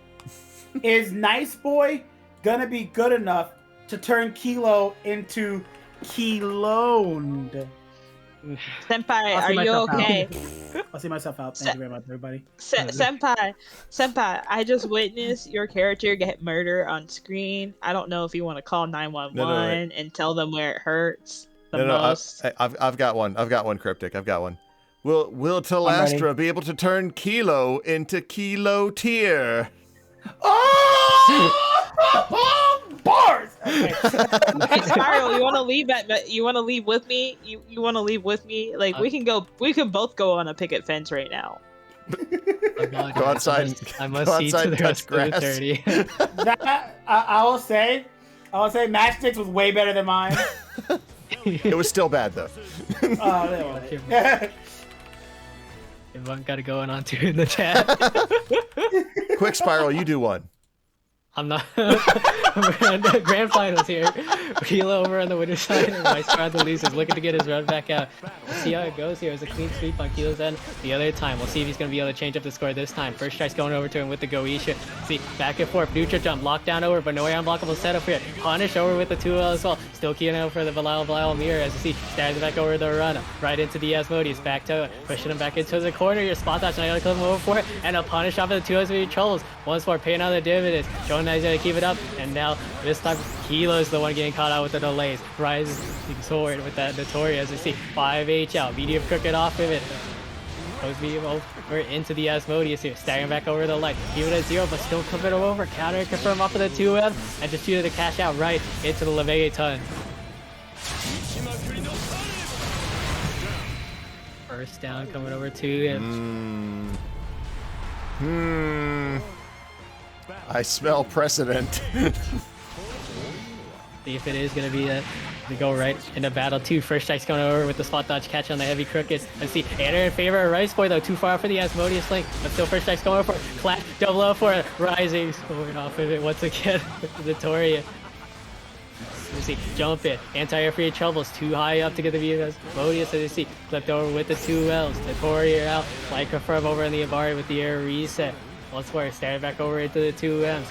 Is Nice Boy gonna be good enough to turn Kilo into Kiloned? Senpai, are you okay? I'll see myself out. Thank you very much, everybody. Senpai, I just witnessed your character get murdered on screen. I don't know if you want to call 911 and tell them where it hurts the most. I've got one. I've got one, Cryptic. I've got one. Will Tlastra be able to turn Kilo into Kilo Tier? Oh! Bars! Okay. Hey, Spiral, you want to leave you want to leave with me? You want to leave with me? Like, we can both go on a picket fence right now. Go outside. I must see to the rest of the 30. I will say Matchsticks was way better than mine. It was still bad though. Everyone got it going on too in the chat. Quick, Spiral, you do one. I'm not. The Grand Finals here. Kilo over on the winner's side and Rice on the losers, looking to get his run back out. We'll see how it goes here. It's a clean sweep on Kilo's end. The other time, we'll see if he's going to be able to change up the score this time. First strike's going over to him with the Goetia. See, back and forth, neutral jump, lockdown over, but no way unblockable setup here. Punish over with the 2L as well. Still keying out for the Belial mirror as you see, stabs it back over the run. Right into the Asmodeus, back to it, pushing him back into the corner. Your spot dodge, now you come over for it, and a punish off of the 2Ls with your trolls. Once more, paying out the dividends. Showing that he's going to keep it up, and now. This time, Kilo's the one getting caught out with the delays. Rising forward with that Notorious. As we see 5H out. Medium crooked off of it. Goes medium over into the Asmodeus here. Staggering back over the light. Keep it at 0, but still coming over. Counter confirm off of the 2M. And just shooting the cash out right into the Leviathan. First down coming over to him. I smell precedent. See if it is going to be that to go right into battle 2. First strike's going over with the spot dodge catch on the heavy crooked. Let's see, Anna in favor of Rice Boy though, too far for the Asmodeus link, but still first strike's going over for it. Clap, double up for it. Rising, going off of it once again with Victoria. Let's see, jump it, anti-air free troubles, too high up to get the view of Asmodeus. As you see, flipped over with the 2 L's. Victoria out, like confirm over in the Abari with the air reset. Once more, standing back over into the 2 M's.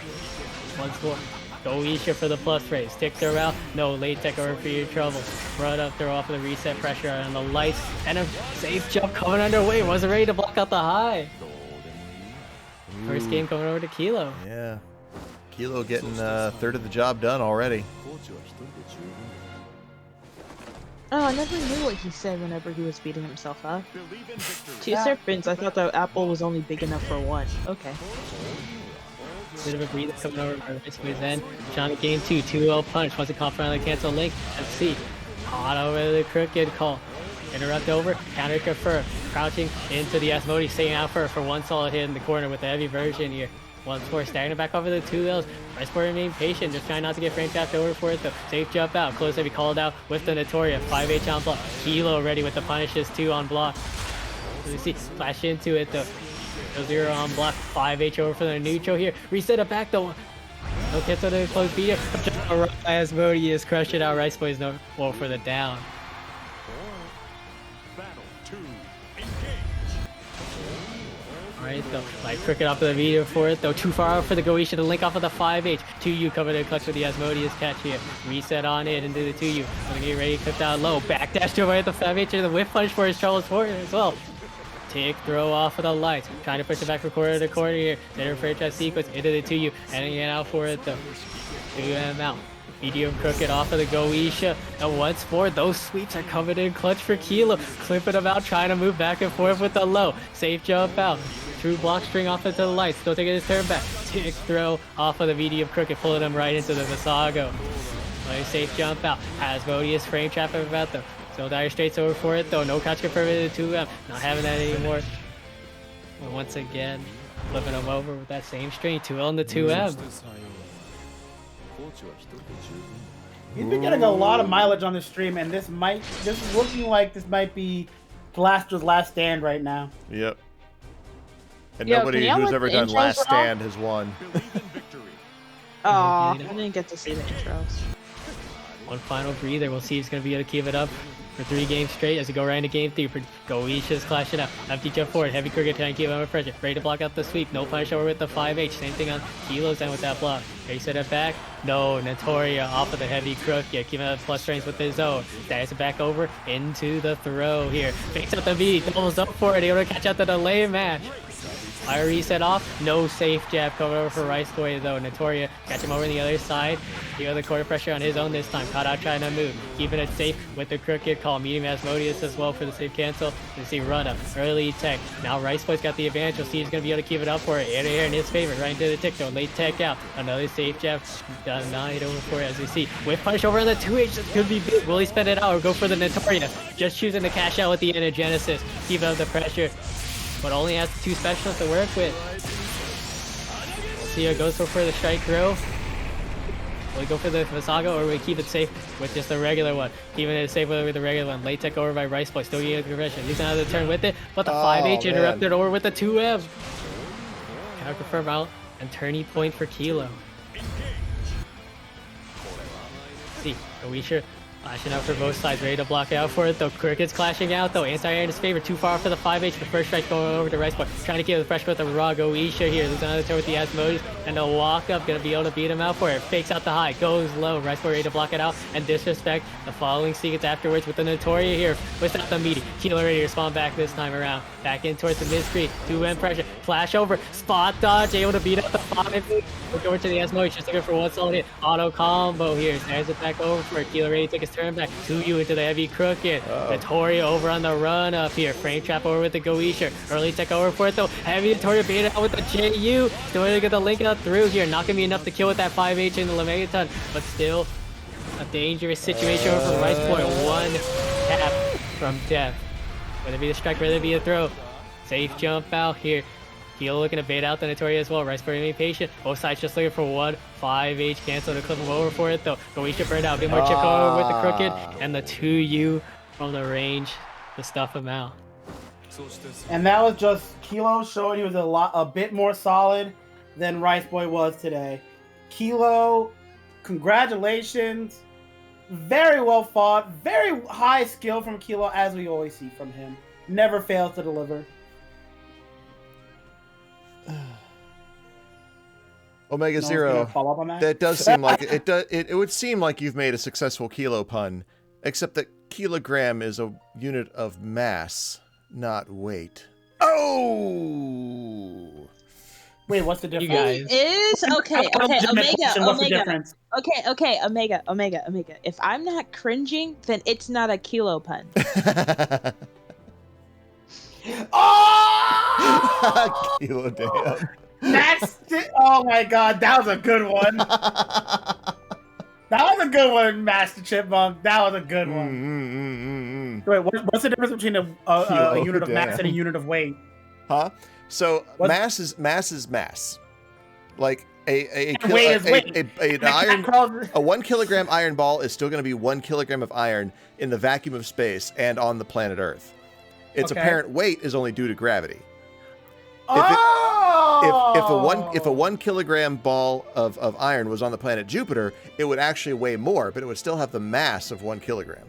Once more. Goisha for the plus raise. Sticks her out. No, late tech over for your trouble. Run up, throw off the reset pressure on the lights. And a safe jump coming underway. Wasn't ready to block out the high. First game coming over to Kilo. Yeah. Kilo getting third of the job done already. Oh, I never knew what he said whenever he was beating himself up. 2 serpents, I thought the apple was only big enough for 1. Okay. Bit of a breather coming over for Rice Boy's end. Johnny game 2, 2-0 punch. Once it caught finally cancel link. Let's see. Caught over the crooked call. Interrupt over, counter confirm. Crouching into the Asmodeus, staying out for 1 solid hit in the corner with the heavy version here. Once more, staggering back over the 2 L's. Rice Boy remain patient, just trying not to get frame tapped over for it though. Safe jump out, close heavy called out with the Notorious. 5H on block. Kilo ready with the punishes 2 on block. So we see, flash into it though. 0 on block, 5H over for the neutral here. Reset it back though. No cancel to the close beater. Asmodeus crush it out. Rice Boy's no well for the down. Alright though, like crooked off of the meter for it though. Too far out for the Goisha to link off of the 5H. 2U covered in clutch with the Asmodeus catch here. Reset on it into the 2U. Gonna get ready to clip down low. Backdash to away at the 5H and the whip punch for his Charles for it as well. Tick throw off of the lights. Trying to push it back from corner to corner here. Center franchise sequence into the 2U. And again out for it though. 2M out. Medium crooked off of the Goisha. And once more, those sweeps are coming in clutch for Kilo. Clipping them out, trying to move back and forth with the low. Safe jump out. True block string off into the lights. Still taking his turn back. Tick throw off of the medium crooked, pulling him right into the Visago. Nice safe jump out. Asmodeus frame trapping about though. Still dire straights over for it though. No catch confirmed in the 2M. Not having that anymore. But once again, flipping him over with that same string. 2L and the 2M. He's been getting a lot of mileage on this stream, and this is looking like this might be Tlastra's last stand right now. Yep. And Yo, nobody who's ever done last stand has won. Aw, I didn't get to see the intros. One final breather. We'll see if he's going to be able to keep it up for 3 games straight as we go right into game 3. Goisha's clashing out. Empty jump forward. Heavy crooked trying to keep him under pressure. Ready to block out the sweep. No punish over with the 5H. Same thing on Kilo's end with that block. Ready to set it back. No. Notoria off of the heavy crook. Yeah, keeping up plus strength with his own. Dives it back over into the throw here. Fakes up the beat. Doubles up for it. Able to catch out the delay match. Fire reset off. No safe jab coming over for Rice Boy though. Notoria catch him over on the other side. The other quarter pressure on his own this time. Caught out trying to move. Keeping it safe with the crooked call. Medium Asmodeus as well for the safe cancel. You see run up. Early tech. Now Rice Boy's got the advantage. We'll see he's going to be able to keep it up for it. Air to air in his favor. Right into the tick though. Late tech out. Another safe jab. Denied over for it as we see. Whip punch over on the 2H. This could be big. Will he spend it out or go for the Notoria? Just choosing to cash out with the Energenesis. Keep up the pressure. But only has the 2 specialists to work with. We'll see how it goes for the strike throw. Will we go for the Visago or will we keep it safe with just the regular one? Keeping it safe with the regular one. Late tech over by Rice Boy. Still getting the progression. He's another turn with it. But the 5H interrupted over with the 2M. Counter confirm out and turning point for Kilo. See, Goisha Flashing out for both sides, ready to block out for it though. Cricket's clashing out though. Anti-air in his favor, too far for the 5H. The first strike going over to Rice Boy. Trying to keep the pressure with the raw Goisha here. Losing on the toe with the Asmodeus. And the walk up, gonna be able to beat him out for it. Fakes out the high, goes low. Rice Boy ready to block it out and disrespect the following sequence afterwards with the Notoria here. Without the meaty. Kilo ready to respond back this time around. Back in towards the mid-screen. 2-end pressure. Flash over. Spot dodge. Able to beat up the 5. Look over to the Asmodeus. Just looking for one solid hit. Auto combo here. There's it back over for it. Kilo ready to take his turn back. 2U into the heavy crooked. Notoria over on the run up here. Frame trap over with the Goisha. Early tech over for it though. Heavy Notoria baited out with the JU. Still able to get the link out through here. Not gonna be enough to kill with that 5H in the Lemegaton. But still a dangerous situation over for Rice Boy. One tap from death. Whether it be a strike, whether it be a throw. Safe jump out here. Kilo looking to bait out the Notoria as well. Rice Boy remain patient. Both sides just looking for one 5H cancel to clip him over for it though. Goisha burned out. A bit more chip over with the crooked. And the 2U from the range to stuff him out. And that was just Kilo showing he was a bit more solid than Rice Boy was today. Kilo, congratulations. Very well fought. Very high skill from Kilo, as we always see from him. Never fails to deliver. Omega Zero. Follow up on that? That does seem like it would seem like you've made a successful kilo pun, except that kilogram is a unit of mass, not weight. Oh. Wait, what's the difference? You guys. Is okay. What's the difference? Okay. Omega. If I'm not cringing, then it's not a kilo pun. Oh! Kilo damn. Oh my god, that was a good one. That was a good one, Master Chipmunk. That was a good one. Wait, what's the difference between a unit of mass and a unit of weight? Huh? So mass is mass. Like a 1 kilogram iron ball is still going to be 1 kilogram of iron in the vacuum of space and on the planet Earth. Its apparent weight is only due to gravity. If a 1 kilogram ball of iron was on the planet Jupiter, it would actually weigh more, but it would still have the mass of 1 kilogram.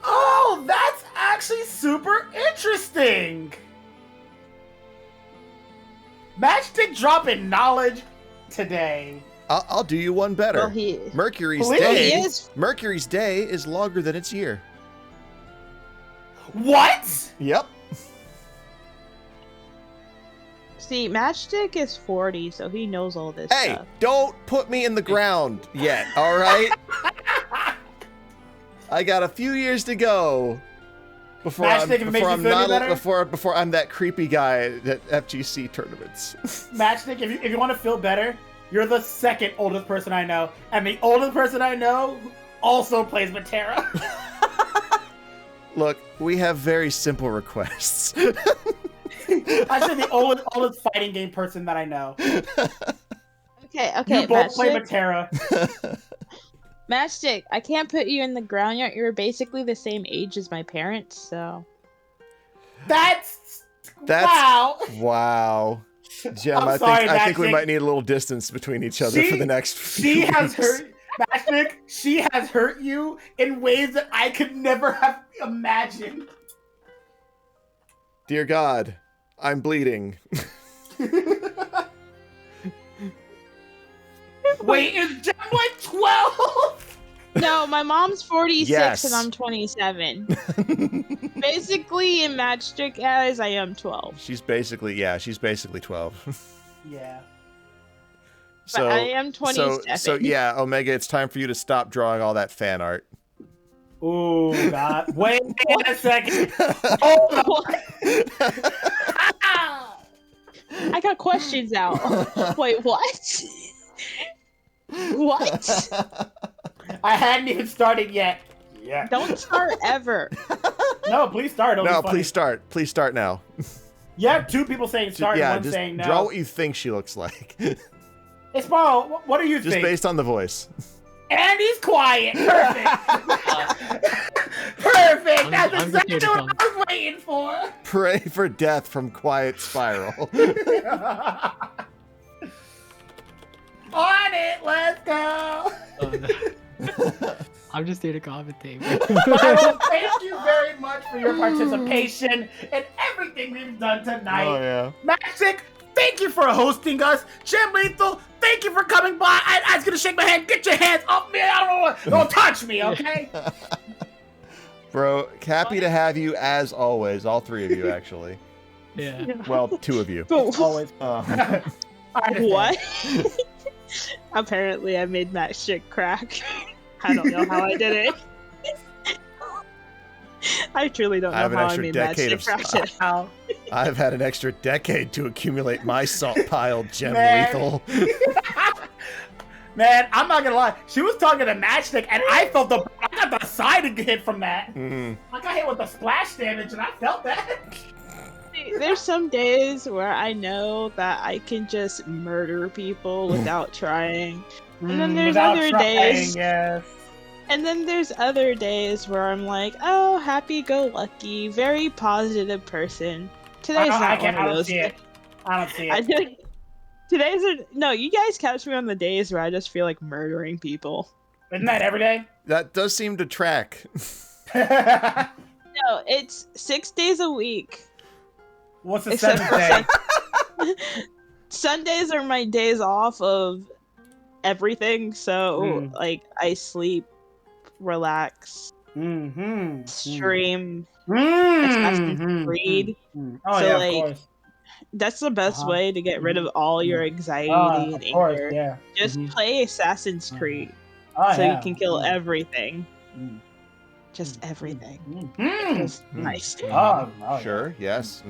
Oh, that's actually super interesting. Matchstick dropping knowledge today. I'll do you one better. Well, Mercury's day is longer than its year. What? Yep. See, Matchstick is 40, so he knows all this Hey, stuff. don't put me in the ground yet, all right? I got a few years to go before I'm that creepy guy at FGC tournaments. Matchstick, if you want to feel better, you're the second oldest person I know, and the oldest person I know also plays Metera. Look, we have very simple requests. I said the oldest fighting game person that I know. Okay, You both play Metera. Matchstick, I can't put you in the ground yet. You're basically the same age as my parents, so. That's wow. Wow. Jem, I think we might need a little distance between each other for the next few weeks. Matchstick, she has hurt you in ways that I could never have imagined. Dear God, I'm bleeding. Wait, is Jem like 12? No, my mom's 46 Yes. and I'm 27. Basically, in Matchstick as I am 12. She's basically 12. Yeah. So But I am 27. So yeah, Omega, it's time for you to stop drawing all that fan art. Oh God! Wait a second. Oh. I got questions out. Wait, what? What? I hadn't even started yet. Yeah. Don't start ever. No, please start. No, please start. Please start now. You have two people saying start and one just saying no. draw what you think she looks like. It's Paul. What do you think? Just based on the voice. And he's quiet. Perfect. Perfect. That's exactly what I was waiting for. Pray for death from Quiet Spiral. On it. Let's go. I'm just here to commentate. Well, thank you very much for your participation and everything we've done tonight. Oh, yeah. Magic, thank you for hosting us. Jim Lethal, thank you for coming by. I was gonna shake my hand. Get your hands off me. Don't touch me, okay? Bro, happy to have you as always. All three of you, actually. Yeah. Well, two of you. Always. What? Apparently, I made Magic crack. I don't know how I did it. I truly don't know how I made Magic crack. How? I've had an extra decade to accumulate my salt pile, Gem Lethal. Man, I'm not gonna lie. She was talking to Matchstick, and I felt I got the side hit from that. I got hit with the splash damage, and I felt that. There's some days where I know that I can just murder people without trying. And then there's other days. Yes. And then there's other days where I'm like, oh, happy-go-lucky, very positive person. Today's not one of those. I don't see it. No, you guys catch me on the days where I just feel like murdering people. Isn't that every day? That does seem to track. No, it's 6 days a week. What's the seventh day? Sundays are my days off of everything, so like I sleep, relax, stream, Assassin's Creed. Oh, so yeah, like, of course. That's the best way to get rid of all your anxiety and anger. Yeah. Just play Assassin's Creed, so you can kill everything. Just everything. Just nice. Oh, Sure. Yes.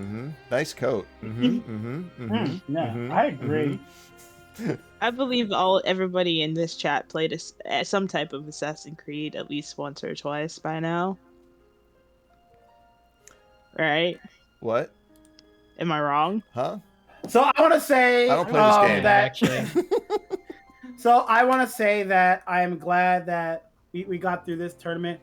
Nice coat. I agree. I believe everybody in this chat played some type of Assassin's Creed at least once or twice by now. Right? What? Am I wrong? Huh? So I want to say I don't play this game. Actually. So I want to say that I am glad that we got through this tournament.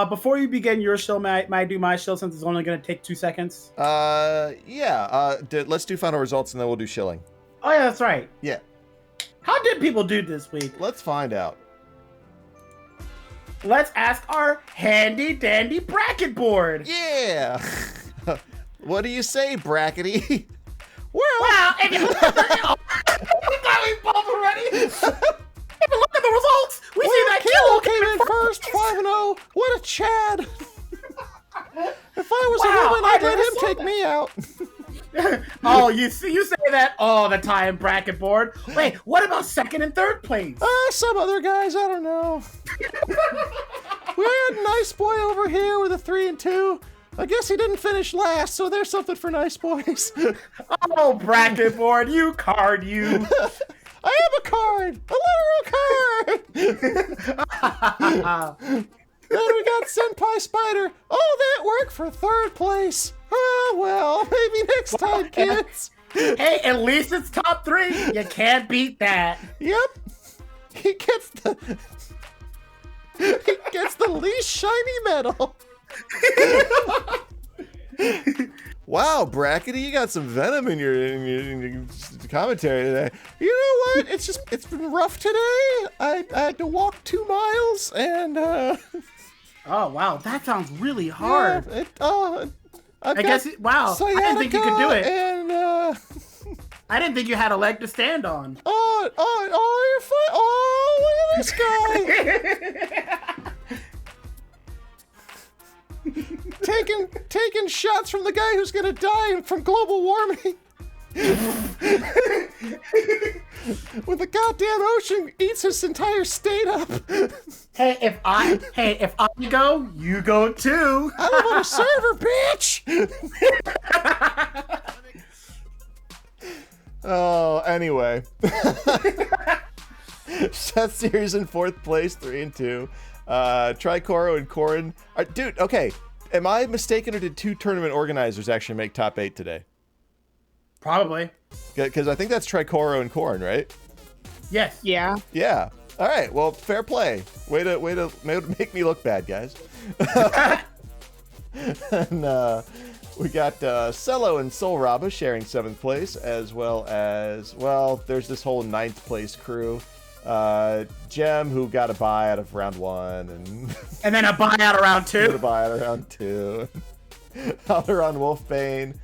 Before you begin your show, may I do my show since it's only going to take 2 seconds? Yeah. Let's do final results and then we'll do shilling. Oh, yeah, that's right. Yeah. How did people do this week? Let's find out. Let's ask our handy dandy bracket board. Yeah. What do you say, Brackety? Wow, if you look at the If you look at the results, we see that Kilo came in first, 5-0. What a Chad! If I was a woman, I'd let him take me out. Oh, you say that all the time, bracket board. Wait, what about second and third place? Some other guys, I don't know. We had Nice Boy over here with a 3 and 2. I guess he didn't finish last, so there's something for Nice Boys. Oh, bracket board, you card, you. I am a card! A literal card! Then we got SenpaiSpyder. Oh, that worked for third place. Oh, well, maybe next time, kids. Hey, at least it's top 3. You can't beat that. Yep. He gets the least shiny medal. Wow, Brackety, you got some venom in your commentary today. You know what? It's been rough today. I had to walk 2 miles and Oh wow, that sounds really hard. Yeah, I guess wow. I didn't think you could do it. And I didn't think you had a leg to stand on. Oh, you're fine. Oh, look at this guy. taking shots from the guy who's gonna die from global warming. When the goddamn ocean eats his entire state up. Hey, if I go, you go too. I live on a server, bitch. Oh, anyway. SethSeries in 4th place, 3 and 2. Tricoro and Corn. Dude, okay. Am I mistaken, or did 2 tournament organizers actually make top 8 today? Probably. Because I think that's Tricoro and Corn, right? Yes. Yeah. Yeah. All right. Well, fair play. Way to make me look bad, guys. And we got Cello and SoulRobba sharing 7th place, as well as, well, there's this whole 9th place crew. Gem, who got a bye out of round 1, and then a bye out of round 2. a bye out of round 2. Alderon Wolfbane,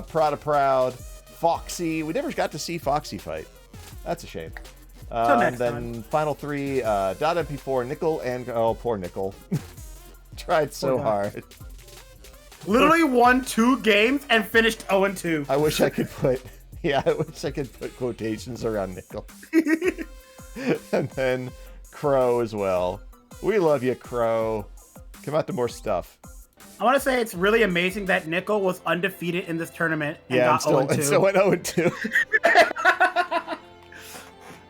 Prada Proud, Foxy. We never got to see Foxy fight. That's a shame. And then final 3, .mp4, Nickle, and oh, poor Nickle. Tried so hard. Literally won 2 games and finished 0-2. I wish I could put quotations around Nickle. And then Crowe as well. We love you, Crowe. Come out to more stuff. I want to say it's really amazing that Nickle was undefeated in this tournament and got 0-2. And still went 0-2.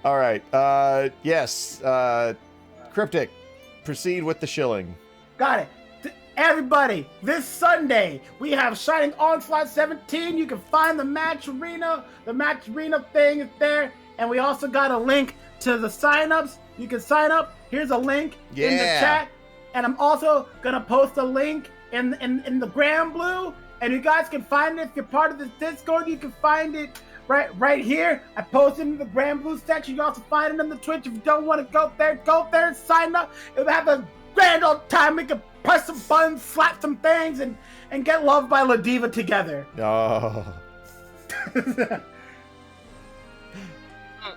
All right. Yes. Cryptic, proceed with the shilling. Got it. Everybody, this Sunday, we have Shining Onslaught 17. You can find the match arena. The match arena thing is there. And we also got a link to the signups. You can sign up. Here's a link in the chat. And I'm also going to post a link in the Gran Blue. And you guys can find it. If you're part of this Discord, you can find it right here. I posted in the Gran Blue section. You can also find it on the Twitch. If you don't want to go there and sign up. You'll have a grand old time. We can press some buttons, slap some things, and get loved by Ladiva together. Oh.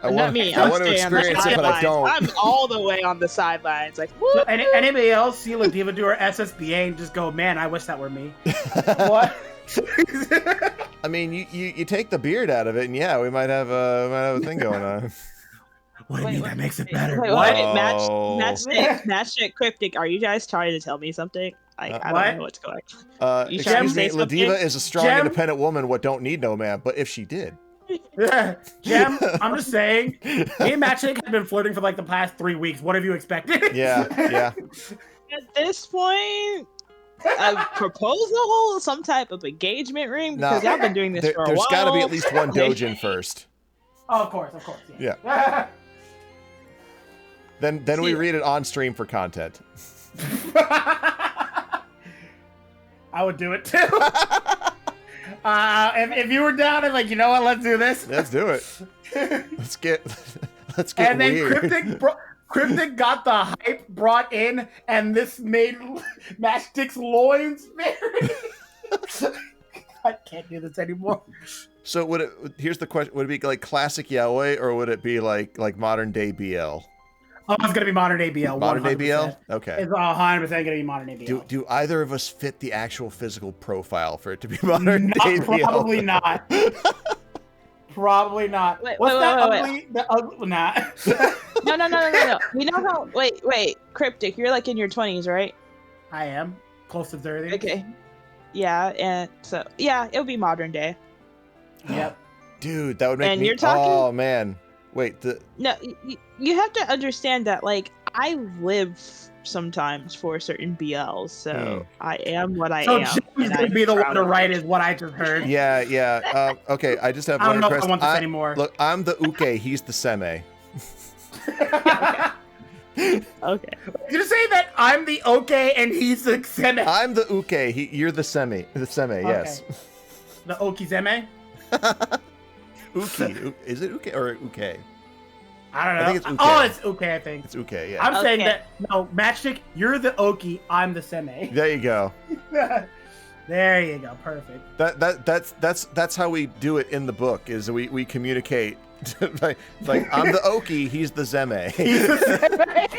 I want to experience it, but I don't. I'm all the way on the sidelines. Like, whoop, anybody else see Ladiva do her SSBA and just go, man, I wish that were me? What? I mean, you take the beard out of it, and yeah, we might have a thing going on. What do you mean that makes it better? What? Matchstick Cryptic, are you guys trying to tell me something? I don't know what's going on. Excuse me, Ladiva is a strong, independent woman what don't need no man, but if she did. Gem, I'm just saying, me and Matchstick have been flirting for like the past 3 weeks. What have you expected? Yeah. At this point, a proposal, some type of engagement ring, because y'all been doing this for a while. There's got to be at least one Dojin first. Oh, of course, yeah. Then we read it on stream for content. I would do it too. If you were down and like, you know what, let's do this. Let's do it. Let's get and then weird. Cryptic got the hype brought in, and this made Matchstick's loins very. I can't do this anymore. So here's the question: would it be like classic yaoi, or would it be like modern day BL? Oh, it's gonna be modern day BL. Modern day BL? Okay. It's 100% gonna be modern day BL. Do either of us fit the actual physical profile for it to be modern day BL? Probably not. Probably not. What's that ugly? The ugly? Nah. No. You know how? Wait. Cryptic, you're like in your 20s, right? I am close to 30. Okay. Yeah, and so yeah, it'll be modern day. Yep. Dude, that would make me. You're talking... Oh man. Wait. No, you have to understand that. Like, I live sometimes for certain BLs, so I am what I am. So Jim's gonna be the one to write, is what I just heard. Yeah. Okay, I just have one request. I don't know if I want this anymore. Look, I'm the uke. He's the seme. Okay. You're saying that I'm the oke and he's the seme. I'm the uke. You're the seme. The seme. Okay. Yes. The okizeme. Uki. Is it uke or uke? I don't know. I think it's uke. Oh, it's uke, I think. It's uke, yeah. I'm saying that, no, Matchstick, you're the oki, I'm the seme. There you go. There you go. Perfect. That's how we do it in the book, is we communicate. like I'm the oki, he's the zeme. He's the zeme.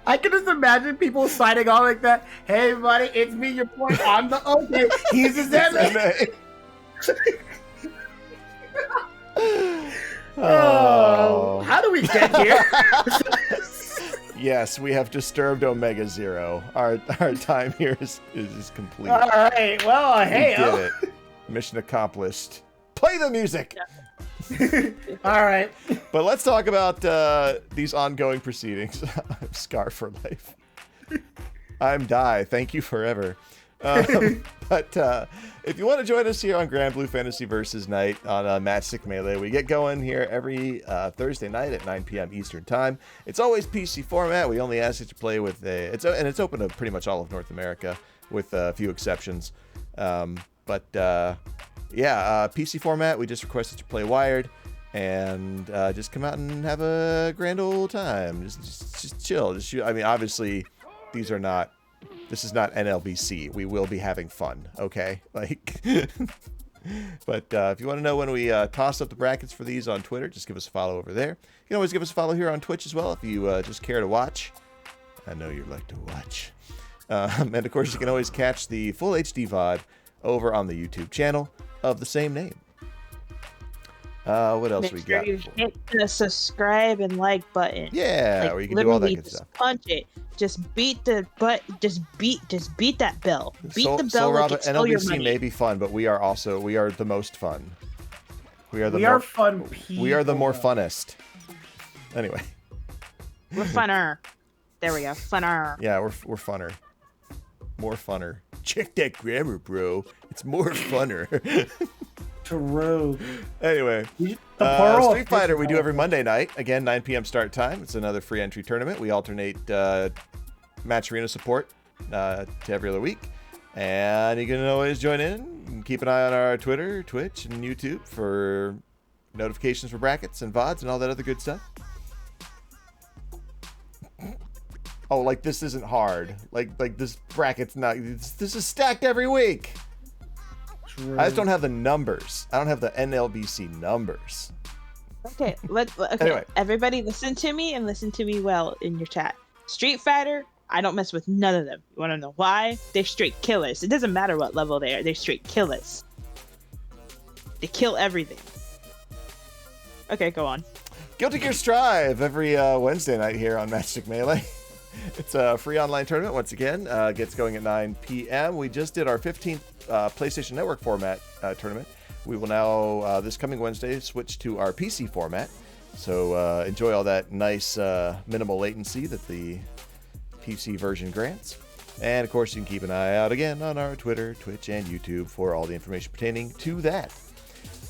I can just imagine people signing on like that. Hey, buddy, it's me, your point. I'm the okay. He's the zeme. Oh, how do we get here? Yes, we have disturbed Omega Zero. Our time here is complete. All right. Well, hey, we did it. Mission accomplished. Play the music. Yeah. All right. But let's talk about these ongoing proceedings. I'm Scar for life. I'm Die. Thank you forever. But if you want to join us here on Grand Blue Fantasy Versus Night on Matchstick Melee, we get going here every Thursday night at 9 p.m. Eastern Time. It's always PC format. We only ask that you play with it's open to pretty much all of North America with a few exceptions. PC format. We just request that you play wired. and just come out and have a grand old time. Just chill. Just shoot. I mean, obviously, this is not NLVC. We will be having fun, okay? Like, but if you want to know when we toss up the brackets for these on Twitter, just give us a follow over there. You can always give us a follow here on Twitch as well if you just care to watch. I know you like to watch. And of course, you can always catch the full HD VOD over on the YouTube channel of the same name. What else we got? Make sure you hit the subscribe and like button. Yeah, like, or you can do all that good just stuff. Punch it. Just beat the butt. Just beat that bell. Beat the bell. SoulRobba, like it's all your NLBC money. may be fun, but we are the most fun. We are fun people. We are the more funnest. Anyway. We're funner. There we go. Funner. Yeah, we're funner. More funner. Check that grammar, bro. It's more funner. True. Anyway, Street Fighter we do every Monday night. Again, 9 p.m. start time. It's another free entry tournament. We alternate match arena support to every other week. And you can always join in and keep an eye on our Twitter, Twitch, and YouTube for notifications for brackets and VODs and all that other good stuff. Oh, like this isn't hard. Like this bracket's not. This is stacked every week. True. I just don't have the numbers. I don't have the NLBC numbers. Okay, okay. Anyway. Everybody listen to me and listen to me well in your chat. Street Fighter, I don't mess with none of them. You want to know why? They're straight killers. It doesn't matter what level they are. They're straight killers. They kill everything. Okay, go on. Guilty Gear Strive every Wednesday night here on Matchstick Melee. It's a free online tournament once again. Gets going at 9 p.m. We just did our 15th PlayStation Network format tournament. We will now, this coming Wednesday, switch to our PC format. So enjoy all that nice minimal latency that the PC version grants. And of course, you can keep an eye out again on our Twitter, Twitch, and YouTube for all the information pertaining to that.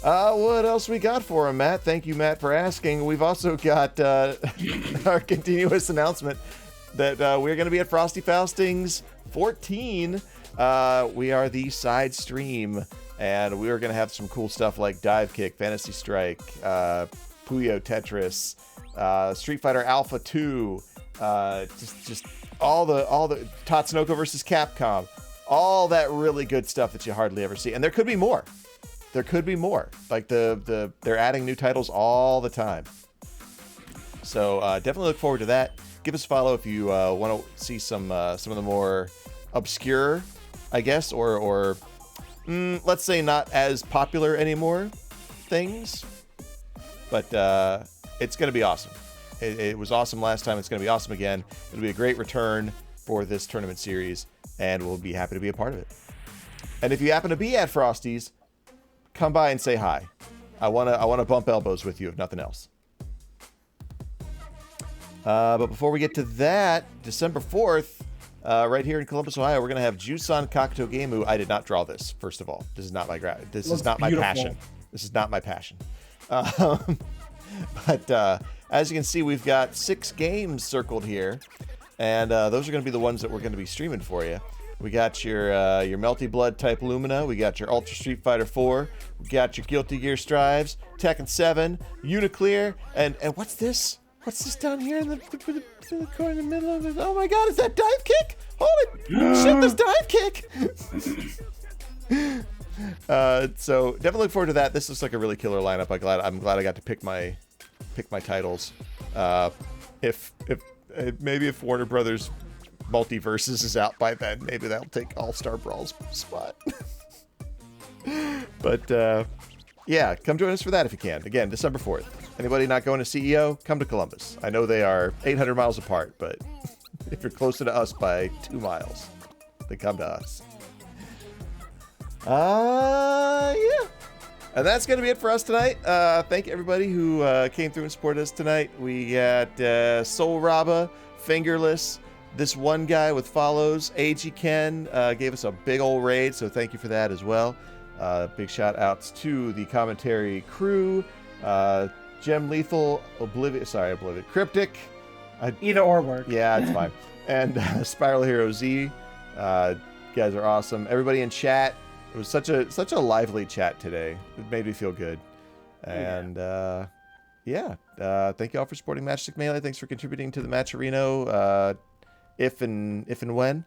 What else we got for him, Matt? Thank you, Matt, for asking. We've also got our continuous announcement that we're going to be at Frosty Faustings 14. We are the side stream, and we are going to have some cool stuff like Dive Kick, Fantasy Strike, Puyo Tetris, Street Fighter Alpha 2, just all the Tatsunoko versus Capcom, all that really good stuff that you hardly ever see. And there could be more. There could be more. Like they're adding new titles all the time. So definitely look forward to that. Give us a follow if you want to see some of the more obscure, I guess, or let's say not as popular anymore things. But it's going to be awesome. It was awesome last time. It's going to be awesome again. It'll be a great return for this tournament series, and we'll be happy to be a part of it. And if you happen to be at Frosty's, come by and say hi. I wanna bump elbows with you, if nothing else. But before we get to that, December 4th, right here in Columbus, Ohio, we're going to have Jusan Kakuto Gemu. I did not draw this, first of all. This is not my This is not my passion. This is not my passion. But as you can see, we've got 6 games circled here, and those are going to be the ones that we're going to be streaming for you. We got your Melty Blood type Lumina. We got your Ultra Street Fighter 4. We got your Guilty Gear Strives, Tekken 7, Uniclear, and what's this? What's this down here in the corner in the middle of it? Oh my God, is that Dive Kick? Holy shit, there's Dive Kick! So definitely look forward to that. This looks like a really killer lineup. I'm glad I got to pick my titles. If Warner Brothers Multiverses is out by then, maybe that'll take All-Star Brawl's spot. But yeah, come join us for that if you can. Again, December 4th. Anybody not going to CEO, come to Columbus. I know they are 800 miles apart, but if you're closer to us by 2 miles, then come to us. Yeah. And that's going to be it for us tonight. Thank everybody who came through and supported us tonight. We got SoulRobba, Fingerless, this one guy with follows, AG Ken, gave us a big old raid, so thank you for that as well. Big shout outs to the commentary crew, Gem Lethal, Oblivion, Cryptic. Either or work. Yeah, it's fine. And Spiral Hero Z. You guys are awesome. Everybody in chat. It was such a lively chat today. It made me feel good. And yeah, thank you all for supporting Matchstick Melee. Thanks for contributing to the Match Arena, if and when.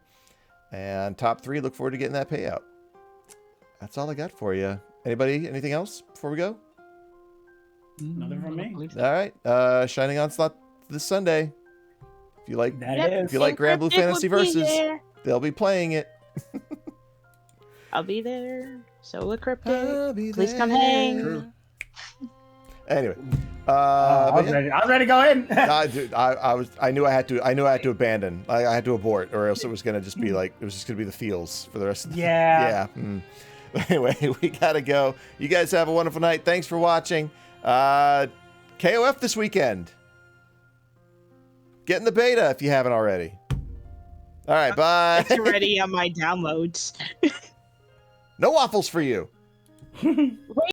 And top 3, look forward to getting that payout. That's all I got for you. Anybody, anything else before we go? Nothing from me. All right, Shining Onslaught this Sunday. If you like, if you like Grand Blue Fantasy Versus, they'll be playing it. I'll be there. So will Cryptic. Please come hang. Anyway, I was ready to go in. I knew I had to abandon. I had to abort, or else it was gonna just be like it was just gonna be the feels for the rest of the Yeah. Anyway, we gotta go. You guys have a wonderful night. Thanks for watching. KOF this weekend. Get in the beta if you haven't already. All right, bye. It's already on my downloads. No waffles for you.